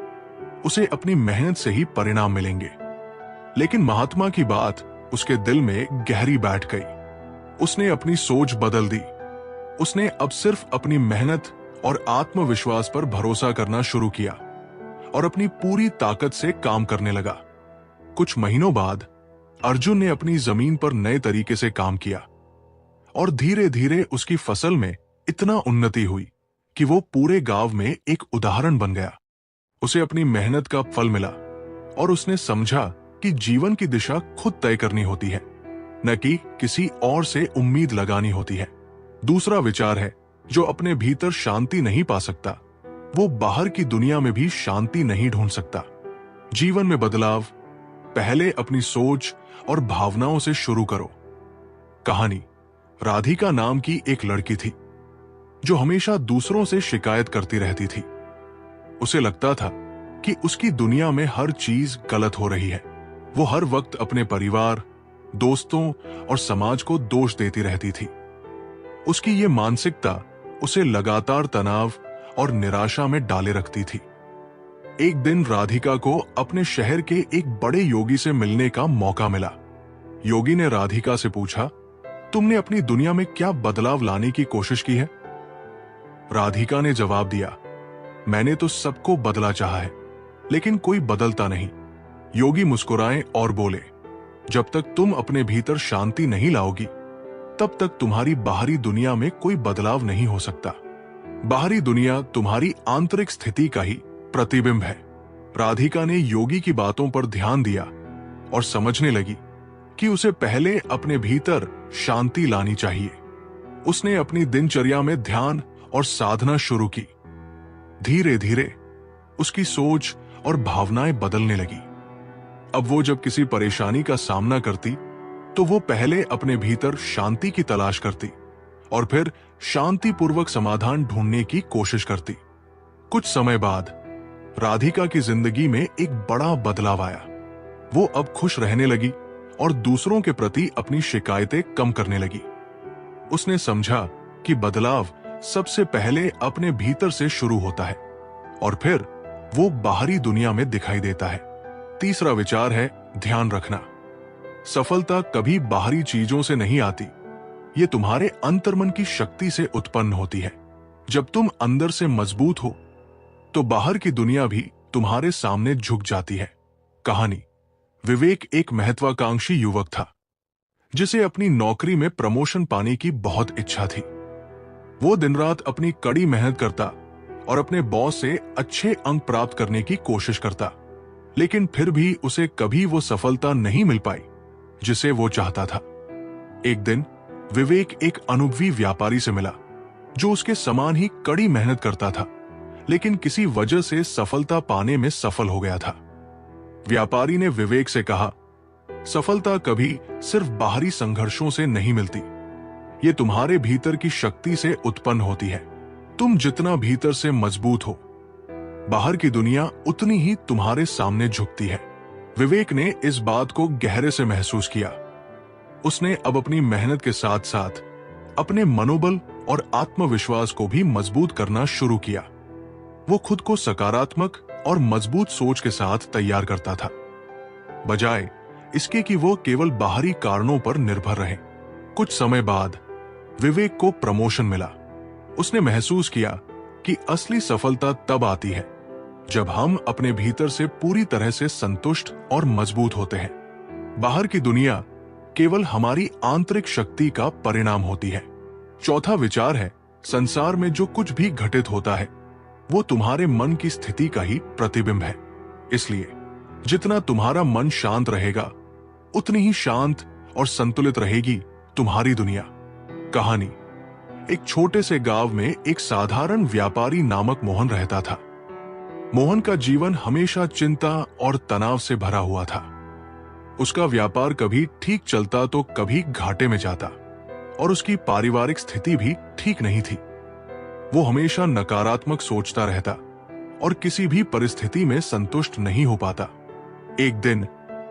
A: उसे अपनी मेहनत से ही परिणाम मिलेंगे। लेकिन महात्मा की बात उसके दिल में गहरी बैठ गई। उसने अपनी सोच बदल दी। उसने अब सिर्फ अपनी मेहनत और आत्मविश्वास पर भरोसा करना शुरू किया और अपनी पूरी ताकत से काम करने लगा। कुछ महीनों बाद अर्जुन ने अपनी जमीन पर नए तरीके से काम किया और धीरे धीरे उसकी फसल में इतना उन्नति हुई कि वो पूरे गांव में एक उदाहरण बन गया। उसे अपनी मेहनत का फल मिला और उसने समझा कि जीवन की दिशा खुद तय करनी होती है, न कि किसी और से उम्मीद लगानी होती है। दूसरा विचार है, जो अपने भीतर शांति नहीं पा सकता वो बाहर की दुनिया में भी शांति नहीं ढूंढ सकता। जीवन में बदलाव पहले अपनी सोच और भावनाओं से शुरू करो। कहानी। राधिका नाम की एक लड़की थी जो हमेशा दूसरों से शिकायत करती रहती थी। उसे लगता था कि उसकी दुनिया में हर चीज गलत हो रही है। वो हर वक्त अपने परिवार, दोस्तों और समाज को दोष देती रहती थी। उसकी ये मानसिकता उसे लगातार तनाव और निराशा में डाले रखती थी। एक दिन राधिका को अपने शहर के एक बड़े योगी से मिलने का मौका मिला। योगी ने राधिका से पूछा, तुमने अपनी दुनिया में क्या बदलाव लाने की कोशिश की है? राधिका ने जवाब दिया, मैंने तो सबको बदला चाहा है, लेकिन कोई बदलता नहीं। योगी मुस्कुराए और बोले, जब तक तुम अपने भीतर शांति नहीं लाओगी तब तक तुम्हारी बाहरी दुनिया में कोई बदलाव नहीं हो सकता। बाहरी दुनिया तुम्हारी आंतरिक स्थिति का ही प्रतिबिंब है। राधिका ने योगी की बातों पर ध्यान दिया और समझने लगी कि उसे पहले अपने भीतर शांति लानी चाहिए। उसने अपनी दिनचर्या में ध्यान और साधना शुरू की। धीरे धीरे उसकी सोच और भावनाएं बदलने लगी। अब वो जब किसी परेशानी का सामना करती तो वो पहले अपने भीतर शांति की तलाश करती और फिर शांतिपूर्वक समाधान ढूंढने की कोशिश करती। कुछ समय बाद राधिका की जिंदगी में एक बड़ा बदलाव आया। वो अब खुश रहने लगी और दूसरों के प्रति अपनी शिकायतें कम करने लगी। उसने समझा कि बदलाव सबसे पहले अपने भीतर से शुरू होता है और फिर वो बाहरी दुनिया में दिखाई देता है। तीसरा विचार है, ध्यान रखना। सफलता कभी बाहरी चीजों से नहीं आती, ये तुम्हारे अंतर्मन की शक्ति से उत्पन्न होती है। जब तुम अंदर से मजबूत हो तो बाहर की दुनिया भी तुम्हारे सामने झुक जाती है। कहानी। विवेक एक महत्वाकांक्षी युवक था जिसे अपनी नौकरी में प्रमोशन पाने की बहुत इच्छा थी। वो दिन रात अपनी कड़ी मेहनत करता और अपने बॉस से अच्छे अंक प्राप्त करने की कोशिश करता, लेकिन फिर भी उसे कभी वो सफलता नहीं मिल पाई जिसे वो चाहता था। एक दिन विवेक एक अनुभवी व्यापारी से मिला जो उसके समान ही कड़ी मेहनत करता था, लेकिन किसी वजह से सफलता पाने में सफल हो गया था। व्यापारी ने विवेक से कहा, सफलता कभी सिर्फ बाहरी संघर्षों से नहीं मिलती, ये तुम्हारे भीतर की शक्ति से उत्पन्न होती है। तुम जितना भीतर से मजबूत हो, बाहर की दुनिया उतनी ही तुम्हारे सामने झुकती है। विवेक ने इस बात को गहरे से महसूस किया। उसने अब अपनी मेहनत के साथ साथ अपने मनोबल और आत्मविश्वास को भी मजबूत करना शुरू किया। वो खुद को सकारात्मक और मजबूत सोच के साथ तैयार करता था, बजाय इसके कि वो केवल बाहरी कारणों पर निर्भर रहे। कुछ समय बाद विवेक को प्रमोशन मिला। उसने महसूस किया कि असली सफलता तब आती है जब हम अपने भीतर से पूरी तरह से संतुष्ट और मजबूत होते हैं। बाहर की दुनिया केवल हमारी आंतरिक शक्ति का परिणाम होती है। चौथा विचार है, संसार में जो कुछ भी घटित होता है वो तुम्हारे मन की स्थिति का ही प्रतिबिंब है। इसलिए जितना तुम्हारा मन शांत रहेगा उतनी ही शांत और संतुलित रहेगी तुम्हारी दुनिया। कहानी। एक छोटे से गांव में एक साधारण व्यापारी नामक मोहन रहता था। मोहन का जीवन हमेशा चिंता और तनाव से भरा हुआ था। उसका व्यापार कभी ठीक चलता तो कभी घाटे में जाता और उसकी पारिवारिक स्थिति भी ठीक नहीं थी। वो हमेशा नकारात्मक सोचता रहता और किसी भी परिस्थिति में संतुष्ट नहीं हो पाता। एक दिन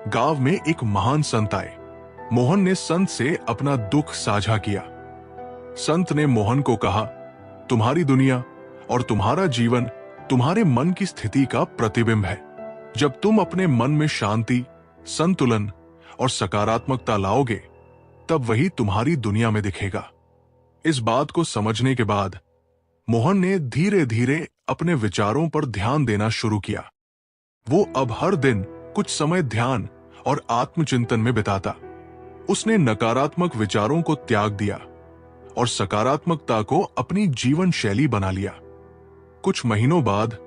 A: गांव में एक महान संत आए। मोहन ने संत से अपना दुख साझा किया। संत ने मोहन को कहा, तुम्हारी दुनिया और तुम्हारा जीवन तुम्हारे मन की स्थिति का प्रतिबिंब है। जब तुम अपने मन में शांति, संतुलन और सकारात्मकता लाओगे तब वही तुम्हारी दुनिया में दिखेगा। इस बात को समझने के बाद मोहन ने धीरे धीरे अपने विचारों पर ध्यान देना शुरू किया। वो अब हर दिन कुछ समय ध्यान और आत्मचिंतन में बिताता। उसने नकारात्मक विचारों को त्याग दिया और सकारात्मकता को अपनी जीवन शैली बना लिया। कुछ महीनों बाद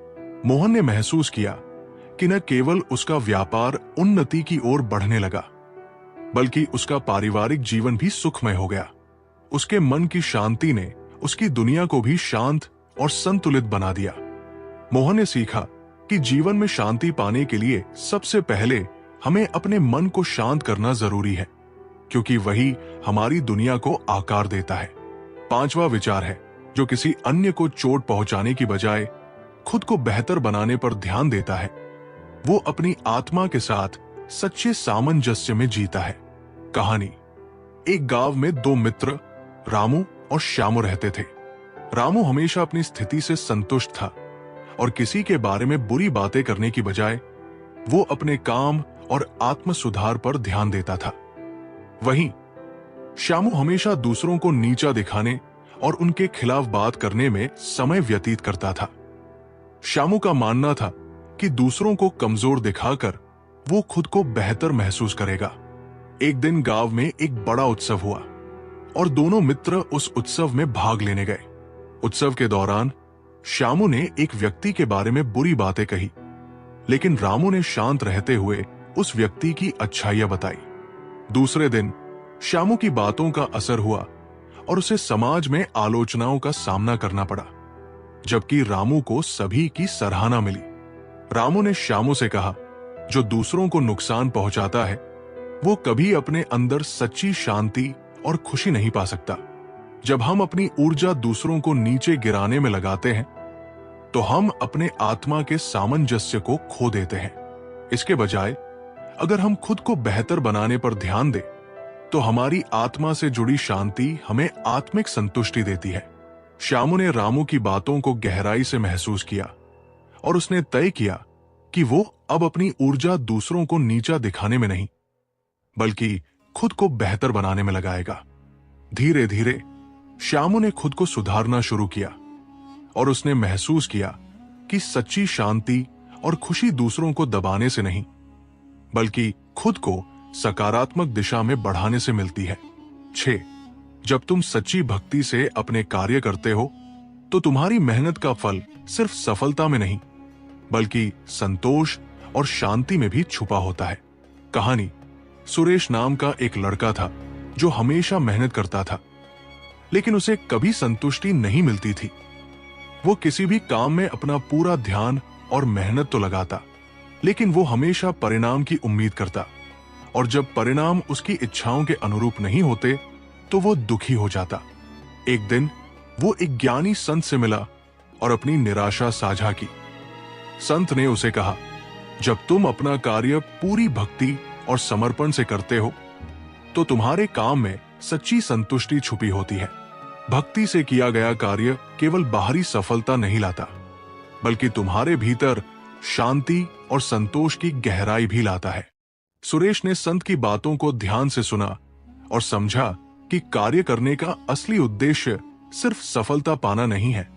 A: मोहन ने महसूस किया कि न केवल उसका व्यापार उन्नति की ओर बढ़ने लगा, बल्कि उसका पारिवारिक जीवन भी सुखमय हो गया। उसके मन की शांति ने उसकी दुनिया को भी शांत और संतुलित बना दिया। मोहन ने सीखा कि जीवन में शांति पाने के लिए सबसे पहले हमें अपने मन को शांत करना जरूरी है, क्योंकि वही हमारी दुनिया को आकार देता है। पांचवा विचार है, जो किसी अन्य को चोट पहुंचाने की बजाय खुद को बेहतर बनाने पर ध्यान देता है, वो अपनी आत्मा के साथ सच्चे सामंजस्य में जीता है। कहानी। एक गांव में दो मित्र रामू और श्यामू रहते थे। रामू हमेशा अपनी स्थिति से संतुष्ट था और किसी के बारे में बुरी बातें करने की बजाय वो अपने काम और आत्म सुधार पर ध्यान देता था। वहीं श्यामू हमेशा दूसरों को नीचा दिखाने और उनके खिलाफ बात करने में समय व्यतीत करता था। श्यामू का मानना था कि दूसरों को कमजोर दिखाकर वो खुद को बेहतर महसूस करेगा। एक दिन गांव में एक बड़ा उत्सव हुआ और दोनों मित्र उस उत्सव में भाग लेने गए। उत्सव के दौरान श्यामू ने एक व्यक्ति के बारे में बुरी बातें कही, लेकिन रामू ने शांत रहते हुए उस व्यक्ति की अच्छाइयां बताई। दूसरे दिन श्यामू की बातों का असर हुआ और उसे समाज में आलोचनाओं का सामना करना पड़ा, जबकि रामू को सभी की सराहना मिली। रामू ने श्यामू से कहा, जो दूसरों को नुकसान पहुंचाता है वो कभी अपने अंदर सच्ची शांति और खुशी नहीं पा सकता। जब हम अपनी ऊर्जा दूसरों को नीचे गिराने में लगाते हैं तो हम अपने आत्मा के सामंजस्य को खो देते हैं। इसके बजाय अगर हम खुद को बेहतर बनाने पर ध्यान दें तो हमारी आत्मा से जुड़ी शांति हमें आत्मिक संतुष्टि देती है। श्यामू ने रामू की बातों को गहराई से महसूस किया और उसने तय किया कि वो अब अपनी ऊर्जा दूसरों को नीचा दिखाने में नहीं, बल्कि खुद को बेहतर बनाने में लगाएगा। धीरे धीरे श्यामू ने खुद को सुधारना शुरू किया और उसने महसूस किया कि सच्ची शांति और खुशी दूसरों को दबाने से नहीं, बल्कि खुद को सकारात्मक दिशा में बढ़ाने से मिलती है। 6. जब तुम सच्ची भक्ति से अपने कार्य करते हो तो तुम्हारी मेहनत का फल सिर्फ सफलता में नहीं, बल्कि संतोष और शांति में भी छुपा होता है। कहानी। सुरेश नाम का एक लड़का था जो हमेशा मेहनत करता था, लेकिन उसे कभी संतुष्टि नहीं मिलती थी। वो किसी भी काम में अपना पूरा ध्यान और मेहनत तो लगाता, लेकिन वो हमेशा परिणाम की उम्मीद करता, और जब परिणाम उसकी इच्छाओं के अनुरूप नहीं होते तो वो दुखी हो जाता। एक दिन वो एक ज्ञानी संत से मिला और अपनी निराशा साझा की। संत ने उसे कहा, जब तुम अपना कार्य पूरी भक्ति और समर्पण से करते हो तो तुम्हारे काम में सच्ची संतुष्टि छुपी होती है। भक्ति से किया गया कार्य केवल बाहरी सफलता नहीं लाता, बल्कि तुम्हारे भीतर शांति और संतोष की गहराई भी लाता है। सुरेश ने संत की बातों को ध्यान से सुना और समझा कि कार्य करने का असली उद्देश्य सिर्फ सफलता पाना नहीं है,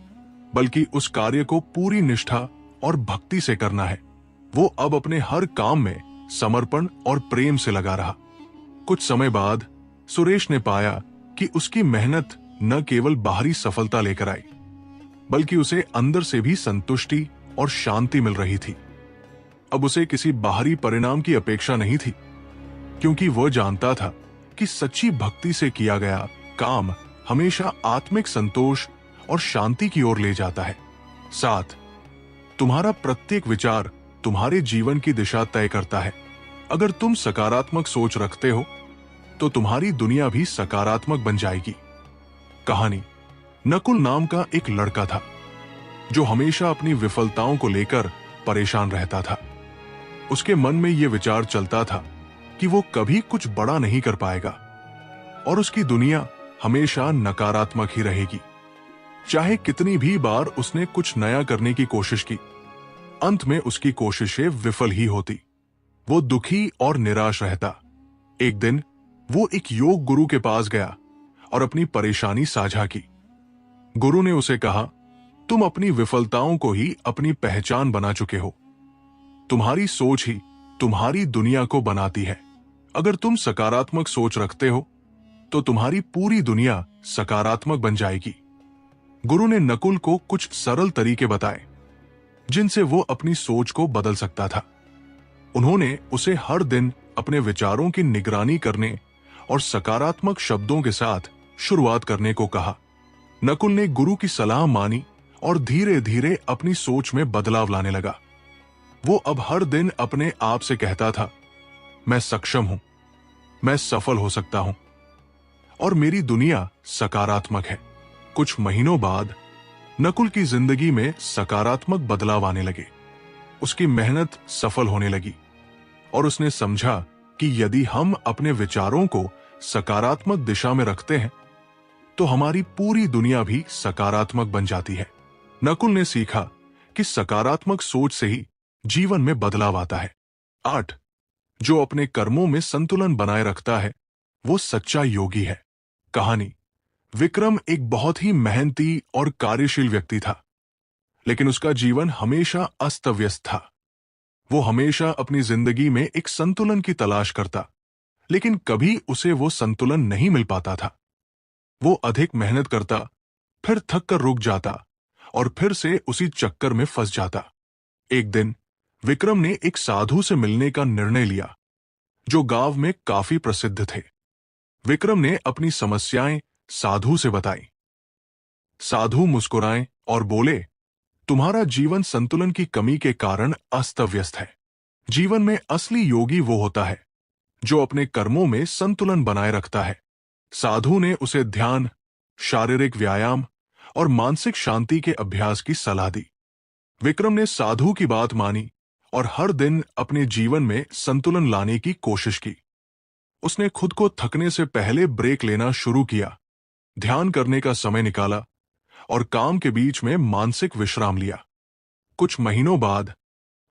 A: बल्कि उस कार्य को पूरी निष्ठा और भक्ति से करना है। वो अब अपने हर काम में समर्पण और प्रेम से लगा रहा। कुछ समय बाद सुरेश ने पाया कि उसकी मेहनत न केवल बाहरी सफलता लेकर आई, बल्कि उसे अंदर से भी संतुष्टि और शांति मिल रही थी। अब उसे किसी बाहरी परिणाम की अपेक्षा नहीं थी, क्योंकि वह जानता था कि सच्ची भक्ति से किया गया काम हमेशा आत्मिक संतोष और शांति की ओर ले जाता है। 7. तुम्हारा प्रत्येक विचार तुम्हारे जीवन की दिशा तय करता है। अगर तुम सकारात्मक सोच रखते हो तो तुम्हारी दुनिया भी सकारात्मक बन जाएगी। कहानी। नकुल नाम का एक लड़का था जो हमेशा अपनी विफलताओं को लेकर परेशान रहता था। उसके मन में यह विचार चलता था कि वो कभी कुछ बड़ा नहीं कर पाएगा और उसकी दुनिया हमेशा नकारात्मक ही रहेगी। चाहे कितनी भी बार उसने कुछ नया करने की कोशिश की, अंत में उसकी कोशिशें विफल ही होती। वो दुखी और निराश रहता। एक दिन वो एक योग गुरु के पास गया और अपनी परेशानी साझा की। गुरु ने उसे कहा, तुम अपनी विफलताओं को ही अपनी पहचान बना चुके हो। तुम्हारी सोच ही तुम्हारी दुनिया को बनाती है। अगर तुम सकारात्मक सोच रखते हो तो तुम्हारी पूरी दुनिया सकारात्मक बन जाएगी। गुरु ने नकुल को कुछ सरल तरीके बताए जिनसे वो अपनी सोच को बदल सकता था। उन्होंने उसे हर दिन अपने विचारों की निगरानी करने और सकारात्मक शब्दों के साथ शुरुआत करने को कहा। नकुल ने गुरु की सलाह मानी और धीरे धीरे अपनी सोच में बदलाव लाने लगा। वो अब हर दिन अपने आप से कहता था, मैं सक्षम हूं, मैं सफल हो सकता हूं और मेरी दुनिया सकारात्मक है। कुछ महीनों बाद नकुल की जिंदगी में सकारात्मक बदलाव आने लगे। उसकी मेहनत सफल होने लगी और उसने समझा कि यदि हम अपने विचारों को सकारात्मक दिशा में रखते हैं तो हमारी पूरी दुनिया भी सकारात्मक बन जाती है। नकुल ने सीखा कि सकारात्मक सोच से ही जीवन में बदलाव आता है। 8. जो अपने कर्मों में संतुलन बनाए रखता है वो सच्चा योगी है। कहानी। विक्रम एक बहुत ही मेहनती और कार्यशील व्यक्ति था, लेकिन उसका जीवन हमेशा अस्त व्यस्त था। वो हमेशा अपनी जिंदगी में एक संतुलन की तलाश करता, लेकिन कभी उसे वो संतुलन नहीं मिल पाता था। वो अधिक मेहनत करता, फिर थक कर रुक जाता और फिर से उसी चक्कर में फंस जाता। एक दिन विक्रम ने एक साधु से मिलने का निर्णय लिया जो गांव में काफी प्रसिद्ध थे। विक्रम ने अपनी समस्याएं साधु से बताई। साधु मुस्कुराए और बोले, तुम्हारा जीवन संतुलन की कमी के कारण अस्त व्यस्त है। जीवन में असली योगी वो होता है जो अपने कर्मों में संतुलन बनाए रखता है। साधु ने उसे ध्यान, शारीरिक व्यायाम और मानसिक शांति के अभ्यास की सलाह दी। विक्रम ने साधु की बात मानी और हर दिन अपने जीवन में संतुलन लाने की कोशिश की। उसने खुद को थकने से पहले ब्रेक लेना शुरू किया, ध्यान करने का समय निकाला और काम के बीच में मानसिक विश्राम लिया। कुछ महीनों बाद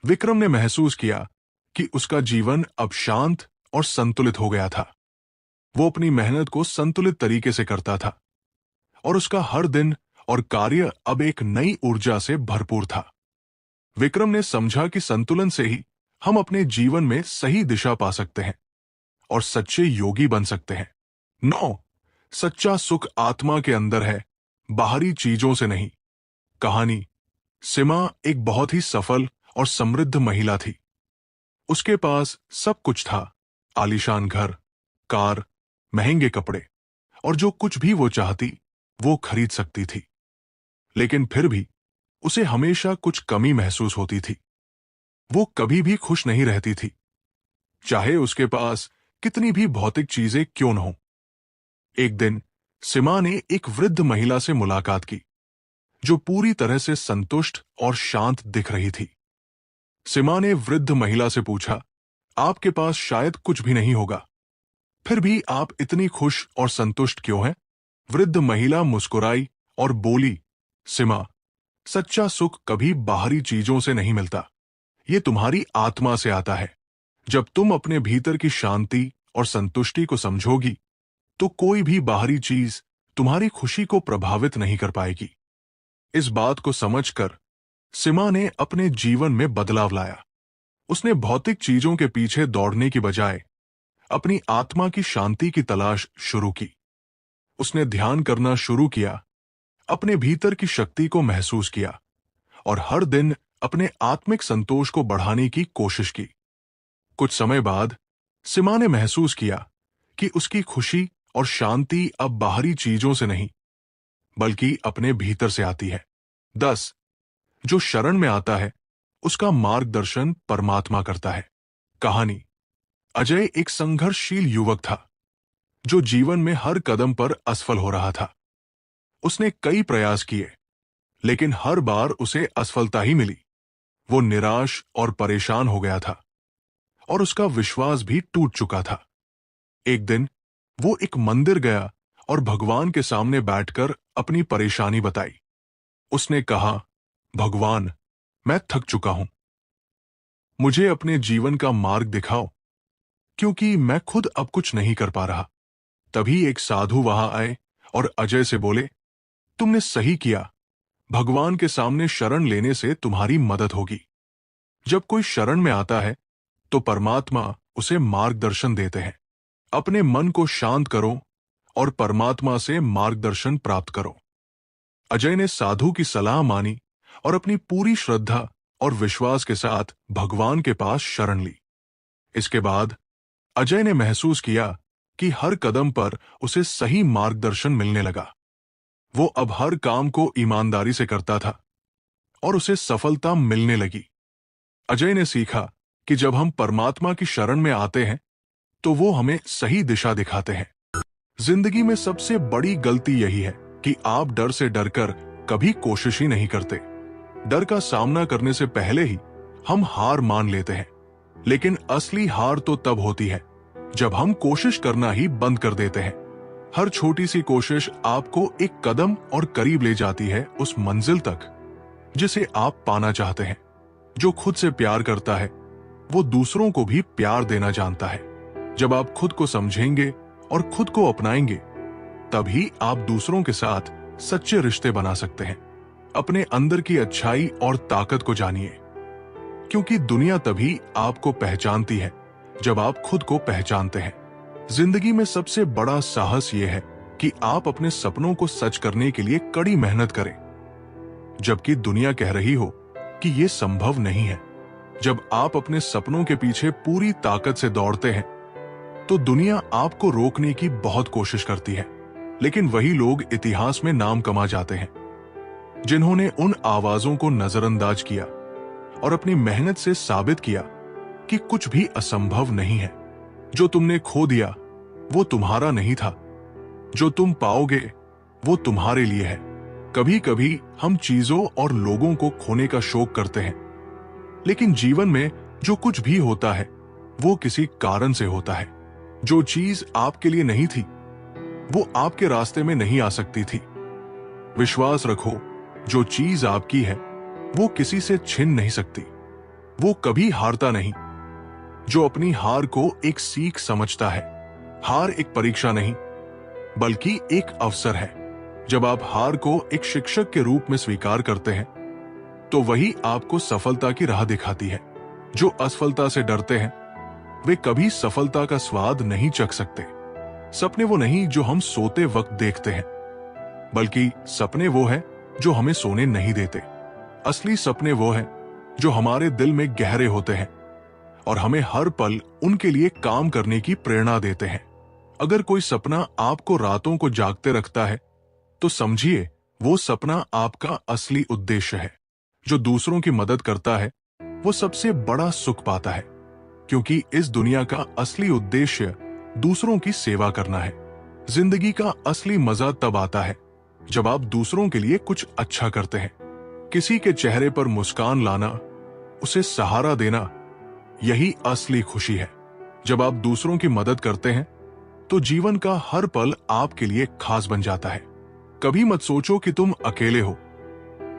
A: विक्रम ने महसूस किया कि उसका जीवन अब शांत और संतुलित हो गया था। वो अपनी मेहनत को संतुलित तरीके से करता था और उसका हर दिन और कार्य अब एक नई ऊर्जा से भरपूर था। विक्रम ने समझा कि संतुलन से ही हम अपने जीवन में सही दिशा पा सकते हैं और सच्चे योगी बन सकते हैं। 9. सच्चा सुख आत्मा के अंदर है, बाहरी चीजों से नहीं। कहानी। सीमा एक बहुत ही सफल और समृद्ध महिला थी। उसके पास सब कुछ था, आलीशान घर, कार, महंगे कपड़े और जो कुछ भी वो चाहती वो खरीद सकती थी। लेकिन फिर भी उसे हमेशा कुछ कमी महसूस होती थी। वो कभी भी खुश नहीं रहती थी, चाहे उसके पास कितनी भी भौतिक चीजें क्यों न हो। एक दिन सीमा ने एक वृद्ध महिला से मुलाकात की जो पूरी तरह से संतुष्ट और शांत दिख रही थी। सीमा ने वृद्ध महिला से पूछा, आपके पास शायद कुछ भी नहीं होगा, फिर भी आप इतनी खुश और संतुष्ट क्यों हैं? वृद्ध महिला मुस्कुराई और बोली, सीमा, सच्चा सुख कभी बाहरी चीजों से नहीं मिलता, ये तुम्हारी आत्मा से आता है। जब तुम अपने भीतर की शांति और संतुष्टि को समझोगी तो कोई भी बाहरी चीज तुम्हारी खुशी को प्रभावित नहीं कर पाएगी। इस बात को समझकर सीमा ने अपने जीवन में बदलाव लाया। उसने भौतिक चीजों के पीछे दौड़ने की बजाय अपनी आत्मा की शांति की तलाश शुरू की। उसने ध्यान करना शुरू किया, अपने भीतर की शक्ति को महसूस किया और हर दिन अपने आत्मिक संतोष को बढ़ाने की कोशिश की। कुछ समय बाद सीमा ने महसूस किया कि उसकी खुशी और शांति अब बाहरी चीजों से नहीं बल्कि अपने भीतर से आती है। 10. जो शरण में आता है उसका मार्गदर्शन परमात्मा करता है। कहानी। अजय एक संघर्षशील युवक था जो जीवन में हर कदम पर असफल हो रहा था। उसने कई प्रयास किए, लेकिन हर बार उसे असफलता ही मिली। वो निराश और परेशान हो गया था और उसका विश्वास भी टूट चुका था। एक दिन वो एक मंदिर गया और भगवान के सामने बैठकर अपनी परेशानी बताई। उसने कहा, भगवान, मैं थक चुका हूं, मुझे अपने जीवन का मार्ग दिखाओ, क्योंकि मैं खुद अब कुछ नहीं कर पा रहा। तभी एक साधु वहां आए और अजय से बोले, तुमने सही किया, भगवान के सामने शरण लेने से तुम्हारी मदद होगी। जब कोई शरण में आता है तो परमात्मा उसे मार्गदर्शन देते हैं। अपने मन को शांत करो और परमात्मा से मार्गदर्शन प्राप्त करो। अजय ने साधु की सलाह मानी और अपनी पूरी श्रद्धा और विश्वास के साथ भगवान के पास शरण ली। इसके बाद अजय ने महसूस किया कि हर कदम पर उसे सही मार्गदर्शन मिलने लगा। वो अब हर काम को ईमानदारी से करता था और उसे सफलता मिलने लगी। अजय ने सीखा कि जब हम परमात्मा की शरण में आते हैं तो वो हमें सही दिशा दिखाते हैं। जिंदगी में सबसे बड़ी गलती यही है कि आप डर से डरकर कभी कोशिश ही नहीं करते। डर का सामना करने से पहले ही हम हार मान लेते हैं, लेकिन असली हार तो तब होती है जब हम कोशिश करना ही बंद कर देते हैं। हर छोटी सी कोशिश आपको एक कदम और करीब ले जाती है उस मंजिल तक जिसे आप पाना चाहते हैं। जो खुद से प्यार करता है वो दूसरों को भी प्यार देना जानता है। जब आप खुद को समझेंगे और खुद को अपनाएंगे तभी आप दूसरों के साथ सच्चे रिश्ते बना सकते हैं। अपने अंदर की अच्छाई और ताकत को जानिए, क्योंकि दुनिया तभी आपको पहचानती है जब आप खुद को पहचानते हैं। जिंदगी में सबसे बड़ा साहस यह है कि आप अपने सपनों को सच करने के लिए कड़ी मेहनत करें, जबकि दुनिया कह रही हो कि यह संभव नहीं है। जब आप अपने सपनों के पीछे पूरी ताकत से दौड़ते हैं तो दुनिया आपको रोकने की बहुत कोशिश करती है, लेकिन वही लोग इतिहास में नाम कमा जाते हैं जिन्होंने उन आवाजों को नजरअंदाज किया और अपनी मेहनत से साबित किया कि कुछ भी असंभव नहीं है। जो तुमने खो दिया वो तुम्हारा नहीं था, जो तुम पाओगे वो तुम्हारे लिए है। कभी कभी हम चीजों और लोगों को खोने का शौक करते हैं, लेकिन जीवन में जो कुछ भी होता है वो किसी कारण से होता है। जो चीज आपके लिए नहीं थी वो आपके रास्ते में नहीं आ सकती थी। विश्वास रखो, जो चीज आपकी है वो किसी से छिन नहीं सकती। वो कभी हारता नहीं। जो अपनी हार को एक सीख समझता है, हार एक परीक्षा नहीं बल्कि एक अवसर है। जब आप हार को एक शिक्षक के रूप में स्वीकार करते हैं तो वही आपको सफलता की राह दिखाती है। जो असफलता से डरते हैं वे कभी सफलता का स्वाद नहीं चख सकते। सपने वो नहीं जो हम सोते वक्त देखते हैं, बल्कि सपने वो है जो हमें सोने नहीं देते। असली सपने वो हैं जो हमारे दिल में गहरे होते हैं और हमें हर पल उनके लिए काम करने की प्रेरणा देते हैं। अगर कोई सपना आपको रातों को जागते रखता है तो समझिए वो सपना आपका असली उद्देश्य है। जो दूसरों की मदद करता है वो सबसे बड़ा सुख पाता है, क्योंकि इस दुनिया का असली उद्देश्य दूसरों की सेवा करना है। जिंदगी का असली मजा तब आता है जब आप दूसरों के लिए कुछ अच्छा करते हैं। किसी के चेहरे पर मुस्कान लाना, उसे सहारा देना, यही असली खुशी है। जब आप दूसरों की मदद करते हैं तो जीवन का हर पल आपके लिए खास बन जाता है। कभी मत सोचो कि तुम अकेले हो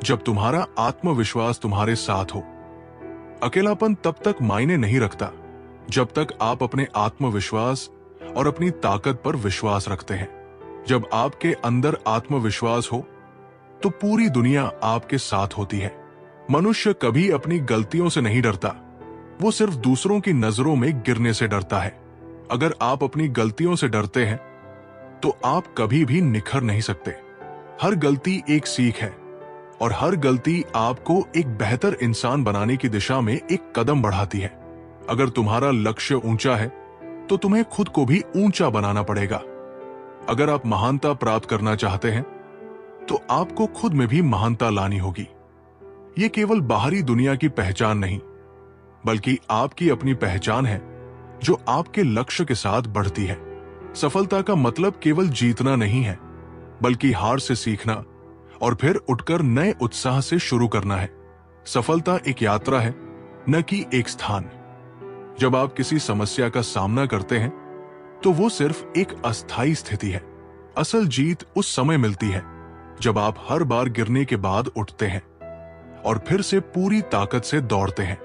A: जब तुम्हारा आत्मविश्वास तुम्हारे साथ हो। अकेलापन तब तक मायने नहीं रखता जब तक आप अपने आत्मविश्वास और अपनी ताकत पर विश्वास रखते हैं। जब आपके अंदर आत्मविश्वास हो तो पूरी दुनिया आपके साथ होती है। मनुष्य कभी अपनी गलतियों से नहीं डरता, वो सिर्फ दूसरों की नजरों में गिरने से डरता है। अगर आप अपनी गलतियों से डरते हैं तो आप कभी भी निखर नहीं सकते। हर गलती एक सीख है और हर गलती आपको एक बेहतर इंसान बनाने की दिशा में एक कदम बढ़ाती है। अगर तुम्हारा लक्ष्य ऊंचा है तो तुम्हें खुद को भी ऊंचा बनाना पड़ेगा। अगर आप महानता प्राप्त करना चाहते हैं तो आपको खुद में भी महानता लानी होगी। ये केवल बाहरी दुनिया की पहचान नहीं, बल्कि आपकी अपनी पहचान है जो आपके लक्ष्य के साथ बढ़ती है। सफलता का मतलब केवल जीतना नहीं है, बल्कि हार से सीखना और फिर उठकर नए उत्साह से शुरू करना है। सफलता एक यात्रा है, न कि एक स्थान। जब आप किसी समस्या का सामना करते हैं तो वो सिर्फ एक अस्थायी स्थिति है। असल जीत उस समय मिलती है जब आप हर बार गिरने के बाद उठते हैं और फिर से पूरी ताकत से दौड़ते हैं।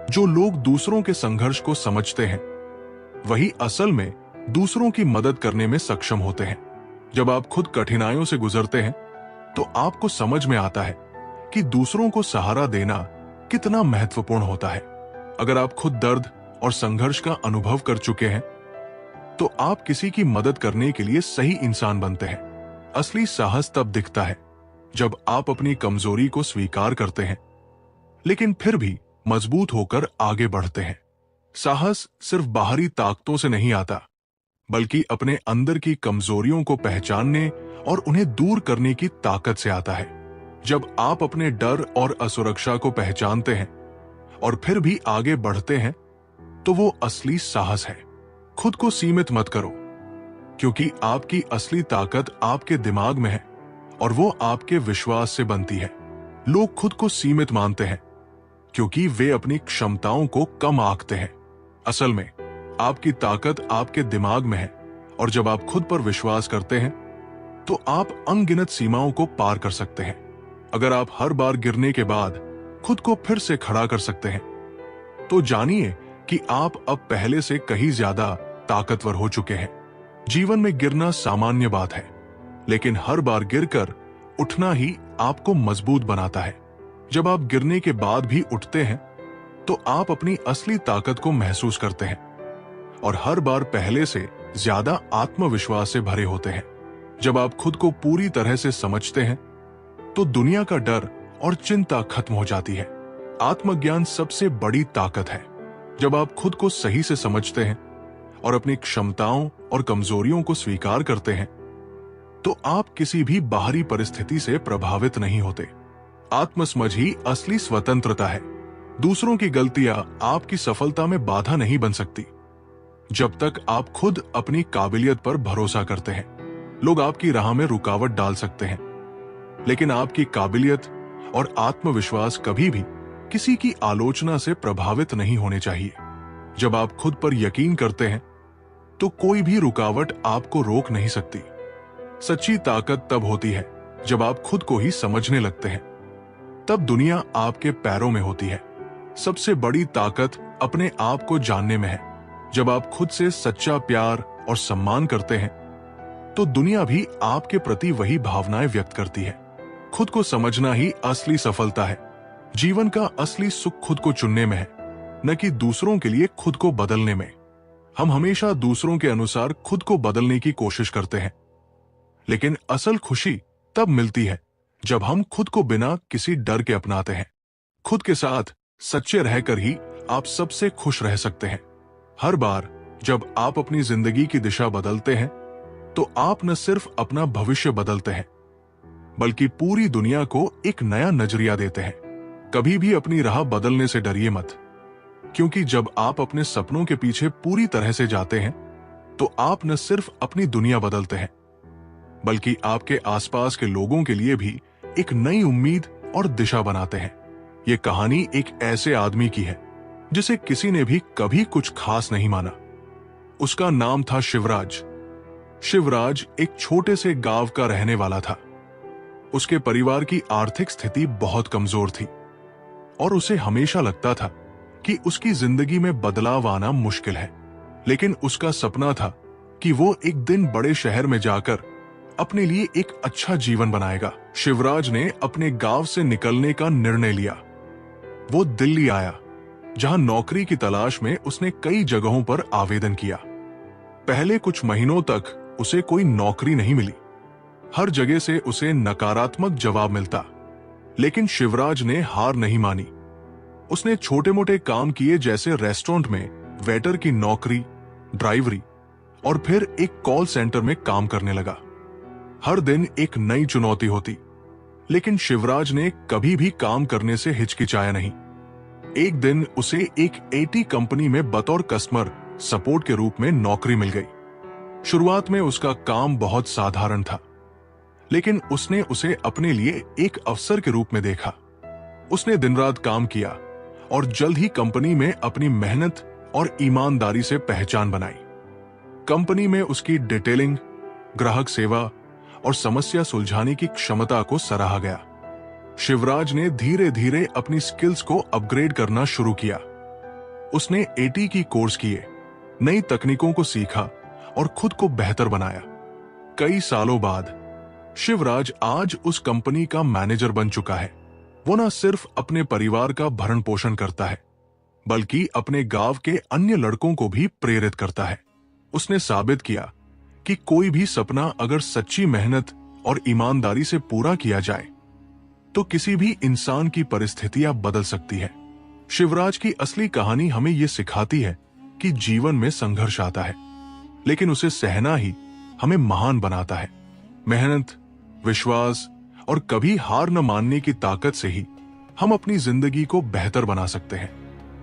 A: जो लोग दूसरों के संघर्ष को समझते हैं वही असल में दूसरों की मदद करने में सक्षम होते हैं। जब आप खुद कठिनाइयों से गुजरते हैं तो आपको समझ में आता है कि दूसरों को सहारा देना कितना महत्वपूर्ण होता है। अगर आप खुद दर्द और संघर्ष का अनुभव कर चुके हैं तो आप किसी की मदद करने के लिए सही इंसान बनते हैं। असली साहस तब दिखता है जब आप अपनी कमजोरी को स्वीकार करते हैं लेकिन फिर भी मजबूत होकर आगे बढ़ते हैं। साहस सिर्फ बाहरी ताकतों से नहीं आता, बल्कि अपने अंदर की कमजोरियों को पहचानने और उन्हें दूर करने की ताकत से आता है। जब आप अपने डर और असुरक्षा को पहचानते हैं और फिर भी आगे बढ़ते हैं तो वो असली साहस है। खुद को सीमित मत करो, क्योंकि आपकी असली ताकत आपके दिमाग में है और वो आपके विश्वास से बनती है। लोग खुद को सीमित मानते हैं क्योंकि वे अपनी क्षमताओं को कम आंकते हैं। असल में आपकी ताकत आपके दिमाग में है और जब आप खुद पर विश्वास करते हैं तो आप अनगिनत सीमाओं को पार कर सकते हैं। अगर आप हर बार गिरने के बाद खुद को फिर से खड़ा कर सकते हैं तो जानिए कि आप अब पहले से कहीं ज्यादा ताकतवर हो चुके हैं। जीवन में गिरना सामान्य बात है, लेकिन हर बार गिरकर उठना ही आपको मजबूत बनाता है। जब आप गिरने के बाद भी उठते हैं तो आप अपनी असली ताकत को महसूस करते हैं और हर बार पहले से ज्यादा आत्मविश्वास से भरे होते हैं। जब आप खुद को पूरी तरह से समझते हैं तो दुनिया का डर और चिंता खत्म हो जाती है। आत्मज्ञान सबसे बड़ी ताकत है। जब आप खुद को सही से समझते हैं और अपनी क्षमताओं और कमजोरियों को स्वीकार करते हैं तो आप किसी भी बाहरी परिस्थिति से प्रभावित नहीं होते। आत्मसमझ ही असली स्वतंत्रता है। दूसरों की गलतियां आपकी सफलता में बाधा नहीं बन सकती जब तक आप खुद अपनी काबिलियत पर भरोसा करते हैं। लोग आपकी राह में रुकावट डाल सकते हैं, लेकिन आपकी काबिलियत और आत्मविश्वास कभी भी किसी की आलोचना से प्रभावित नहीं होने चाहिए। जब आप खुद पर यकीन करते हैं तो कोई भी रुकावट आपको रोक नहीं सकती। सच्ची ताकत तब होती है जब आप खुद को ही समझने लगते हैं, तब दुनिया आपके पैरों में होती है। सबसे बड़ी ताकत अपने आप को जानने में है। जब आप खुद से सच्चा प्यार और सम्मान करते हैं तो दुनिया भी आपके प्रति वही भावनाएं व्यक्त करती है। खुद को समझना ही असली सफलता है। जीवन का असली सुख खुद को चुनने में है, न कि दूसरों के लिए खुद को बदलने में। हम हमेशा दूसरों के अनुसार खुद को बदलने की कोशिश करते हैं, लेकिन असल खुशी तब मिलती है जब हम खुद को बिना किसी डर के अपनाते हैं। खुद के साथ सच्चे रहकर ही आप सबसे खुश रह सकते हैं। हर बार जब आप अपनी जिंदगी की दिशा बदलते हैं तो आप न सिर्फ अपना भविष्य बदलते हैं, बल्कि पूरी दुनिया को एक नया नजरिया देते हैं। कभी भी अपनी राह बदलने से डरिए मत, क्योंकि जब आप अपने सपनों के पीछे पूरी तरह से जाते हैं तो आप न सिर्फ अपनी दुनिया बदलते हैं, बल्कि आपके आसपास के लोगों के लिए भी एक नई उम्मीद और दिशा बनाते हैं। ये कहानी एक ऐसे आदमी की है जिसे किसी ने भी कभी कुछ खास नहीं माना। उसका नाम था शिवराज। शिवराज एक छोटे से गांव का रहने वाला था। उसके परिवार की आर्थिक स्थिति बहुत कमजोर थी और उसे हमेशा लगता था कि उसकी जिंदगी में बदलाव आना मुश्किल है। लेकिन उसका सपना था कि वो एक दिन बड़े शहर में जाकर अपने लिए एक अच्छा जीवन बनाएगा। शिवराज ने अपने गांव से निकलने का निर्णय लिया। वो दिल्ली आया, जहां नौकरी की तलाश में उसने कई जगहों पर आवेदन किया। पहले कुछ महीनों तक उसे कोई नौकरी नहीं मिली। हर जगह से उसे नकारात्मक जवाब मिलता, लेकिन शिवराज ने हार नहीं मानी। उसने छोटे मोटे काम किए, जैसे रेस्टोरेंट में वेटर की नौकरी, ड्राइवरी और फिर एक कॉल सेंटर में काम करने लगा। हर दिन एक नई चुनौती होती, लेकिन शिवराज ने कभी भी काम करने से हिचकिचाया नहीं। एक दिन उसे एक एटी कंपनी में बतौर कस्टमर सपोर्ट के रूप में नौकरी मिल गई। शुरुआत में उसका काम बहुत साधारण था, लेकिन उसने उसे अपने लिए एक अवसर के रूप में देखा। उसने दिन रात काम किया और जल्द ही कंपनी में अपनी मेहनत और ईमानदारी से पहचान बनाई। कंपनी में उसकी डिटेलिंग, ग्राहक सेवा और समस्या सुलझाने की क्षमता को सराहा गया। शिवराज ने धीरे धीरे अपनी स्किल्स को अपग्रेड करना शुरू किया। उसने एटी की कोर्स किए, नई तकनीकों को सीखा और खुद को बेहतर बनाया। कई सालों बाद शिवराज आज उस कंपनी का मैनेजर बन चुका है। वो न सिर्फ अपने परिवार का भरण पोषण करता है, बल्कि अपने गांव के अन्य लड़कों को भी प्रेरित करता है। उसने साबित किया कि कोई भी सपना अगर सच्ची मेहनत और ईमानदारी से पूरा किया जाए तो किसी भी इंसान की परिस्थितियां बदल सकती है। शिवराज की असली कहानी हमें यह सिखाती है कि जीवन में संघर्ष आता है, लेकिन उसे सहना ही हमें महान बनाता है। मेहनत, विश्वास और कभी हार न मानने की ताकत से ही हम अपनी जिंदगी को बेहतर बना सकते हैं।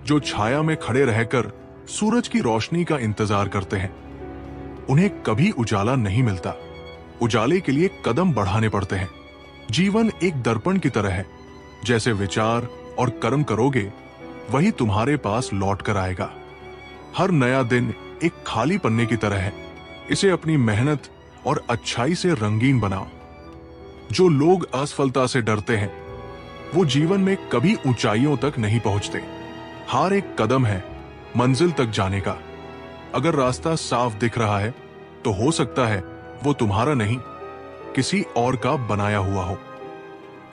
A: जो छाया में खड़े रहकर सूरज की रोशनी का इंतजार करते हैं, उन्हें कभी उजाला नहीं मिलता। उजाले के लिए कदम बढ़ाने पड़ते हैं। जीवन एक दर्पण की तरह है। जैसे विचार और कर्म करोगे, वही तुम्हारे पास लौट कर आएगा। हर नया दिन एक खाली पन्ने की तरह है। इसे अपनी मेहनत और अच्छाई से रंगीन बनाओ। जो लोग असफलता से डरते हैं, वो जीवन में कभी ऊंचाइयों तक नहीं पहुंचते। हार एक कदम है मंजिल तक जाने का। अगर रास्ता साफ दिख रहा है, तो हो सकता है वो तुम्हारा नहीं, किसी और का बनाया हुआ हो।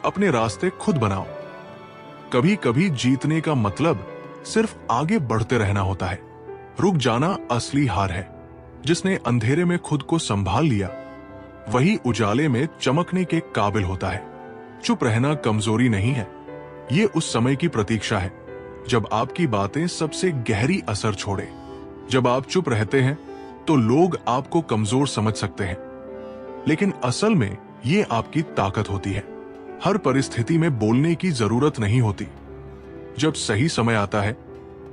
A: अपने रास्ते खुद बनाओ। कभी कभी जीतने का मतलब सिर्फ आगे बढ़ते रहना होता है। रुक जाना असली हार है। जिसने अंधेरे में खुद को संभाल लिया, वही उजाले में चमकने के काबिल होता है। चुप रहना कमजोरी नहीं है, ये उस समय की प्रतीक्षा है जब आपकी बातें सबसे गहरी असर छोड़े। जब आप चुप रहते हैं तो लोग आपको कमजोर समझ सकते हैं, लेकिन असल में ये आपकी ताकत होती है। हर परिस्थिति में बोलने की जरूरत नहीं होती। जब सही समय आता है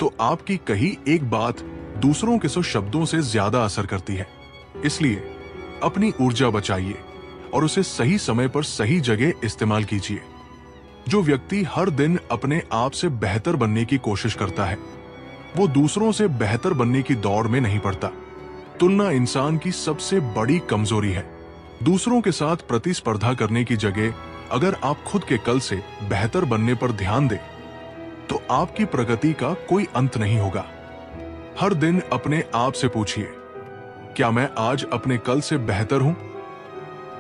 A: तो आपकी कही एक बात दूसरों के 100 शब्दों से ज्यादा असर करती है। इसलिए अपनी ऊर्जा बचाइए और उसे सही समय पर सही जगह इस्तेमाल कीजिए। जो व्यक्ति हर दिन अपने आप से बेहतर बनने की कोशिश करता है, वो दूसरों से बेहतर बनने की दौड़ में नहीं पड़ता। तुलना इंसान की सबसे बड़ी कमजोरी है। दूसरों के साथ प्रतिस्पर्धा करने की जगह अगर आप खुद के कल से बेहतर बनने पर ध्यान दें, तो आपकी प्रगति का कोई अंत नहीं होगा। हर दिन अपने आप से पूछिए, क्या मैं आज अपने कल से बेहतर हूं?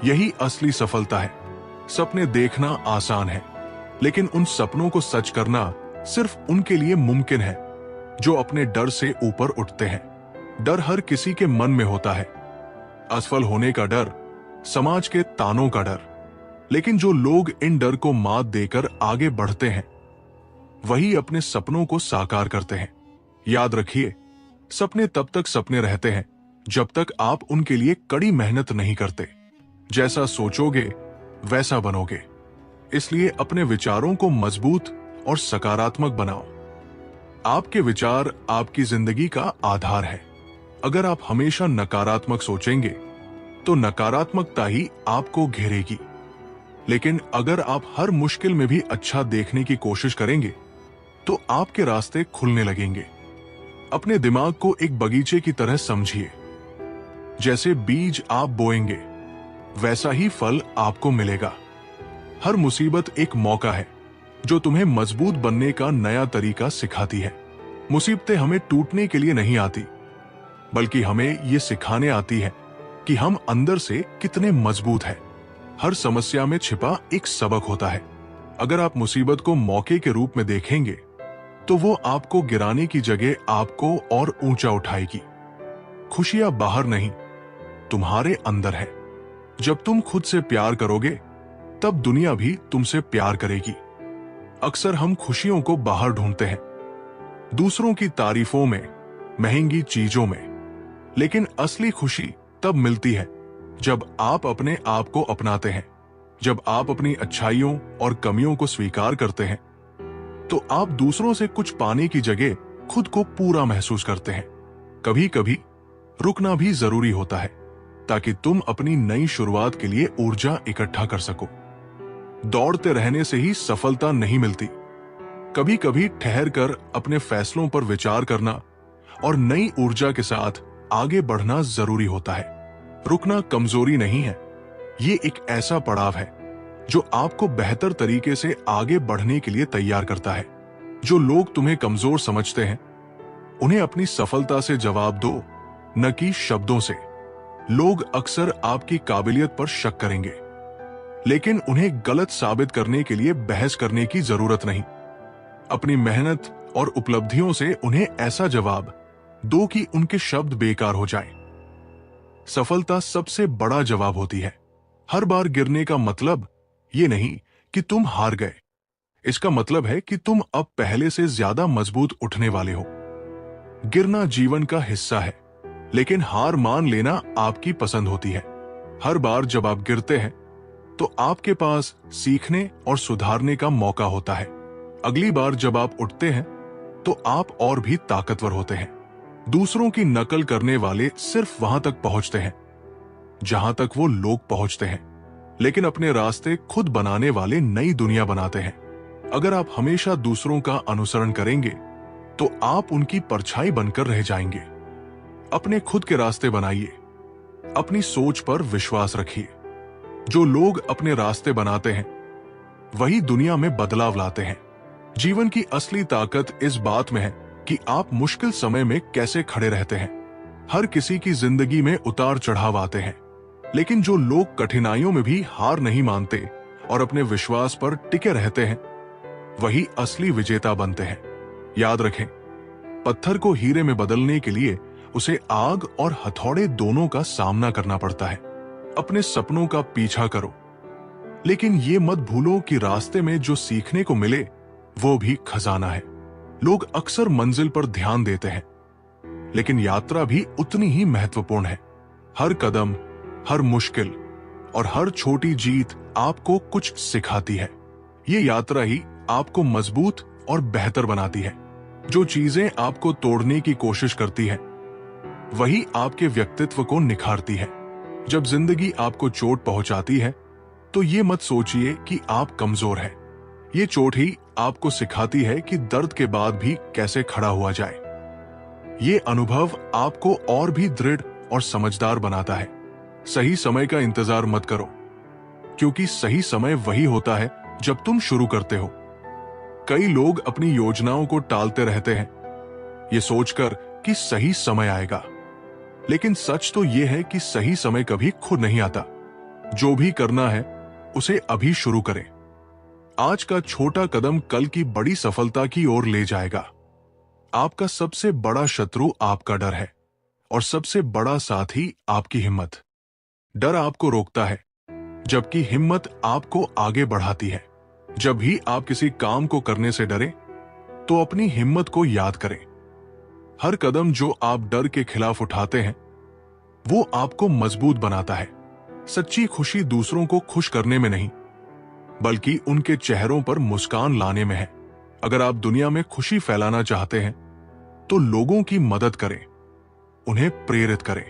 A: यही असली सफलता है। सपने देखना आसान है, लेकिन उन सपनों को सच करना सिर्फ उनके लिए मुमकिन है जो अपने डर से ऊपर उठते हैं। डर हर किसी के मन में होता है। असफल होने का डर, समाज के तानों का डर। लेकिन जो लोग इन डर को मात देकर आगे बढ़ते हैं, वही अपने सपनों को साकार करते हैं। याद रखिए, सपने तब तक सपने रहते हैं जब तक आप उनके लिए कड़ी मेहनत नहीं करते। जैसा सोचोगे वैसा बनोगे। इसलिए अपने विचारों को मजबूत और सकारात्मक बनाओ। आपके विचार आपकी जिंदगी का आधार है। अगर आप हमेशा नकारात्मक सोचेंगे तो नकारात्मकता ही आपको घेरेगी। लेकिन अगर आप हर मुश्किल में भी अच्छा देखने की कोशिश करेंगे तो आपके रास्ते खुलने लगेंगे। अपने दिमाग को एक बगीचे की तरह समझिए। जैसे बीज आप बोएंगे, वैसा ही फल आपको मिलेगा। हर मुसीबत एक मौका है जो तुम्हें मजबूत बनने का नया तरीका सिखाती है। मुसीबतें हमें टूटने के लिए नहीं आती, बल्कि हमें ये सिखाने आती है कि हम अंदर से कितने मजबूत हैं। हर समस्या में छिपा एक सबक होता है। अगर आप मुसीबत को मौके के रूप में देखेंगे, तो वो आपको गिराने की जगह आपको और ऊंचा उठाएगी। खुशियां बाहर नहीं, तुम्हारे अंदर है। जब तुम खुद से प्यार करोगे, तब दुनिया भी तुमसे प्यार करेगी। अक्सर हम खुशियों को बाहर ढूंढते हैं, दूसरों की तारीफों में, महंगी चीजों में। लेकिन असली खुशी तब मिलती है जब आप अपने आप को अपनाते हैं। जब आप अपनी अच्छाइयों और कमियों को स्वीकार करते हैं, तो आप दूसरों से कुछ पाने की जगह खुद को पूरा महसूस करते हैं। कभी कभी रुकना भी जरूरी होता है, ताकि तुम अपनी नई शुरुआत के लिए ऊर्जा इकट्ठा कर सको। दौड़ते रहने से ही सफलता नहीं मिलती। कभी कभी ठहर कर अपने फैसलों पर विचार करना और नई ऊर्जा के साथ आगे बढ़ना जरूरी होता है। रुकना कमजोरी नहीं है, ये एक ऐसा पड़ाव है जो आपको बेहतर तरीके से आगे बढ़ने के लिए तैयार करता है। जो लोग तुम्हें कमजोर समझते हैं, उन्हें अपनी सफलता से जवाब दो, न कि शब्दों से। लोग अक्सर आपकी काबिलियत पर शक करेंगे, लेकिन उन्हें गलत साबित करने के लिए बहस करने की जरूरत नहीं। अपनी मेहनत और उपलब्धियों से उन्हें ऐसा जवाब दो कि उनके शब्द बेकार हो जाएं। सफलता सबसे बड़ा जवाब होती है। हर बार गिरने का मतलब ये नहीं कि तुम हार गए, इसका मतलब है कि तुम अब पहले से ज्यादा मजबूत उठने वाले हो। गिरना जीवन का हिस्सा है, लेकिन हार मान लेना आपकी पसंद होती है। हर बार जब आप गिरते हैं तो आपके पास सीखने और सुधारने का मौका होता है। अगली बार जब आप उठते हैं तो आप और भी ताकतवर होते हैं। दूसरों की नकल करने वाले सिर्फ वहां तक पहुंचते हैं जहां तक वो लोग पहुंचते हैं, लेकिन अपने रास्ते खुद बनाने वाले नई दुनिया बनाते हैं। अगर आप हमेशा दूसरों का अनुसरण करेंगे तो आप उनकी परछाई बनकर रह जाएंगे। अपने खुद के रास्ते बनाइए, अपनी सोच पर विश्वास रखिए। जो लोग अपने रास्ते बनाते हैं वही दुनिया में बदलाव लाते हैं। जीवन की असली ताकत इस बात में है कि आप मुश्किल समय में कैसे खड़े रहते हैं। हर किसी की जिंदगी में उतार चढ़ाव आते हैं, लेकिन जो लोग कठिनाइयों में भी हार नहीं मानते और अपने विश्वास पर टिके रहते हैं वही असली विजेता बनते हैं। याद रखें, पत्थर को हीरे में बदलने के लिए उसे आग और हथौड़े दोनों का सामना करना पड़ता है। अपने सपनों का पीछा करो, लेकिन ये मत भूलो कि रास्ते में जो सीखने को मिले वो भी खजाना है। लोग अक्सर मंजिल पर ध्यान देते हैं, लेकिन यात्रा भी उतनी ही महत्वपूर्ण है। हर कदम, हर मुश्किल और हर छोटी जीत आपको कुछ सिखाती है। ये यात्रा ही आपको मजबूत और बेहतर बनाती है। जो चीजें आपको तोड़ने की कोशिश करती है वही आपके व्यक्तित्व को निखारती है। जब जिंदगी आपको चोट पहुंचाती है तो ये मत सोचिए कि आप कमजोर हैं। ये चोट ही आपको सिखाती है कि दर्द के बाद भी कैसे खड़ा हुआ जाए। ये अनुभव आपको और भी दृढ़ और समझदार बनाता है। सही समय का इंतजार मत करो, क्योंकि सही समय वही होता है जब तुम शुरू करते हो। कई लोग अपनी योजनाओं को टालते रहते हैं, ये सोचकर कि सही समय आएगा, लेकिन सच तो यह है कि सही समय कभी खुद नहीं आता। जो भी करना है उसे अभी शुरू करें। आज का छोटा कदम कल की बड़ी सफलता की ओर ले जाएगा। आपका सबसे बड़ा शत्रु आपका डर है और सबसे बड़ा साथी आपकी हिम्मत। डर आपको रोकता है, जबकि हिम्मत आपको आगे बढ़ाती है। जब भी आप किसी काम को करने से डरें तो अपनी हिम्मत को याद करें। हर कदम जो आप डर के खिलाफ उठाते हैं वो आपको मजबूत बनाता है। सच्ची खुशी दूसरों को खुश करने में नहीं, बल्कि उनके चेहरों पर मुस्कान लाने में है। अगर आप दुनिया में खुशी फैलाना चाहते हैं तो लोगों की मदद करें, उन्हें प्रेरित करें।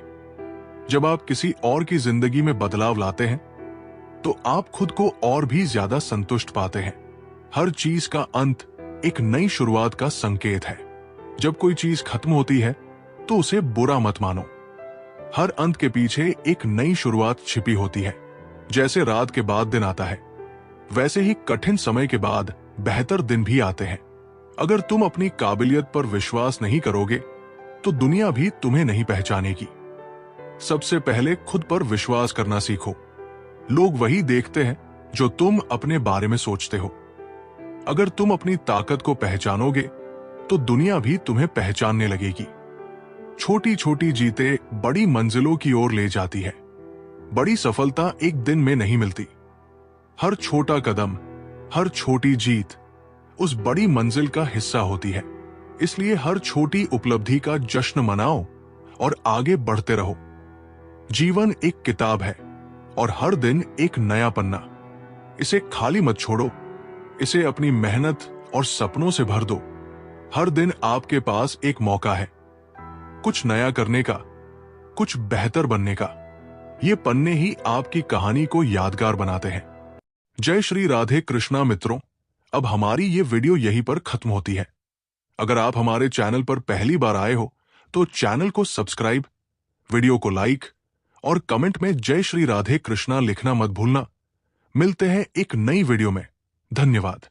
A: जब आप किसी और की जिंदगी में बदलाव लाते हैं तो आप खुद को और भी ज्यादा संतुष्ट पाते हैं। हर चीज का अंत एक नई शुरुआत का संकेत है। जब कोई चीज खत्म होती है तो उसे बुरा मत मानो। हर अंत के पीछे एक नई शुरुआत छिपी होती है। जैसे रात के बाद दिन आता है, वैसे ही कठिन समय के बाद बेहतर दिन भी आते हैं। अगर तुम अपनी काबिलियत पर विश्वास नहीं करोगे तो दुनिया भी तुम्हें नहीं पहचानेगी। सबसे पहले खुद पर विश्वास करना सीखो। लोग वही देखते हैं जो तुम अपने बारे में सोचते हो। अगर तुम अपनी ताकत को पहचानोगे तो दुनिया भी तुम्हें पहचानने लगेगी। छोटी छोटी जीतें बड़ी मंजिलों की ओर ले जाती है। बड़ी सफलता एक दिन में नहीं मिलती। हर छोटा कदम, हर छोटी जीत उस बड़ी मंजिल का हिस्सा होती है। इसलिए हर छोटी उपलब्धि का जश्न मनाओ और आगे बढ़ते रहो। जीवन एक किताब है और हर दिन एक नया पन्ना। इसे खाली मत छोड़ो, इसे अपनी मेहनत और सपनों से भर दो। हर दिन आपके पास एक मौका है, कुछ नया करने का, कुछ बेहतर बनने का। ये पन्ने ही आपकी कहानी को यादगार बनाते हैं। जय श्री राधे कृष्णा मित्रों, अब हमारी ये वीडियो यहीं पर खत्म होती है। अगर आप हमारे चैनल पर पहली बार आए हो तो चैनल को सब्सक्राइब, वीडियो को लाइक और कमेंट में जय श्री राधे कृष्णा लिखना मत भूलना। मिलते हैं एक नई वीडियो में। धन्यवाद।